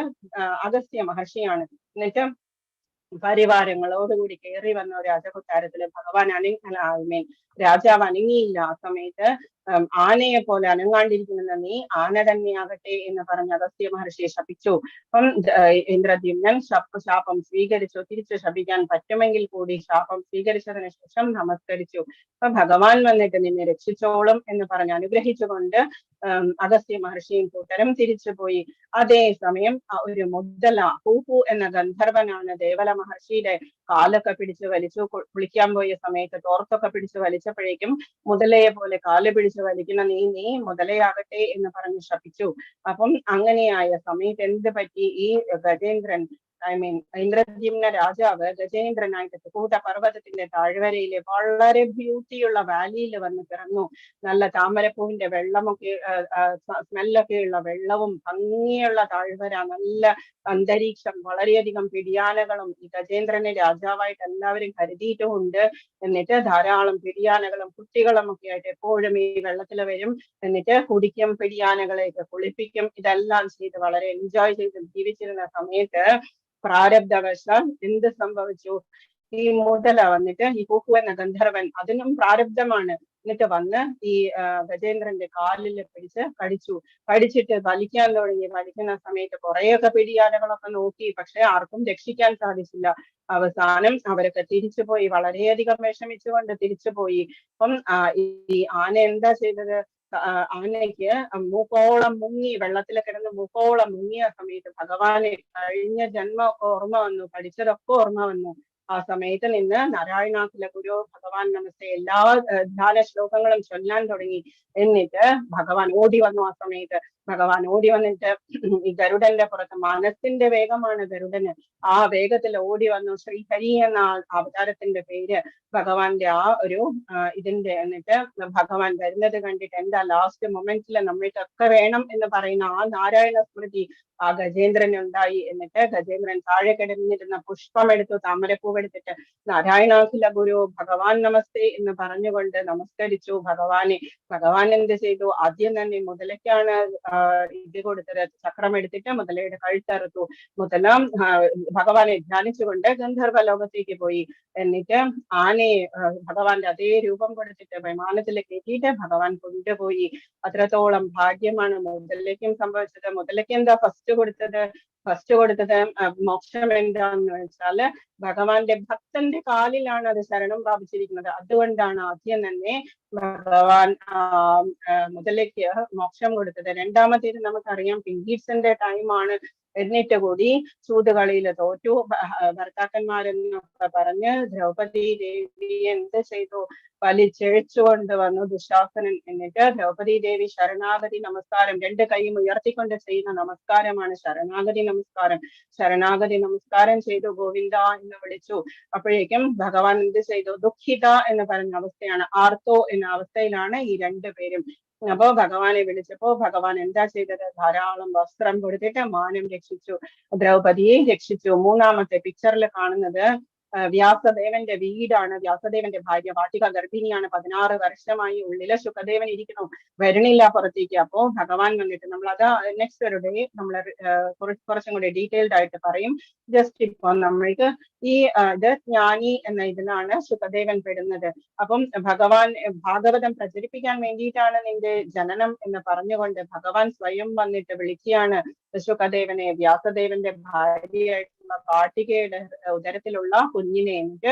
അഗസ്ത്യ മഹർഷിയാണ്. എന്നിട്ട് പരിവാരങ്ങളോടുകൂടി കയറി വന്ന രാജകൊട്ടാരത്തില് ഭഗവാൻ രാജാവ് അനങ്ങിയില്ല. ആ സമയത്ത് ആനയെ പോലെ അനങ്ങാണ്ടിരിക്കുന്ന നീ ആന തന്നെയാകട്ടെ എന്ന് പറഞ്ഞ് അഗസ്ത്യ മഹർഷിയെ ശപിച്ചു. അപ്പം ഇന്ദ്രദ്യുമ്നൻ ശാപം സ്വീകരിച്ചു. തിരിച്ചു ശപിക്കാൻ പറ്റുമെങ്കിൽ കൂടി ശാപം സ്വീകരിച്ചതിന് ശേഷം നമസ്കരിച്ചു. അപ്പൊ ഭഗവാൻ വന്നിട്ട് നിന്നെ രക്ഷിച്ചോളും എന്ന് പറഞ്ഞ് അനുഗ്രഹിച്ചുകൊണ്ട് അഗസ്ത്യ മഹർഷിയും കൂട്ടരും തിരിച്ചുപോയി. അതേസമയം ഒരു മുതല, ഹൂഹു എന്ന ഗന്ധർവനാണ് ദേവല മഹർഷിയുടെ കാലൊക്കെ പിടിച്ച് വലിച്ചു. കുളിക്കാൻ പോയ സമയത്ത് തോർത്തൊക്കെ പിടിച്ച് വലിച്ചപ്പോഴേക്കും മുതലയെ പോലെ കാല് പിടിച്ച് വലിക്കുന്ന നീ മുതലയാകട്ടെ എന്ന് പറഞ്ഞ് ശപിച്ചു. അപ്പം അങ്ങനെയായ സമയത്ത് എന്ത് പറ്റി? ഈ ഗജേന്ദ്രൻ, ഇന്ദ്രജിമ്ന രാജാവ് ഗജേന്ദ്രനായിട്ട് കൂട്ടപർവ്വതത്തിന്റെ താഴ്വരയിലെ വളരെ ബ്യൂട്ടിയുള്ള വാലിയിൽ വന്ന് പിറന്നു. നല്ല താമരപ്പൂവിന്റെ വെള്ളമൊക്കെ സ്മെല്ലൊക്കെയുള്ള വെള്ളവും ഭംഗിയുള്ള താഴ്വര, നല്ല അന്തരീക്ഷം, വളരെയധികം പിടിയാനകളും ഈ ഗജേന്ദ്രനെ രാജാവായിട്ട് എല്ലാവരും കരുതിയിട്ടുമുണ്ട്. എന്നിട്ട് ധാരാളം പിടിയാനകളും കുട്ടികളും ഒക്കെ ആയിട്ട് എപ്പോഴും ഈ വെള്ളത്തിൽ വരും. എന്നിട്ട് കുടിക്കും, പിടിയാനകളെയൊക്കെ കുളിപ്പിക്കും. ഇതെല്ലാം ചെയ്ത് വളരെ എൻജോയ് ചെയ്ത് ജീവിച്ചിരുന്ന സമയത്ത് പ്രാരബ്ധവശാൽ എന്ത് സംഭവിച്ചു? ഈ മുതല വന്നിട്ട് ഈ ഹൂഹു എന്ന ഗന്ധർവൻ, അതിനും പ്രാരബ്ധമാണ്, എന്നിട്ട് വന്ന് ഈ ഗജേന്ദ്രന്റെ കാലിൽ കടിച്ചിട്ട് വലിക്കാൻ തുടങ്ങി. വലിക്കുന്ന സമയത്ത് കുറെയൊക്കെ പിടിയാനകളൊക്കെ നോക്കി, പക്ഷെ ആർക്കും രക്ഷിക്കാൻ സാധിച്ചില്ല. അവസാനം അവരൊക്കെ തിരിച്ചുപോയി, വളരെയധികം വിഷമിച്ചുകൊണ്ട് തിരിച്ചുപോയി. അപ്പം ഈ ആന എന്താ ചെയ്തത്? ആനയ്ക്ക് മൂക്കോളം മുങ്ങി, വെള്ളത്തിൽ കിടന്ന് മൂക്കോളം മുങ്ങിയ സമയത്ത് ഭഗവാനെ കഴിഞ്ഞ ജന്മമൊക്കെ ഓർമ്മ വന്നു, പഠിച്ചതൊക്കെ ഓർമ്മ വന്നു. ആ സമയത്ത് നിന്ന് നാരായണാഖില ഗുരു ഭഗവാൻ നമസ്തേ എല്ലാ ധ്യാന ശ്ലോകങ്ങളും ചൊല്ലാൻ തുടങ്ങി. എന്നിട്ട് ഭഗവാൻ ഓടി വന്നു. ആ സമയത്ത് ഭഗവാൻ ഓടി വന്നിട്ട് ഈ ഗരുഡന്റെ പുറത്ത്, മനസ്സിന്റെ വേഗമാണ് ഗരുഡന്, ആ വേഗത്തിൽ ഓടി വന്നു. ശ്രീഹരി എന്ന അവതാരത്തിന്റെ പേര് ഭഗവാന്റെ ആ ഒരു ഇതിന്റെ. എന്നിട്ട് ഭഗവാൻ വരുന്നത് കണ്ടിട്ട് എന്താ ലാസ്റ്റ് മൊമെന്റിൽ നമ്മൾക്കൊക്കെ വേണം എന്ന് പറയുന്ന ആ നാരായണ സ്മൃതി ആ ഗജേന്ദ്രനുണ്ടായി. എന്നിട്ട് ഗജേന്ദ്രൻ താഴെ കിടന്നിരുന്ന പുഷ്പമെടുത്തു, താമരപ്പൂവെടുത്തിട്ട് നാരായണാഖില ഗുരു ഭഗവാൻ നമസ്തേ എന്ന് പറഞ്ഞുകൊണ്ട് നമസ്കരിച്ചു ഭഗവാനെ. ഭഗവാൻ എന്ത് ചെയ്തു? ആദ്യം തന്നെ മുതലയ്ക്കാണ് ഇത് കൊടുത്തത്. ചക്രം എടുത്തിട്ട് മുതലയുടെ കഴുത്തറുത്തു. മുതല ഭഗവാനെ ധ്യാനിച്ചുകൊണ്ട് ഗന്ധർവ ലോകത്തേക്ക് പോയി. എന്നിട്ട് ആനയെ ഭഗവാന്റെ അതേ രൂപം കൊടുത്തിട്ട് വിമാനത്തിൽ കയറ്റിയിട്ട് ഭഗവാൻ കൊണ്ടുപോയി. അത്രത്തോളം ഭാഗ്യമാണ് മുതലയ്ക്കും സംഭവിച്ചത്. മുതലയ്ക്ക് എന്താ ഫസ്റ്റ് കൊടുത്തത് മോക്ഷം എന്താന്ന് വെച്ചാല് ഭഗവാന്റെ ഭക്തന്റെ കാലിലാണ് അത് ശരണം പ്രാപിച്ചിരിക്കുന്നത്. അതുകൊണ്ടാണ് ആദ്യം തന്നെ ഭഗവാൻ മുതലയ്ക്ക് മോക്ഷം കൊടുത്തത്. രണ്ടാമത്തേത് നമുക്കറിയാം, പീരീഡ്സിന്റെ ടൈമാണ്. എന്നിട്ട് കൂടി ചൂതുകളിയിൽ തോറ്റു. ഭർത്താക്കന്മാരെന്നൊക്കെ പറഞ്ഞ് ദ്രൗപദി ദേവി എന്ത് ചെയ്തു? വലിച്ചിഴച്ചുകൊണ്ട് വന്നു ദുശാസനൻ. എന്നിട്ട് ദ്രൗപദി ദേവി ശരണാഗതി നമസ്കാരം 2 കൈയും ഉയർത്തിക്കൊണ്ട് ചെയ്യുന്ന നമസ്കാരമാണ് ശരണാഗതി നമസ്കാരം. ശരണാഗതി നമസ്കാരം ചെയ്തു ഗോവിന്ദ എന്ന് വിളിച്ചു. അപ്പോഴേക്കും ഭഗവാൻ എന്ത് ചെയ്തു? ദുഃഖിത എന്ന് പറഞ്ഞ അവസ്ഥയാണ്, ആർത്തോ എന്ന അവസ്ഥയിലാണ് ഈ 2 പേരും. അപ്പോ ഭഗവാനെ വിളിച്ചപ്പോ ഭഗവാൻ എന്താ ചെയ്തത്? ധാരാളം വസ്ത്രം കൊടുത്തിട്ട് മാനം രക്ഷിച്ചു, ദ്രൗപദിയെ രക്ഷിച്ചു. മൂന്നാമത്തെ പിക്ചറിൽ കാണുന്നത് വ്യാസദേവന്റെ വീടാണ്. വ്യാസദേവന്റെ ഭാര്യ വാട്ടിക ഗർഭിണിയാണ്, 16 വർഷമായി ഉള്ളില് ശുകദേവൻ ഇരിക്കുന്നു, വരണില്ല പുറത്തേക്ക്. അപ്പോ ഭഗവാൻ വന്നിട്ട് നമ്മളത് നെക്സ്റ്റ് ഒരു ഡേ നമ്മൾ കുറച്ചും കൂടി ഡീറ്റെയിൽഡ് ആയിട്ട് പറയും. ജസ്റ്റ് ഇപ്പൊ നമ്മൾക്ക് ഈ ഇത് ജ്ഞാനി എന്ന ഇതിലാണ് ശുകദേവൻ പെടുന്നത്. അപ്പം ഭഗവാൻ ഭാഗവതം പ്രചരിപ്പിക്കാൻ വേണ്ടിയിട്ടാണ് നിന്റെ ജനനം എന്ന് പറഞ്ഞുകൊണ്ട് ഭഗവാൻ സ്വയം വന്നിട്ട് വിളിക്കുകയാണ് ശുകദേവനെ, വ്യാസദേവന്റെ ഭാര്യയായിട്ടുള്ള വാട്ടികയുടെ ഉദരത്തിലുള്ള കുഞ്ഞിനെ. എന്നിട്ട്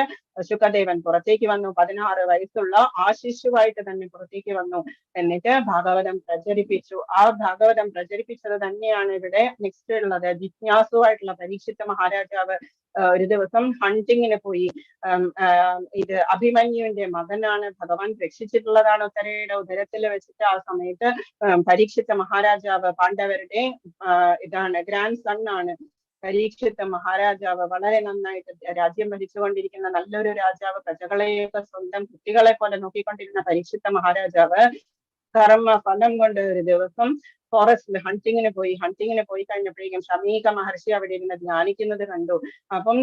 ശുകദേവൻ പുറത്തേക്ക് വന്നു, 16 വയസ്സുള്ള ആ ശിശുവായിട്ട് തന്നെ പുറത്തേക്ക് വന്നു. എന്നിട്ട് ഭാഗവതം പ്രചരിപ്പിച്ചു. ആ ഭാഗവതം പ്രചരിപ്പിച്ചത് തന്നെയാണ് ഇവിടെ നെക്സ്റ്റ് ഉള്ളത്. ജിജ്ഞാസുവായിട്ടുള്ള പരീക്ഷിത്ത മഹാരാജാവ് ഒരു ദിവസം ഹണ്ടിങ്ങിന് പോയി. ഇത് അഭിമന്യുവിന്റെ മകനാണ്, ഭഗവാൻ രക്ഷിച്ചിട്ടുള്ളതാണ് ഉത്തരയുടെ ഉദരത്തിൽ വെച്ചിട്ട്. ആ സമയത്ത് പരീക്ഷിത്ത മഹാരാജാവ് പാണ്ഡവരുടെ ഇതാണ് ഗ്രാൻഡ് സൺ ആണ്. പരീക്ഷിത്ത മഹാരാജാവ് വളരെ നന്നായിട്ട് രാജ്യം ഭരിച്ചുകൊണ്ടിരിക്കുന്ന നല്ലൊരു രാജാവ്, പ്രജകളെയൊക്കെ സ്വന്തം കുട്ടികളെ പോലെ നോക്കിക്കൊണ്ടിരുന്ന പരീക്ഷിത്ത മഹാരാജാവ് കർമ്മ ഫലം കൊണ്ട് ഒരു ദിവസം ഫോറസ്റ്റിൽ ഹണ്ടിങ്ങിന് പോയി കഴിഞ്ഞപ്പോഴേക്കും ശമീക മഹർഷി അവിടെ ഇരുന്ന് ധ്യാനിക്കുന്നത് കണ്ടു. അപ്പം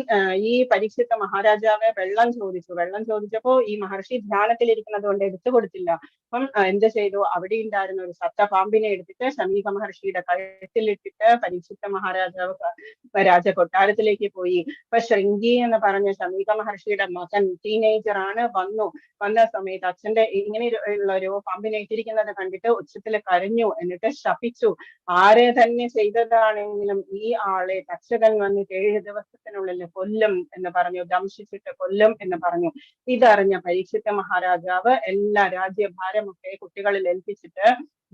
ഈ പരീക്ഷിത്ത മഹാരാജാവ് വെള്ളം ചോദിച്ചപ്പോ ഈ മഹർഷി ധ്യാനത്തിലിരിക്കുന്നത് കൊണ്ട് എടുത്തു കൊടുത്തില്ല. അപ്പം എന്ത് ചെയ്തു? അവിടെ ഉണ്ടായിരുന്ന ഒരു സത്ത പാമ്പിനെ എടുത്തിട്ട് ശമീക മഹർഷിയുടെ കഴുത്തിലിട്ടിട്ട് പരീക്ഷിത്ത മഹാരാജാവ് രാജകൊട്ടാരത്തിലേക്ക് പോയി. അപ്പൊ ശൃംഗി എന്ന് പറഞ്ഞ ശമീക മഹർഷിയുടെ മകൻ ടീനേജർ ആണ്. വന്ന സമയത്ത് അച്ഛന്റെ ഇങ്ങനെ ഉള്ള ഒരു പാമ്പിനെ ഇട്ടിരിക്കുന്നത് കണ്ടിട്ട് ഉച്ചത്തിൽ കരഞ്ഞു. എന്നിട്ട് ശപിച്ചു, ആരെ തന്നെ ചെയ്തതാണെങ്കിലും ഈ ആളെ തക്ഷകൻ വന്നിട്ട് 7 ദിവസത്തിനുള്ളിൽ കൊല്ലും എന്ന് പറഞ്ഞു, ദംശിച്ചിട്ട് കൊല്ലും എന്ന് പറഞ്ഞു. ഇതറിഞ്ഞ പരീക്ഷിത്ത മഹാരാജാവ് എല്ലാ രാജ്യഭാരമൊക്കെ കുട്ടികളിൽ ഏൽപ്പിച്ചിട്ട്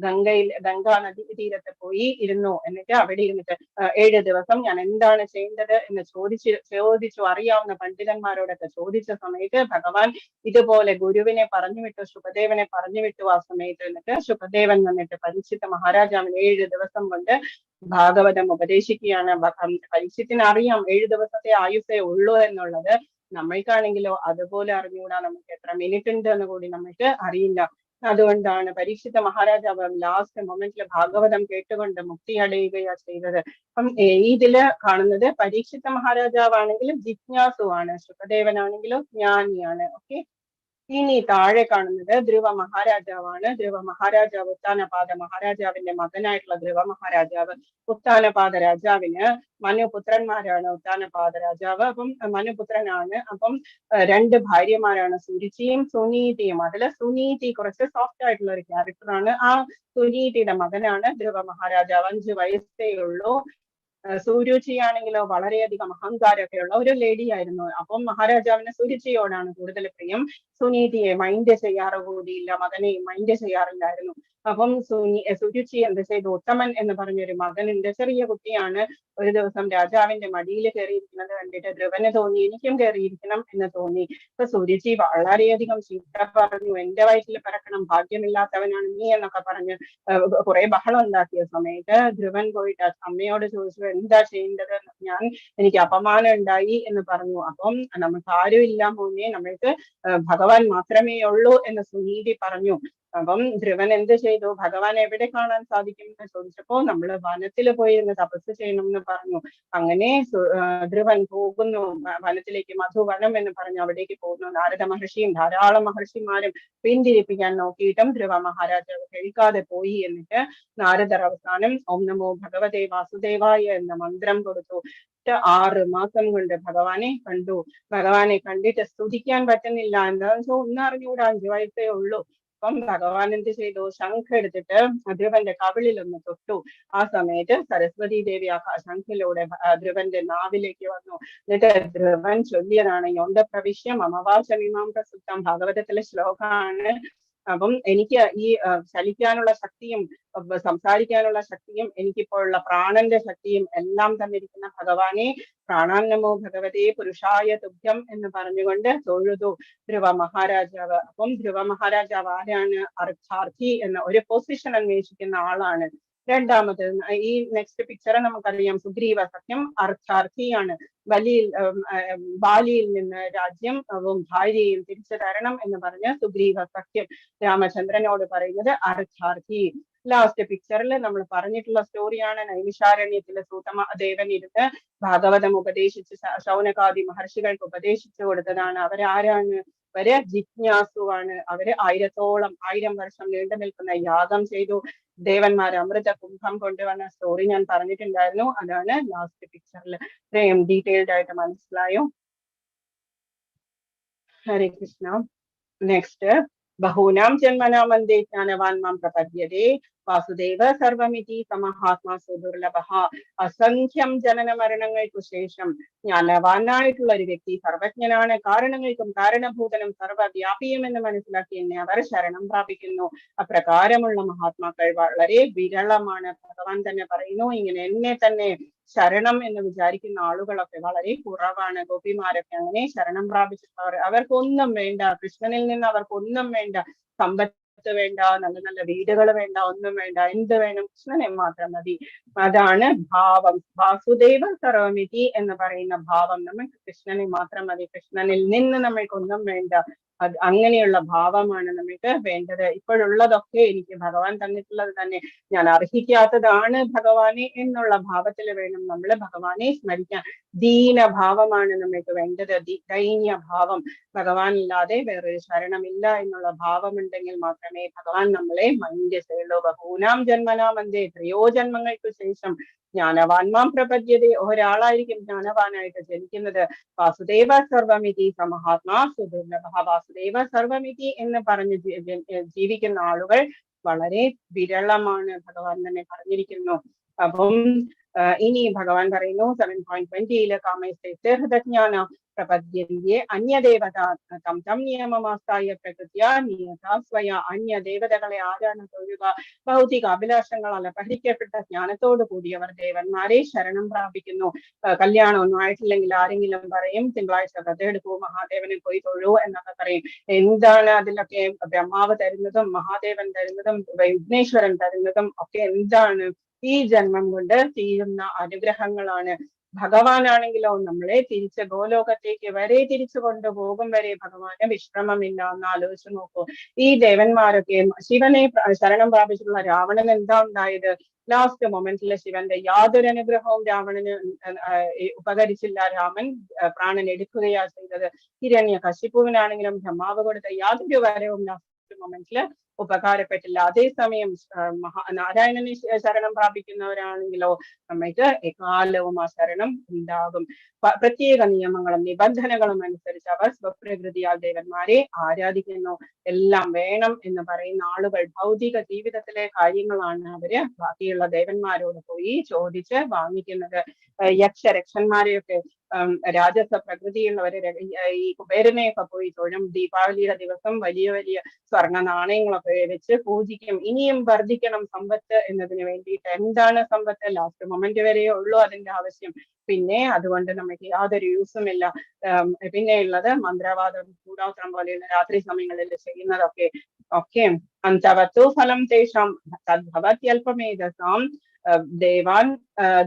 ഗംഗാ നദി തീരത്ത് പോയി ഇരുന്നു. എന്നിട്ട് അവിടെ ഇരുന്നിട്ട് 7 ദിവസം ഞാൻ എന്താണ് ചെയ്യേണ്ടത് എന്ന് ചോദിച്ചു അറിയാവുന്ന പണ്ഡിതന്മാരോടൊക്കെ ചോദിച്ച സമയത്ത് ഭഗവാൻ ഇതുപോലെ ഗുരുവിനെ പറഞ്ഞു വിട്ടു, ശുകദേവനെ പറഞ്ഞു വിട്ടു. ആ സമയത്ത് എന്നിട്ട് ശുകദേവൻ വന്നിട്ട് പരീക്ഷിത്ത മഹാരാജാവിന് 7 ദിവസം കൊണ്ട് ഭാഗവതം ഉപദേശിക്കുകയാണ്. പരീക്ഷത്തിന് അറിയാം 7 ദിവസത്തെ ആയുസ്സേ ഉള്ളൂ എന്നുള്ളത്. നമ്മൾക്കാണെങ്കിലോ അതുപോലെ അറിഞ്ഞുകൂടാ, നമുക്ക് എത്ര മിനിറ്റ് ഉണ്ട് എന്ന് കൂടി നമുക്ക് അറിയില്ല. അതുകൊണ്ടാണ് പരീക്ഷിത്ത മഹാരാജാവ് ലാസ്റ്റ് മൊമെന്റിൽ ഭാഗവതം കേട്ടുകൊണ്ട് മുക്തി അടയുകയാണ് ചെയ്തത്. അപ്പം ഇതില് കാണുന്നത് പരീക്ഷിത്ത മഹാരാജാവാണെങ്കിലും ജിജ്ഞാസുവാണ്, ശുകദേവനാണെങ്കിലും ജ്ഞാനിയാണ്. ഓക്കെ, ഇനി താഴെ കാണുന്നത് ധ്രുവ മഹാരാജാവാണ്. ധ്രുവ മഹാരാജാവ് ഉത്താനപാദ മഹാരാജാവിന്റെ മകനായിട്ടുള്ള ധ്രുവ മഹാരാജാവ്. ഉത്താനപാദ രാജാവിന് മനുപുത്രന്മാരാണ്. ഉത്താനപാദ രാജാവ് അപ്പം മനുപുത്രനാണ്. അപ്പം 2 ഭാര്യമാരാണ്, സുരുചിയും സുനീതിയും. അതില് സുനീതി കുറച്ച് സോഫ്റ്റ് ആയിട്ടുള്ള ഒരു ക്യാരക്ടറാണ്. ആ സുനീതിയുടെ മകനാണ് ധ്രുവ മഹാരാജാവ്. 5 വയസ്സേ ഉള്ളൂ. സുരുചിയാണെങ്കിലോ വളരെയധികം അഹങ്കാരമൊക്കെയുള്ള ഒരു ലേഡി ആയിരുന്നു. അപ്പം മഹാരാജാവിന് സുരുചിയോടാണ് കൂടുതൽ പ്രിയം. സുനീതിയെ മൈൻഡ് ചെയ്യാറ് കൂടിയില്ല, മകനെ മൈൻഡ് ചെയ്യാറില്ലായിരുന്നു. അപ്പം സുരുചി എന്ത് ചെയ്തു? ഉത്തമൻ എന്ന് പറഞ്ഞൊരു മകനുണ്ട്, ചെറിയ കുട്ടിയാണ്. ഒരു ദിവസം രാജാവിന്റെ മടിയിൽ കയറിയിരിക്കുന്നത് കണ്ടിട്ട് ധ്രുവന് തോന്നി എനിക്കും കയറിയിരിക്കണം എന്ന് തോന്നി. അപ്പൊ സുരുചി വളരെയധികം ചീത്ത പറഞ്ഞു, എന്റെ വയറ്റിൽ പിറക്കണം, ഭാഗ്യമില്ലാത്തവനാണ് നീ എന്നൊക്കെ പറഞ്ഞ് കുറെ ബഹളം ഉണ്ടാക്കിയ സമയത്ത് ധ്രുവൻ പോയിട്ട് അമ്മയോട് ചോദിച്ചു, എന്താ ചെയ്യേണ്ടത്? എനിക്ക് അപമാനം ഉണ്ടായി എന്ന് പറഞ്ഞു. അപ്പം നമുക്ക് ആരും ഇല്ല മോനെ, നമ്മൾക്ക് ഭഗവാൻ മാത്രമേ ഉള്ളൂ എന്ന് സുനീതി പറഞ്ഞു. അപ്പം ധ്രുവൻ എന്ത് ചെയ്തു? ഭഗവാൻ എവിടെ കാണാൻ സാധിക്കും എന്ന് ചോദിച്ചപ്പോ നമ്മൾ വനത്തിൽ പോയിരുന്ന് തപസ് ചെയ്യണം എന്ന് പറഞ്ഞു. അങ്ങനെ ധ്രുവൻ പോകുന്നു വനത്തിലേക്ക്, മധുവനം എന്ന് പറഞ്ഞു അവിടേക്ക് പോകുന്നു. നാരദ മഹർഷിയും ധാരാളം മഹർഷിമാരും പിന്തിരിപ്പിക്കാൻ നോക്കിയിട്ടും ധ്രുവ മഹാരാജാവ് കഴിക്കാതെ പോയി. എന്നിട്ട് നാരദർ അവസാനം ഓം നമോ ഭഗവതേ വാസുദേവായ എന്ന മന്ത്രം കൊടുത്തു. 6 മാസം കൊണ്ട് ഭഗവാനെ കണ്ടു. ഭഗവാനെ കണ്ടിട്ട് സ്തുതിക്കാൻ പറ്റുന്നില്ല. എന്താണെന്ന് വെച്ചാൽ ഒന്നും അറിഞ്ഞുകൂടാ, 5 വയസ്സേ ഉള്ളൂ. അപ്പം ഭഗവാൻ എന്ത് ചെയ്തു? ശംഖ് എടുത്തിട്ട് ധ്രുവന്റെ കവിളിൽ ഒന്ന് തൊട്ടു. ആ സമയത്ത് സരസ്വതി ദേവി ആ ശംഖിലൂടെ ധ്രുവന്റെ നാവിലേക്ക് വന്നു. എന്നിട്ട് ധ്രുവൻ ചൊല്ലിയതാണ് യോണ്ട പ്രവിശ്യം അമവാചമിമാം പ്രസുപ്തം. ഭാഗവതത്തിലെ ശ്ലോകമാണ്. അപ്പം എനിക്ക് ഈ ചലിക്കാനുള്ള ശക്തിയും സംസാരിക്കാനുള്ള ശക്തിയും എനിക്കിപ്പോഴുള്ള പ്രാണന്റെ ശക്തിയും എല്ലാം തന്നിരിക്കുന്ന ഭഗവാനെ പ്രാണാന്നമോ ഭഗവതേ പുരുഷായ തുഭ്യം എന്ന് പറഞ്ഞുകൊണ്ട് തൊഴുതു ധ്രുവ മഹാരാജാവ്. അപ്പം ധ്രുവ മഹാരാജാവ് ആരാണ്? അർത്ഥാർത്ഥി എന്ന ഒരു പൊസിഷൻ അന്വേഷിക്കുന്ന ആളാണ്. രണ്ടാമത് ഈ നെക്സ്റ്റ് പിക്ചർ നമുക്കറിയാം, സുഗ്രീവ സഖ്യം അർത്ഥാർത്ഥിയാണ്. ബാലിയിൽ നിന്ന് രാജ്യം ഭാര്യയും തിരിച്ചു തരണം എന്ന് പറഞ്ഞ് സുഗ്രീവ സഖ്യം രാമചന്ദ്രനോട് പറയുന്നത് അർത്ഥാർത്ഥി. ലാസ്റ്റ് പിക്ചറിൽ നമ്മൾ പറഞ്ഞിട്ടുള്ള സ്റ്റോറിയാണ്, നൈമിഷാരണ്യത്തിലെ സൂതദേവൻ ഇരുന്ന് ഭാഗവതം ഉപദേശിച്ച് ശൗനകാദി മഹർഷികൾക്ക് ഉപദേശിച്ചു കൊടുത്തതാണ്. അവരാരാണ്? അവര് ജിജ്ഞാസുവാണ്. അവര് 1000 വർഷം നീണ്ടു നിൽക്കുന്ന യാഗം ചെയ്തു. ദേവന്മാർ അമൃത കുംഭം കൊണ്ടുവന്ന സ്റ്റോറി ഞാൻ പറഞ്ഞിട്ടുണ്ടായിരുന്നു. അതാണ് ലാസ്റ്റ് പിക്ചറിൽ. ഇത്രയും ഡീറ്റെയിൽഡ് ആയിട്ട് മനസ്സിലായോ? ഹരേ കൃഷ്ണ. നെക്സ്റ്റ്, ബഹൂനാം ജന്മനാം വന്ദേ ജ്ഞാനവാൻ മാം പ്രപദ്യതേ വാസുദേവ സർവമിതി സമഹാത്മാ സുദുർലഭഃ. അസംഖ്യം ജനന മരണങ്ങൾക്കു ശേഷം ജ്ഞാനവാനായിട്ടുള്ള ഒരു വ്യക്തി, സർവജ്ഞനാണ്, കാരണങ്ങൾക്കും കാരണഭൂതനും സർവവ്യാപിയും എന്ന് മനസ്സിലാക്കി എന്നെ അവർ ശരണം പ്രാപിക്കുന്നു. അപ്രകാരമുള്ള മഹാത്മാക്കൾ വളരെ വിരളമാണ്. ഭഗവാൻ തന്നെ പറയുന്നു, ഇങ്ങനെ എന്നെ തന്നെ ശരണം എന്ന് വിചാരിക്കുന്ന ആളുകളൊക്കെ വളരെ കുറവാണ്. ഗോപിമാരൊക്കെ അങ്ങനെ ശരണം പ്രാപിച്ചിട്ടുള്ളവർ, അവർക്കൊന്നും വേണ്ട, കൃഷ്ണനിൽ നിന്ന് അവർക്കൊന്നും വേണ്ട, സമ്പത്ത് വേണ്ട, നല്ല നല്ല വീടുകൾ വേണ്ട, ഒന്നും വേണ്ട. എന്ത് വേണം? കൃഷ്ണനെ മാത്രം മതി. അതാണ് ഭാവം. വാസുദേവ സർവമിതി എന്ന് പറയുന്ന ഭാവം. നമുക്ക് കൃഷ്ണനെ മാത്രം മതി, കൃഷ്ണനിൽ നിന്ന് നമ്മൾക്കൊന്നും വേണ്ട. അങ്ങനെയുള്ള ഭാവമാണ് നമുക്ക് വേണ്ടത്. ഇപ്പോഴുള്ളതൊക്കെ എനിക്ക് ഭഗവാൻ തന്നിട്ടുള്ളത് തന്നെ, ഞാൻ അർഹിക്കാത്തതാണ് ഭഗവാനെ എന്നുള്ള ഭാവത്തിൽ വേണം നമ്മൾ ഭഗവാനെ സ്മരിക്കാൻ. ദീനഭാവമാണ് നമുക്ക് വേണ്ടത്, ദൈന്യ ഭാവം. ഭഗവാൻ ഇല്ലാതെ വേറൊരു ശരണമില്ല എന്നുള്ള ഭാവമുണ്ടെങ്കിൽ മാത്രമേ ഭഗവാൻ നമ്മളെ മൈൻഡ് ചെയ്യുള്ളൂ. ബഹൂനാം ജന്മനാം വന്ദേ, എത്രയോ ജന്മങ്ങൾക്ക് ശേഷം ജ്ഞാനവാൻമാം പ്രപദ്യത, ഒരാളായിരിക്കും ജ്ഞാനവാനായിട്ട് ജനിക്കുന്നത്. വാസുദേവ സർവമിതി സമഹാത്മാ സുദുർലഭഃ. വാസുദേവ സർവമിതി എന്ന് പറഞ്ഞ് ജീവിക്കുന്ന ആളുകൾ വളരെ വിരളമാണ്, ഭഗവാൻ തന്നെ പറഞ്ഞിരിക്കുന്നു. അപ്പം ഇനി ഭഗവാൻ പറയുന്നു 7.20 കാമേസ്തേ ഹൃദജ്ഞാന പ്രപദ്യന്യേ അന്യദേവത തം തം നിയമമാസ്തായ പ്രകൃത്യ നിയതാ സ്വയ. അന്യദേവതകളെ ആരാണ് തൊഴുക? ഭൗതിക അഭിലാഷങ്ങളല്ല പരിഹരിക്കപ്പെട്ട ജ്ഞാനത്തോടു കൂടിയവർ ദേവന്മാരെ ശരണം പ്രാപിക്കുന്നു. കല്യാണമൊന്നും ആയിട്ടില്ലെങ്കിൽ ആരെങ്കിലും പറയും തിങ്കളാഴ്ച വ്രതെടുക്കൂ, മഹാദേവനെ പോയി തൊഴൂ എന്നൊക്കെ പറയും. എന്താണ് അതിലൊക്കെ ബ്രഹ്മാവ് തരുന്നതും മഹാദേവൻ തരുന്നതും വിഘ്നേശ്വരൻ തരുന്നതും ഒക്കെ എന്താണ്? ഈ ജന്മം കൊണ്ട് തീരുന്ന അനുഗ്രഹങ്ങളാണ്. ഭഗവാനാണെങ്കിലോ നമ്മളെ തിരിച്ച് ഗോലോകത്തേക്ക് വരെ തിരിച്ചു കൊണ്ടുപോകും വരെ ഭഗവാന് വിശ്രമമില്ല. എന്ന് ആലോചിച്ച് നോക്കൂ. ഈ ദേവന്മാരൊക്കെ ശിവനെ ശരണം പ്രാപിച്ചിട്ടുള്ള രാവണൻ എന്താ ഉണ്ടായത്? ലാസ്റ്റ് മൊമെന്റിലെ ശിവന്റെ യാതൊരു അനുഗ്രഹവും രാവണന് ഉപകരിച്ചില്ല. രാമൻ പ്രാണൻ എടുക്കുകയാ ചെയ്തത്. ഹിരണ്യകശിപുവിനാണെങ്കിലും ബ്രഹ്മാവ് കൊടുത്ത യാതൊരു വരവും ലാസ്റ്റ് മൊമെന്റില് ഉപകാരപ്പെട്ടില്ല. അതേസമയം നാരായണനെ ശരണം പ്രാപിക്കുന്നവരാണെങ്കിലോ നമ്മൾക്ക് എക്കാലവും ആ ശരണം ഉണ്ടാകും. പ്രത്യേക നിയമങ്ങളും നിബന്ധനകളും അനുസരിച്ച് അവർ സ്വപ്രകൃതിയാൽ ദേവന്മാരെ ആരാധിക്കുന്നു. എല്ലാം വേണം എന്ന് പറയുന്ന ആളുകൾ ഭൗതിക ജീവിതത്തിലെ കാര്യങ്ങളാണ് അവര് ബാക്കിയുള്ള ദേവന്മാരോട് പോയി ചോദിച്ച് വാങ്ങിക്കുന്നത്. യക്ഷരക്ഷന്മാരെയൊക്കെ രാജസ പ്രകൃതിയുള്ളവര് ഈ കുബേരനെയൊക്കെ പോയി തൊഴും. ദീപാവലിയുടെ ദിവസം വലിയ വലിയ സ്വർണ്ണ നാണയങ്ങളൊക്കെ വെച്ച് പൂജിക്കും. ഇനിയും വർദ്ധിക്കണം സമ്പത്ത് എന്നതിന് വേണ്ടിയിട്ട്. എന്താണ് സമ്പത്ത്? ലാസ്റ്റ് മൊമെന്റ് വരെയേ ഉള്ളൂ അതിന്റെ ആവശ്യം. പിന്നെ അതുകൊണ്ട് നമുക്ക് യാതൊരു യൂസും ഇല്ല. പിന്നെ ഉള്ളത് മന്ത്രവാദം, കൂടോത്രം പോലെയുള്ള രാത്രി സമയങ്ങളിൽ ചെയ്യുന്നതൊക്കെ അന്തവത്തു ഫലം തേഷാം തദ്ഭവത്യൽപമേധസാം ദേവാൻ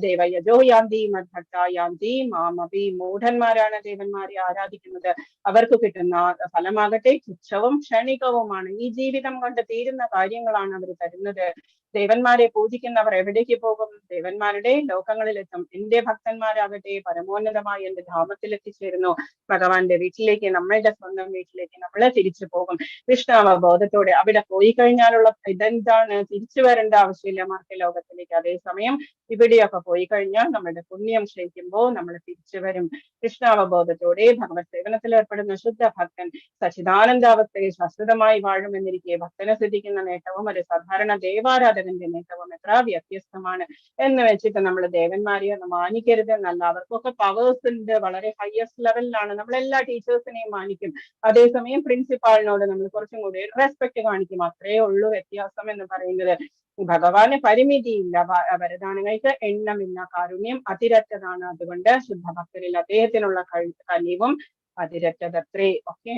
ദേവയജോ യാന്തി മദ്ഭക്ത യാന്തി മാമപി. മൂഢന്മാരാണ് ദേവന്മാരെ ആരാധിക്കുന്നത്. അവർക്ക് കിട്ടുന്ന ഫലമാകട്ടെ തുച്ഛവും ക്ഷണികവുമാണ്. ഈ ജീവിതം കൊണ്ട് തീരുന്ന കാര്യങ്ങളാണ് അവർ തരുന്നത്. ദേവന്മാരെ പൂജിക്കുന്നവർ എവിടേക്ക് പോകും? ദേവന്മാരുടെ ലോകങ്ങളിലെത്തും. എന്റെ ഭക്തന്മാരാകട്ടെ പരമോന്നതമായി എന്റെ ധാമത്തിൽ എത്തിച്ചേരുന്നു. ഭഗവാന്റെ വീട്ടിലേക്ക്, നമ്മളുടെ സ്വന്തം വീട്ടിലേക്ക് നമ്മൾ തിരിച്ചു പോകും കൃഷ്ണാവബോധത്തോടെ. അവിടെ പോയി കഴിഞ്ഞാലുള്ള ഇതെന്താണ്? തിരിച്ചു വരേണ്ട ആവശ്യമില്ല മർത്യലോകത്തിലേക്ക്. അതേസമയം ഇവിടെ ദൃഷ്ടിയൊക്കെ പോയി കഴിഞ്ഞാൽ നമ്മുടെ പുണ്യം ക്ഷയിക്കുമ്പോൾ നമ്മൾ തിരിച്ചു വരും. കൃഷ്ണാവബോധത്തോടെ ഭഗവത് സേവനത്തിൽ ഏർപ്പെടുന്ന ശുദ്ധ ഭക്തൻ സച്ചിദാനന്ദാവസ്ഥയിൽ ശാശ്വതമായി വാഴുമെന്നിരിക്കെ ഭക്തനെ സിദ്ധിക്കുന്ന നേട്ടവും ഒരു സാധാരണ ദേവാരാധകന്റെ നേട്ടവും എത്ര വ്യത്യസ്തമാണ് എന്ന് വെച്ചിട്ട് നമ്മൾ ദേവന്മാരെ മാനിക്കരുത് എന്നല്ല. അവർക്കൊക്കെ പവേഴ്സ് ഉണ്ട്, വളരെ ഹയസ്റ്റ് ലെവലിലാണ്. നമ്മളെല്ലാ ടീച്ചേഴ്സിനെയും മാനിക്കും. അതേസമയം പ്രിൻസിപ്പാളിനോട് നമ്മൾ കുറച്ചും കൂടി റെസ്പെക്ട് കാണിക്കും. അത്രേ ഉള്ളൂ വ്യത്യാസം എന്ന് പറയുന്നത്. ഭഗവാന് പരിമിതിയില്ല, വരദാനങ്ങൾക്ക് എണ്ണമില്ല, കാരുണ്യം അതിരറ്റതാണ്. അതുകൊണ്ട് ശുദ്ധഭക്തരിൽ അദ്ദേഹത്തിനുള്ള കനിവും അതിരറ്റതത്രേ. ഓക്കെ,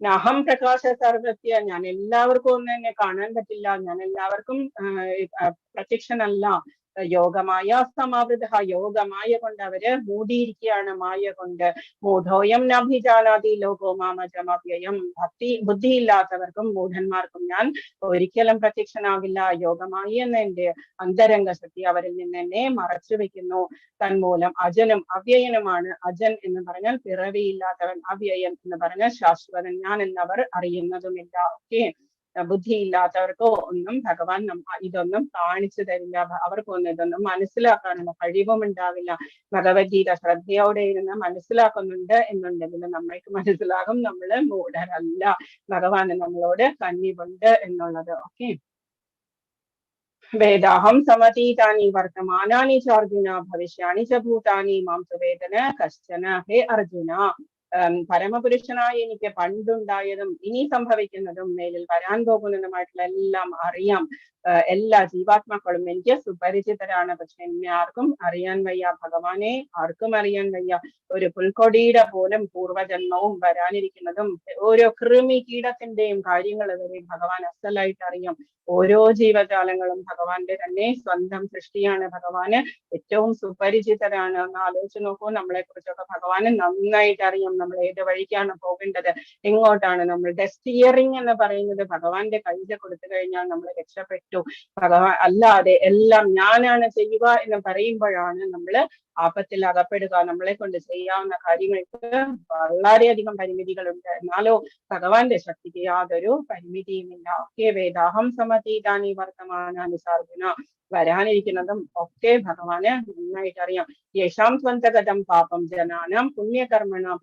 അഹം പ്രകാശ സർവസ്യ, ഞാൻ എല്ലാവർക്കും ഒന്നും എന്നെ കാണാൻ പറ്റില്ല, ഞാൻ എല്ലാവർക്കും പ്രത്യക്ഷനല്ല. യോഗമായ സമാവൃത, യോഗമായ കൊണ്ട് അവര് മൂടിയിരിക്കുകയാണ്, മായ കൊണ്ട്. മൂഢോയം നഭിജാനാതി ലോകോ മാമജമവ്യയം, ബുദ്ധിയില്ലാത്തവർക്കും മൂഢന്മാർക്കും ഞാൻ ഒരിക്കലും പ്രത്യക്ഷനാകില്ല. യോഗമായി എന്ന എന്റെ അന്തരംഗ ശക്തി അവരിൽ നിന്ന് എന്നെ മറച്ചു വെക്കുന്നു. തന്മൂലം അജനും അവ്യയനുമാണ്. അജൻ എന്ന് പറഞ്ഞാൽ പിറവിയില്ലാത്തവൻ, അവ്യയൻ എന്ന് പറഞ്ഞാൽ ശാശ്വതൻ. ഞാൻ എന്നവർ അറിയുന്നതുമില്ല. ഓക്കെ, ബുദ്ധിയില്ലാത്തവർക്കോ ഒന്നും ഭഗവാൻ ഇതൊന്നും കാണിച്ചു തരില്ല. അവർക്കൊന്നും ഇതൊന്നും മനസ്സിലാക്കാനുള്ള കഴിവും ഉണ്ടാവില്ല. ഭഗവത്ഗീത ശ്രദ്ധയോടെ ഇരുന്ന് മനസ്സിലാക്കുന്നുണ്ട് എന്നുണ്ടെങ്കിൽ നമ്മൾക്ക് മനസ്സിലാകും നമ്മള് മൂഢരല്ല, ഭഗവാന് നമ്മളോട് കനിവുണ്ട് എന്നുള്ളത്. ഓക്കെ, വേദാഹം സമതീതാനി വർത്തമാനാനി ച അർജുന ഭവിഷ്യാണി ച ഭൂതാനി മാം സുവേദന കശ്ചന. ഹേ അർജുന, പരമപുരുഷനായ എനിക്ക് പണ്ടുണ്ടായതും ഇനി സംഭവിക്കുന്നതും മേലിൽ വരാൻ പോകുന്നതുമായിട്ടുള്ള എല്ലാം അറിയാം. എല്ലാ ജീവാത്മാക്കളും എനിക്ക് സുപരിചിതരാണ്. പക്ഷെ എന്നെ ആർക്കും അറിയാൻ വയ്യ. ഭഗവാനെ ആർക്കും അറിയാൻ വയ്യ. ഒരു പുൽക്കൊടിയുടെ പോലും പൂർവജന്മവും വരാനിരിക്കുന്നതും ഓരോ കൃമി കീടത്തിന്റെയും കാര്യങ്ങൾ വരെ ഭഗവാൻ അസലായിട്ട് അറിയാം. ഓരോ ജീവജാലങ്ങളും ഭഗവാന്റെ തന്നെ സ്വന്തം സൃഷ്ടിയാണ്. ഭഗവാന് ഏറ്റവും സുപരിചിതരാണ്. ഒന്ന് ആലോചിച്ച് നോക്കൂ, നമ്മളെ കുറിച്ചൊക്കെ ഭഗവാന് നന്നായിട്ട് അറിയാം. നമ്മൾ ഏത് വഴിക്കാണ് പോകേണ്ടത്, എങ്ങോട്ടാണ്. നമ്മളുടെ സ്റ്റിയറിംഗ് എന്ന് പറയുന്നത് ഭഗവാന്റെ കയ്യിൽ കൊടുത്തു കഴിഞ്ഞാൽ നമ്മൾ രക്ഷപ്പെട്ടു. ഭഗവാൻ അല്ലാതെ എല്ലാം ഞാനാണ് ചെയ്യുക എന്ന് പറയുമ്പോഴാണ് നമ്മൾ ആപത്തിൽ അകപ്പെടുക. നമ്മളെ കൊണ്ട് ചെയ്യാവുന്ന കാര്യങ്ങൾക്ക് വളരെയധികം പരിമിതികളുണ്ട്. എന്നാലോ ഭഗവാന്റെ ശക്തിക്ക് യാതൊരു പരിമിതിയുമില്ല. ഓക്കെ, വേദാഹം സമതീതാനി വർത്തമാനാനി സാർജുന, വരാനിരിക്കുന്നതും ഒക്കെ ഭഗവാന് നന്നായിട്ട് അറിയാം. യേശാം സ്വന്തഗതം പാപം ജനാനാം പുണ്യകർമ്മണം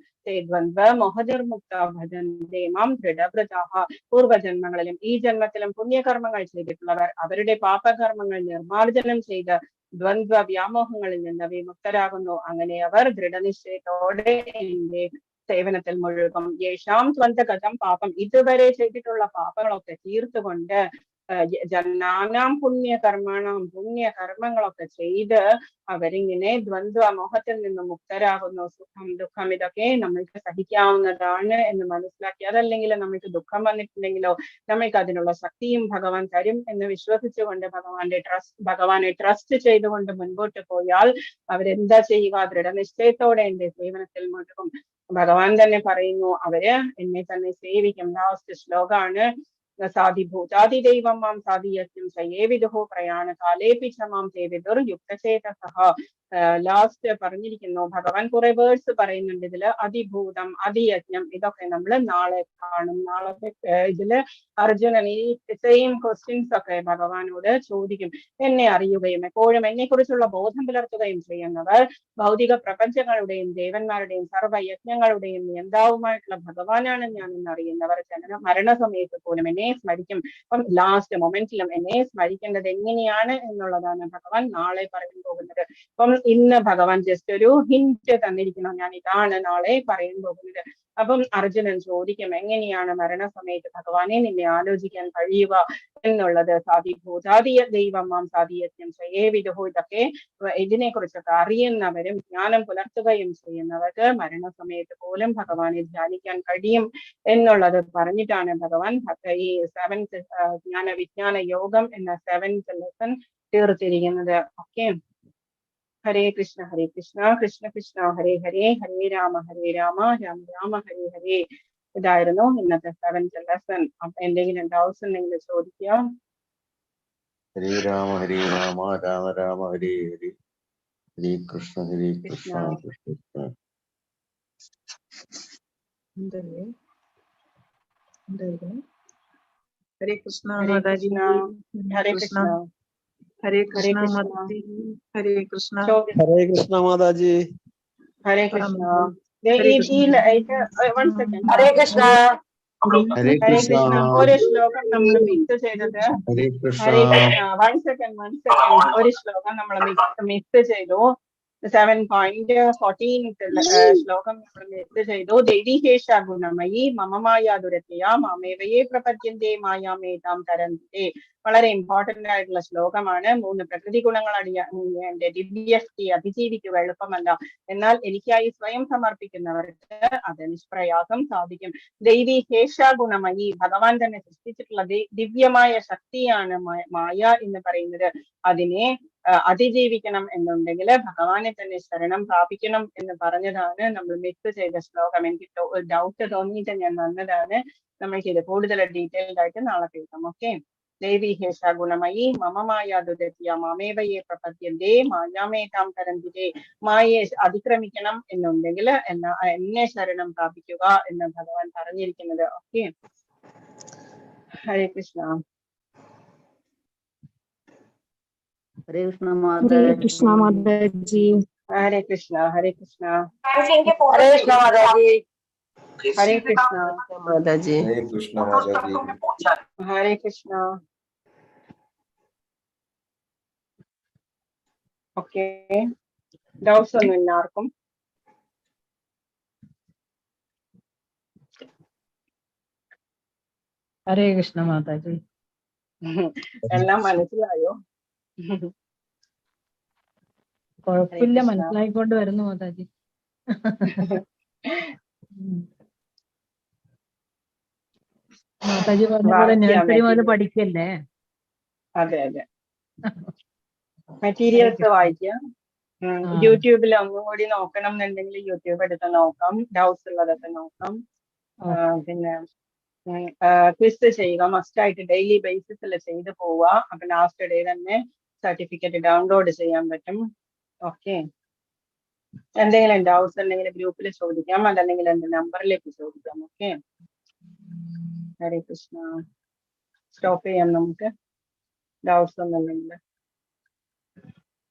ദ്വന്ദ്വ മോഹനിർമുക്ത ഭജന്തേ മാം ദൃഢവ്രതാഹ. പൂർവ്വജന്മങ്ങളിലും ഈ ജന്മത്തിലും പുണ്യകർമ്മങ്ങൾ ചെയ്തിട്ടുള്ളവർ അവരുടെ പാപകർമ്മങ്ങൾ നിർമാർജനം ചെയ്ത് ദ്വന്ദ്വ വ്യാമോഹങ്ങളിൽ നിന്ന് വിമുക്തരാകുന്നു. അങ്ങനെ അവർ ദൃഢനിശ്ചയത്തോടെ എന്റെ സേവനത്തിൽ മുഴുകും. യേശാം സ്വന്തഗതം പാപം, ഇതുവരെ ചെയ്തിട്ടുള്ള പാപങ്ങളൊക്കെ തീർത്തുകൊണ്ട് ജനാനാം പുണ്യകർമ്മണം, പുണ്യകർമ്മങ്ങളൊക്കെ ചെയ്ത് അവരിങ്ങനെ ദ്വന്ദ്വ മോഹത്തിൽ നിന്ന് മുക്തരാകുന്നു. സുഖം ദുഃഖം ഇതൊക്കെ നമ്മൾക്ക് സഹിക്കാവുന്നതാണ് എന്ന് മനസ്സിലാക്കി, അതല്ലെങ്കിൽ നമ്മൾക്ക് ദുഃഖം വന്നിട്ടുണ്ടെങ്കിലോ നമ്മൾക്ക് അതിനുള്ള ശക്തിയും ഭഗവാൻ തരും എന്ന് വിശ്വസിച്ചുകൊണ്ട് ഭഗവാനെ ട്രസ്റ്റ് ചെയ്തുകൊണ്ട് മുൻപോട്ട് പോയാൽ അവരെന്താ ചെയ്യുക? ദൃഢനിശ്ചയത്തോടെ എന്റെ സേവനത്തിൽ മുഴുകും. ഭഗവാൻ തന്നെ പറയുന്നു, അവര് എന്നെ തന്നെ സേവിക്കും. ലാസ്റ്റ് ശ്ലോകാണ്. സാധിഭൂതാതിദൈവം മാം സാധിയജ്ഞം സയേവിദുഹോ പ്രയാണകാലേപി ച മാം തേവിദുർ യുക്തചേതസഃ. ലാസ്റ്റ് പറഞ്ഞിരിക്കുന്നു, ഭഗവാൻ കുറെ വേർഡ്സ് പറയുന്നുണ്ട് ഇതില്. അതിഭൂതം, അതിയജ്ഞം, ഇതൊക്കെ നമ്മൾ നാളെ കാണും. നാളെ ഇതില് അർജുനൻ ഈ സെയിം ക്വസ്റ്റ്യൻസ് ഒക്കെ ഭഗവാനോട് ചോദിക്കും. എന്നെ അറിയുകയും എപ്പോഴും എന്നെ കുറിച്ചുള്ള ബോധം പുലർത്തുകയും ചെയ്യുന്നവർ ഭൗതിക പ്രപഞ്ചങ്ങളുടെയും ദേവന്മാരുടെയും സർവ്വയജ്ഞങ്ങളുടെയും നിയന്താവുമായിട്ടുള്ള ഭഗവാനാണ് ഞാൻ എന്നറിയുന്നവർ മരണസമയത്ത് പോലും എന്നെ സ്മരിക്കും. അപ്പം ലാസ്റ്റ് മൊമെന്റിലും എന്നെ സ്മരിക്കേണ്ടത് എങ്ങനെയാണ് എന്നുള്ളതാണ് ഭഗവാൻ നാളെ പറയാൻ പോകുന്നത്. അപ്പം ഇന്ന് ഭഗവാൻ ജസ്റ്റ് ഒരു ഹിന്റ് തന്നിരിക്കുന്നു, ഞാൻ ഇതാണ് നാളെ പറയാൻ പോകുന്നത്. അപ്പം അർജുനൻ ചോദിക്കും, എങ്ങനെയാണ് മരണസമയത്ത് ഭഗവാനെ നിന്നെ ആലോചിക്കാൻ കഴിയുക എന്നുള്ളത്. സാധിഭൂതാദിയ ദൈവം മാം സാധിയജ്ഞം സയേവിദുഹോ. ഇതൊക്കെ ഇതിനെ കുറിച്ചൊക്കെ അറിയുന്നവരും ജ്ഞാനം പുലർത്തുകയും ചെയ്യുന്നവർക്ക് മരണസമയത്ത് പോലും ഭഗവാനെ ധ്യാനിക്കാൻ കഴിയും എന്നുള്ളത് പറഞ്ഞിട്ടാണ് ഭഗവാൻ ഈ 7th ജ്ഞാന വിജ്ഞാന യോഗം എന്ന 7th lesson തീർത്തിരിക്കുന്നത്. Okay, Hare Krishna Krishna Krishna Hare Hare, Hare Rama Rama Rama Hare ഹരേ. ഇതായിരുന്നു ഇന്നത്തെ 7th ലെസൺ. അപ്പൊ എന്തെങ്കിലും ഡൗട്ട്സ് ഉണ്ടെങ്കിൽ ചോദിക്കാം. ഹരേ രാമ രാമ രാമ ഹരേ ഹരേ, ഹരേ കൃഷ്ണ കൃഷ്ണ കൃഷ്ണ. ഹരേ കൃഷ്ണ ഹരേ Mataji. Krishna, Hare Krishna. Hare Hare Krishna Krishna. Mataji. Hare Krishna. Hare Krishna Mataji. Hare Krishna. Hare Krishna. One second. Hare Krishna. Hare Hare Krishna. Krishna. ഒരു ശ്ലോകം നമ്മൾ മിക്സ് ചെയ്തത്. Hare Krishna. ഹരേ കൃഷ്ണ. One second. ഒരു ശ്ലോകം നമ്മൾ മിക്സ് ചെയ്തു. 7.14 ശ്ലോകം നമ്മൾ മിക്സ് ചെയ്തു. ദേവീഹേഷ ഗുണമയി മമമായ ദുരത്യ മാമേവയെ പ്രപദ്യന്തേ മായാമേതാം തരന്തേ. വളരെ ഇമ്പോർട്ടന്റ് ആയിട്ടുള്ള ശ്ലോകമാണ്. 3 പ്രകൃതി ഗുണങ്ങൾ എന്റെ ദിവ്യസ്ഥിതി അതിജീവിക്കുക എളുപ്പമല്ല. എന്നാൽ എനിക്കായി സ്വയം സമർപ്പിക്കുന്നവർക്ക് അത് നിഷ്പ്രയാസം സാധിക്കും. ദൈവീ ഹേഷ ഗുണമയി, ഭഗവാൻ തന്നെ സൃഷ്ടിച്ചിട്ടുള്ള ദിവ്യമായ ശക്തിയാണ് മായ എന്ന് പറയുന്നത്. അതിനെ അതിജീവിക്കണം എന്നുണ്ടെങ്കിൽ ഭഗവാനെ തന്നെ ശരണം പ്രാപിക്കണം എന്ന് പറഞ്ഞതാണ് നമ്മൾ മിക്സ് ചെയ്ത ശ്ലോകം. എനിക്ക് ഡൗട്ട് തോന്നിയിട്ട് ഞാൻ വന്നതാണ്. നമ്മൾക്ക് ഇത് കൂടുതൽ ഡീറ്റെയിൽഡ് ആയിട്ട് നാളെ കേൾക്കാം. ഓക്കെ. ദേവി ഹേഷ ഗുണമയി മമമായ ദുരത്യ മാമേവയെ പ്രപദ്യന്തേ മായാമേതാം തരന്തിരേ. മായയെ അതിക്രമിക്കണം എന്നുണ്ടെങ്കിൽ എന്നെ ശരണം പ്രാപിക്കുക എന്ന് ഭഗവാൻ പറഞ്ഞിരിക്കുന്നത്. Okay. Hare Krishna. Hare Krishna Hare Mataji. Krishna Mataji. Hare Krishna. Hare Krishna. Hare Krishna Mataji. Hare Krishna. Mataji. Hare Krishna Mataji. Hare Krishna. Okay. Doubts ഒന്നും ഇല്ല ആർക്കും? ഹരേ കൃഷ്ണ മാതാജി. എല്ലാം മനസ്സിലായോ? കുഴപ്പമില്ല, മനസ്സിലായിക്കൊണ്ട് വരുന്നു മാതാജി. മാതാജി പറഞ്ഞ പോലെ നഴ്സറി മുതൽ പഠിക്കല്ലേ? അതെ അതെ. മെറ്റീരിയൽസ് വായിക്കാം. യൂട്യൂബിൽ ഒന്നുകൂടി നോക്കണം എന്നുണ്ടെങ്കിൽ യൂട്യൂബ് എടുത്ത് നോക്കാം. ഡൗട്ട്സ് ഉള്ളതൊക്കെ നോക്കാം. പിന്നെ ക്വിസ് ചെയ്യുക. മസ്റ്റ് ആയിട്ട് ഡെയിലി ബേസിസിൽ ചെയ്ത് പോവുക. അപ്പൊ ലാസ്റ്റ് ഡേ തന്നെ സർട്ടിഫിക്കറ്റ് ഡൗൺലോഡ് ചെയ്യാൻ പറ്റും. ഓക്കെ. എന്തെങ്കിലും ഡൗട്ട്സ് ഉണ്ടെങ്കിൽ ഗ്രൂപ്പിൽ ചോദിക്കാം, അതല്ലെങ്കിൽ എന്റെ നമ്പറിലേക്ക് ചോദിക്കാം. ഓക്കെ. ഹരേ കൃഷ്ണ. സ്റ്റോപ്പ് ചെയ്യാം നമുക്ക്. ഡൗട്ട്സ് ഒന്നുമില്ലെങ്കിൽ.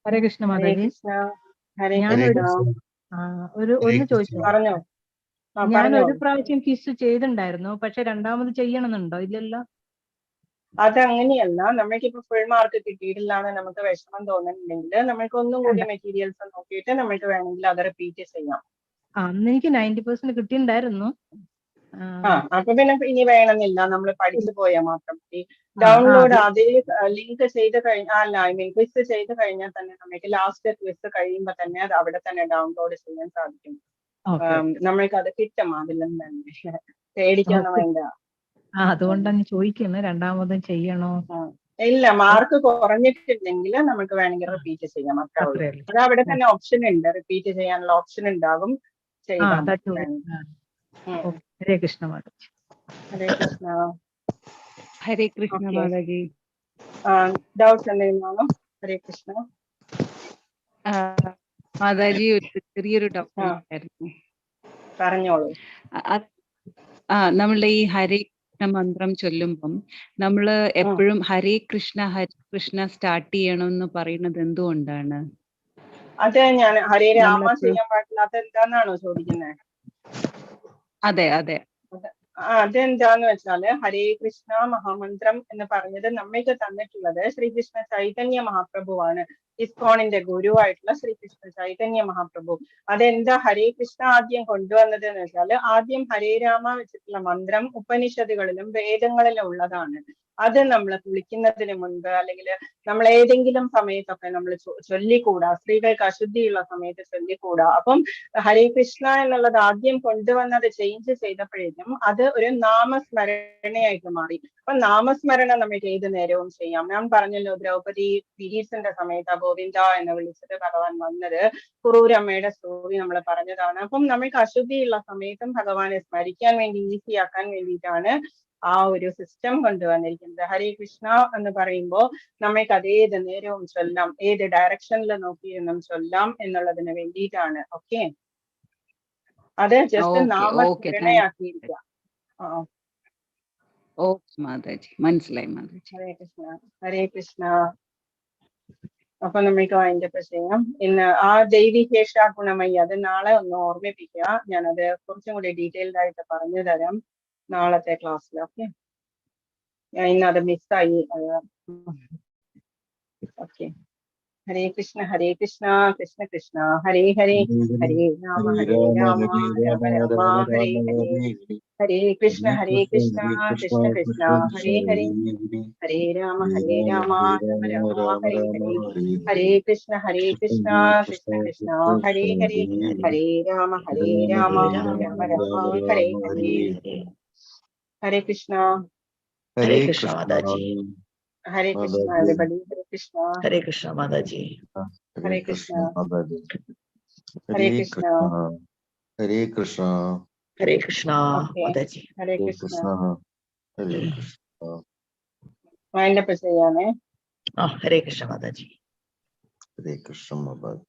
ഹരേ കൃഷ്ണ ഹരേ മാതാജി. കൃഷ്ണ. ഹരേ ഞാനൊരു കൃഷ്ണ. ഒന്ന് ചോദിച്ചു. പറഞ്ഞോ. ഞാൻ ഒരു പ്രാവശ്യം കിസ് ചെയ്തിട്ടുണ്ടായിരുന്നു, പക്ഷെ രണ്ടാമത് ചെയ്യണമെന്നുണ്ടോ? ഇല്ലല്ലോ. അതങ്ങനെയല്ല. നമ്മൾക്കിപ്പോ ഫുൾ മാർക്ക് കിട്ടിയിട്ടില്ലാന്ന് നമുക്ക് വിഷമം തോന്നുന്നുണ്ടെങ്കിൽ നമ്മൾക്ക് ഒന്നും കൂടി മെറ്റീരിയൽസ് നോക്കിയിട്ട് നമ്മൾക്ക് വേണമെങ്കിൽ അത് റിപ്പീറ്റ് ചെയ്യാം. അന്ന് എനിക്ക് 90% കിട്ടിയിട്ടുണ്ടായിരുന്നു. അപ്പൊ പിന്നെ ഇനി വേണമെന്നില്ല, നമ്മൾ പഠിച്ചു പോയാൽ മാത്രം മതി. ഡൗൺലോഡ് അതേ ലിങ്ക് ചെയ്ത് കഴിഞ്ഞാൽ, ക്വിസ് ചെയ്ത് കഴിഞ്ഞാൽ തന്നെ നമുക്ക് ലാസ്റ്റ് ക്വിസ് കഴിയുമ്പോ തന്നെ അത് അവിടെ തന്നെ ഡൗൺലോഡ് ചെയ്യാൻ സാധിക്കും. നമ്മൾക്ക് അത് കിട്ടും. അതിലും തന്നെ പേടിക്കാന്ന് വേണ്ട. അതുകൊണ്ടാണ് ചോദിക്കുന്നത്, രണ്ടാമതും ചെയ്യണോ? ഇല്ല, മാർക്ക് കുറഞ്ഞിട്ടുണ്ടെങ്കിൽ നമുക്ക് വേണമെങ്കിൽ റിപ്പീറ്റ് ചെയ്യാം. അത്രേ ഉള്ളൂ. അത് അവിടെ തന്നെ ഓപ്ഷൻ ഉണ്ട്, റിപ്പീറ്റ് ചെയ്യാനുള്ള ഓപ്ഷൻ ഉണ്ടാകും. ചെയ്താൽ ഹരേ കൃഷ്ണ മാതാജി. ഹരേ കൃഷ്ണ. ഹരേ കൃഷ്ണ മാതാജി. ഡൗട്ട്സ് എന്തെങ്കിലും ആണോ? ഹരേ കൃഷ്ണ മാതാജി. ഒരു ചെറിയൊരു ഡൗട്ട് ആയിരുന്നു. പറഞ്ഞോളൂ. നമ്മളുടെ ഈ ഹരേ കൃഷ്ണ മന്ത്രം ചൊല്ലുമ്പം നമ്മള് എപ്പോഴും ഹരേ കൃഷ്ണ സ്റ്റാർട്ട് ചെയ്യണമെന്ന് പറയുന്നത് എന്തുകൊണ്ടാണ്? അത് ഞാൻ ഹരേ രാമ ചെയ്യാൻ പാടില്ലാത്ത എന്താന്നാണോ ചോദിക്കുന്നത്? അതെ അതെ. അതെന്താന്ന് വെച്ചാല് ഹരേ കൃഷ്ണ മഹാമന്ത്രം എന്ന് പറഞ്ഞത് നമ്മൾക്ക് തന്നിട്ടുള്ളത് ശ്രീകൃഷ്ണ ചൈതന്യ മഹാപ്രഭുവാണ്. ഇസ്കോണിന്റെ ഗുരുവായിട്ടുള്ള ശ്രീകൃഷ്ണ ചൈതന്യ മഹാപ്രഭു. അതെന്താ ഹരേ കൃഷ്ണ ആദ്യം കൊണ്ടുവന്നത് എന്ന് വെച്ചാല്, ആദ്യം ഹരേ രാമ വെച്ചിട്ടുള്ള മന്ത്രം ഉപനിഷത്തുകളിലും വേദങ്ങളിലും ഉള്ളതാണ്. അത് നമ്മൾ കുളിക്കുന്നതിന് മുൻപ് അല്ലെങ്കിൽ നമ്മൾ ഏതെങ്കിലും സമയത്തൊക്കെ നമ്മൾ ചൊല്ലിക്കൂടാ. സ്ത്രീകൾക്ക് അശുദ്ധിയുള്ള സമയത്ത് ചൊല്ലിക്കൂടാ. അപ്പം ഹരേ കൃഷ്ണ എന്നുള്ളത് ആദ്യം കൊണ്ടുവന്നത് ചേഞ്ച് ചെയ്തപ്പോഴേക്കും അത് ഒരു നാമസ്മരണയായിട്ട് മാറി. അപ്പൊ നാമസ്മരണ നമുക്ക് ഏത് നേരവും ചെയ്യാം. ഞാൻ പറഞ്ഞല്ലോ, ദ്രൗപദി പീരീഡ്സിന്റെ സമയത്ത് ഗോവിന്ദ എന്ന് വിളിച്ചിട്ട് ഭഗവാൻ വന്നത്. കുറൂരമ്മയുടെ സ്റ്റോറി നമ്മൾ പറഞ്ഞതാണ്. അപ്പം നമുക്ക് അശുദ്ധിയുള്ള സമയത്തും ഭഗവാനെ സ്മരിക്കാൻ വേണ്ടി, ഈസി ആക്കാൻ വേണ്ടിയിട്ടാണ് ആ ഒരു സിസ്റ്റം കൊണ്ടുവന്നിരിക്കുന്നത്. ഹരേ കൃഷ്ണ എന്ന് പറയുമ്പോൾ നമ്മൾക്ക് അതേത് നേരവും ചൊല്ലാം, ഏത് ഡയറക്ഷനിൽ നോക്കിയിരുന്നും ചൊല്ലാം എന്നുള്ളതിന് വേണ്ടിയിട്ടാണ്. ഓക്കെ. അത് ജസ്റ്റ് നാമസ്മരണയാക്കിയിരിക്കുക. ഓക്കെ മാതാജി, മനസ്സിലായി മാതാജി. ഹരേ കൃഷ്ണ. ഹരേ കൃഷ്ണ. അപ്പൊ നമുക്ക് അതിന്റെ ചെയ്യാം. ഇന്ന് ആ ദൈവികേശ ഗുണമയി അത് നാളെ ഒന്ന് ഓർമ്മിപ്പിക്കുക. ഞാനത് കുറച്ചും കൂടി ഡീറ്റെയിൽഡ് ആയിട്ട് പറഞ്ഞു തരാം നാളത്തെ ക്ലാസ്സിൽ. ഓക്കെ, ഞാൻ ഇന്ന് അത് മിസ്സായി. ഓക്കെ, ഹരേ കൃഷ്ണ കൃഷ്ണ കൃഷ്ണ ഹരേ ഹരേ, ഹരേ രാമ രാമ രാമ രാമ ഹരേ ഹരേ, ഹരേ കൃഷ്ണ കൃഷ്ണ കൃഷ്ണ ഹരേ ഹരേ, ഹരേ രാമ രാമ രാമ ഹരേ ഹരേ, ഹരേ കൃഷ്ണ കൃഷ്ണ കൃഷ്ണ ഹരേ ഹരേ, ഹരേ രാമ രാമ രാമ രാമ ഹരേ ഹരേ. ഹരേ കൃഷ്ണ. ഹരേ കൃഷ്ണ മാതാജി. ഹരേ കൃഷ്ണ everybody. ഹരേ കൃഷ്ണ. ഹരേ കൃഷ്ണ മാതാജി. ഹരേ കൃഷ്ണ. ഹരേ കൃഷ്ണ. ഹരേ കൃഷ്ണ. ഹരേ കൃഷ്ണ മാതാജി. ഹരേ കൃഷ്ണ. ഹരേ കൃഷ്ണ. വൈൻഡപ്പ് ചെയ്യാനേ. ഹരേ കൃഷ്ണ മാതാജി. ഹരേ കൃഷ്ണ മാതാജി.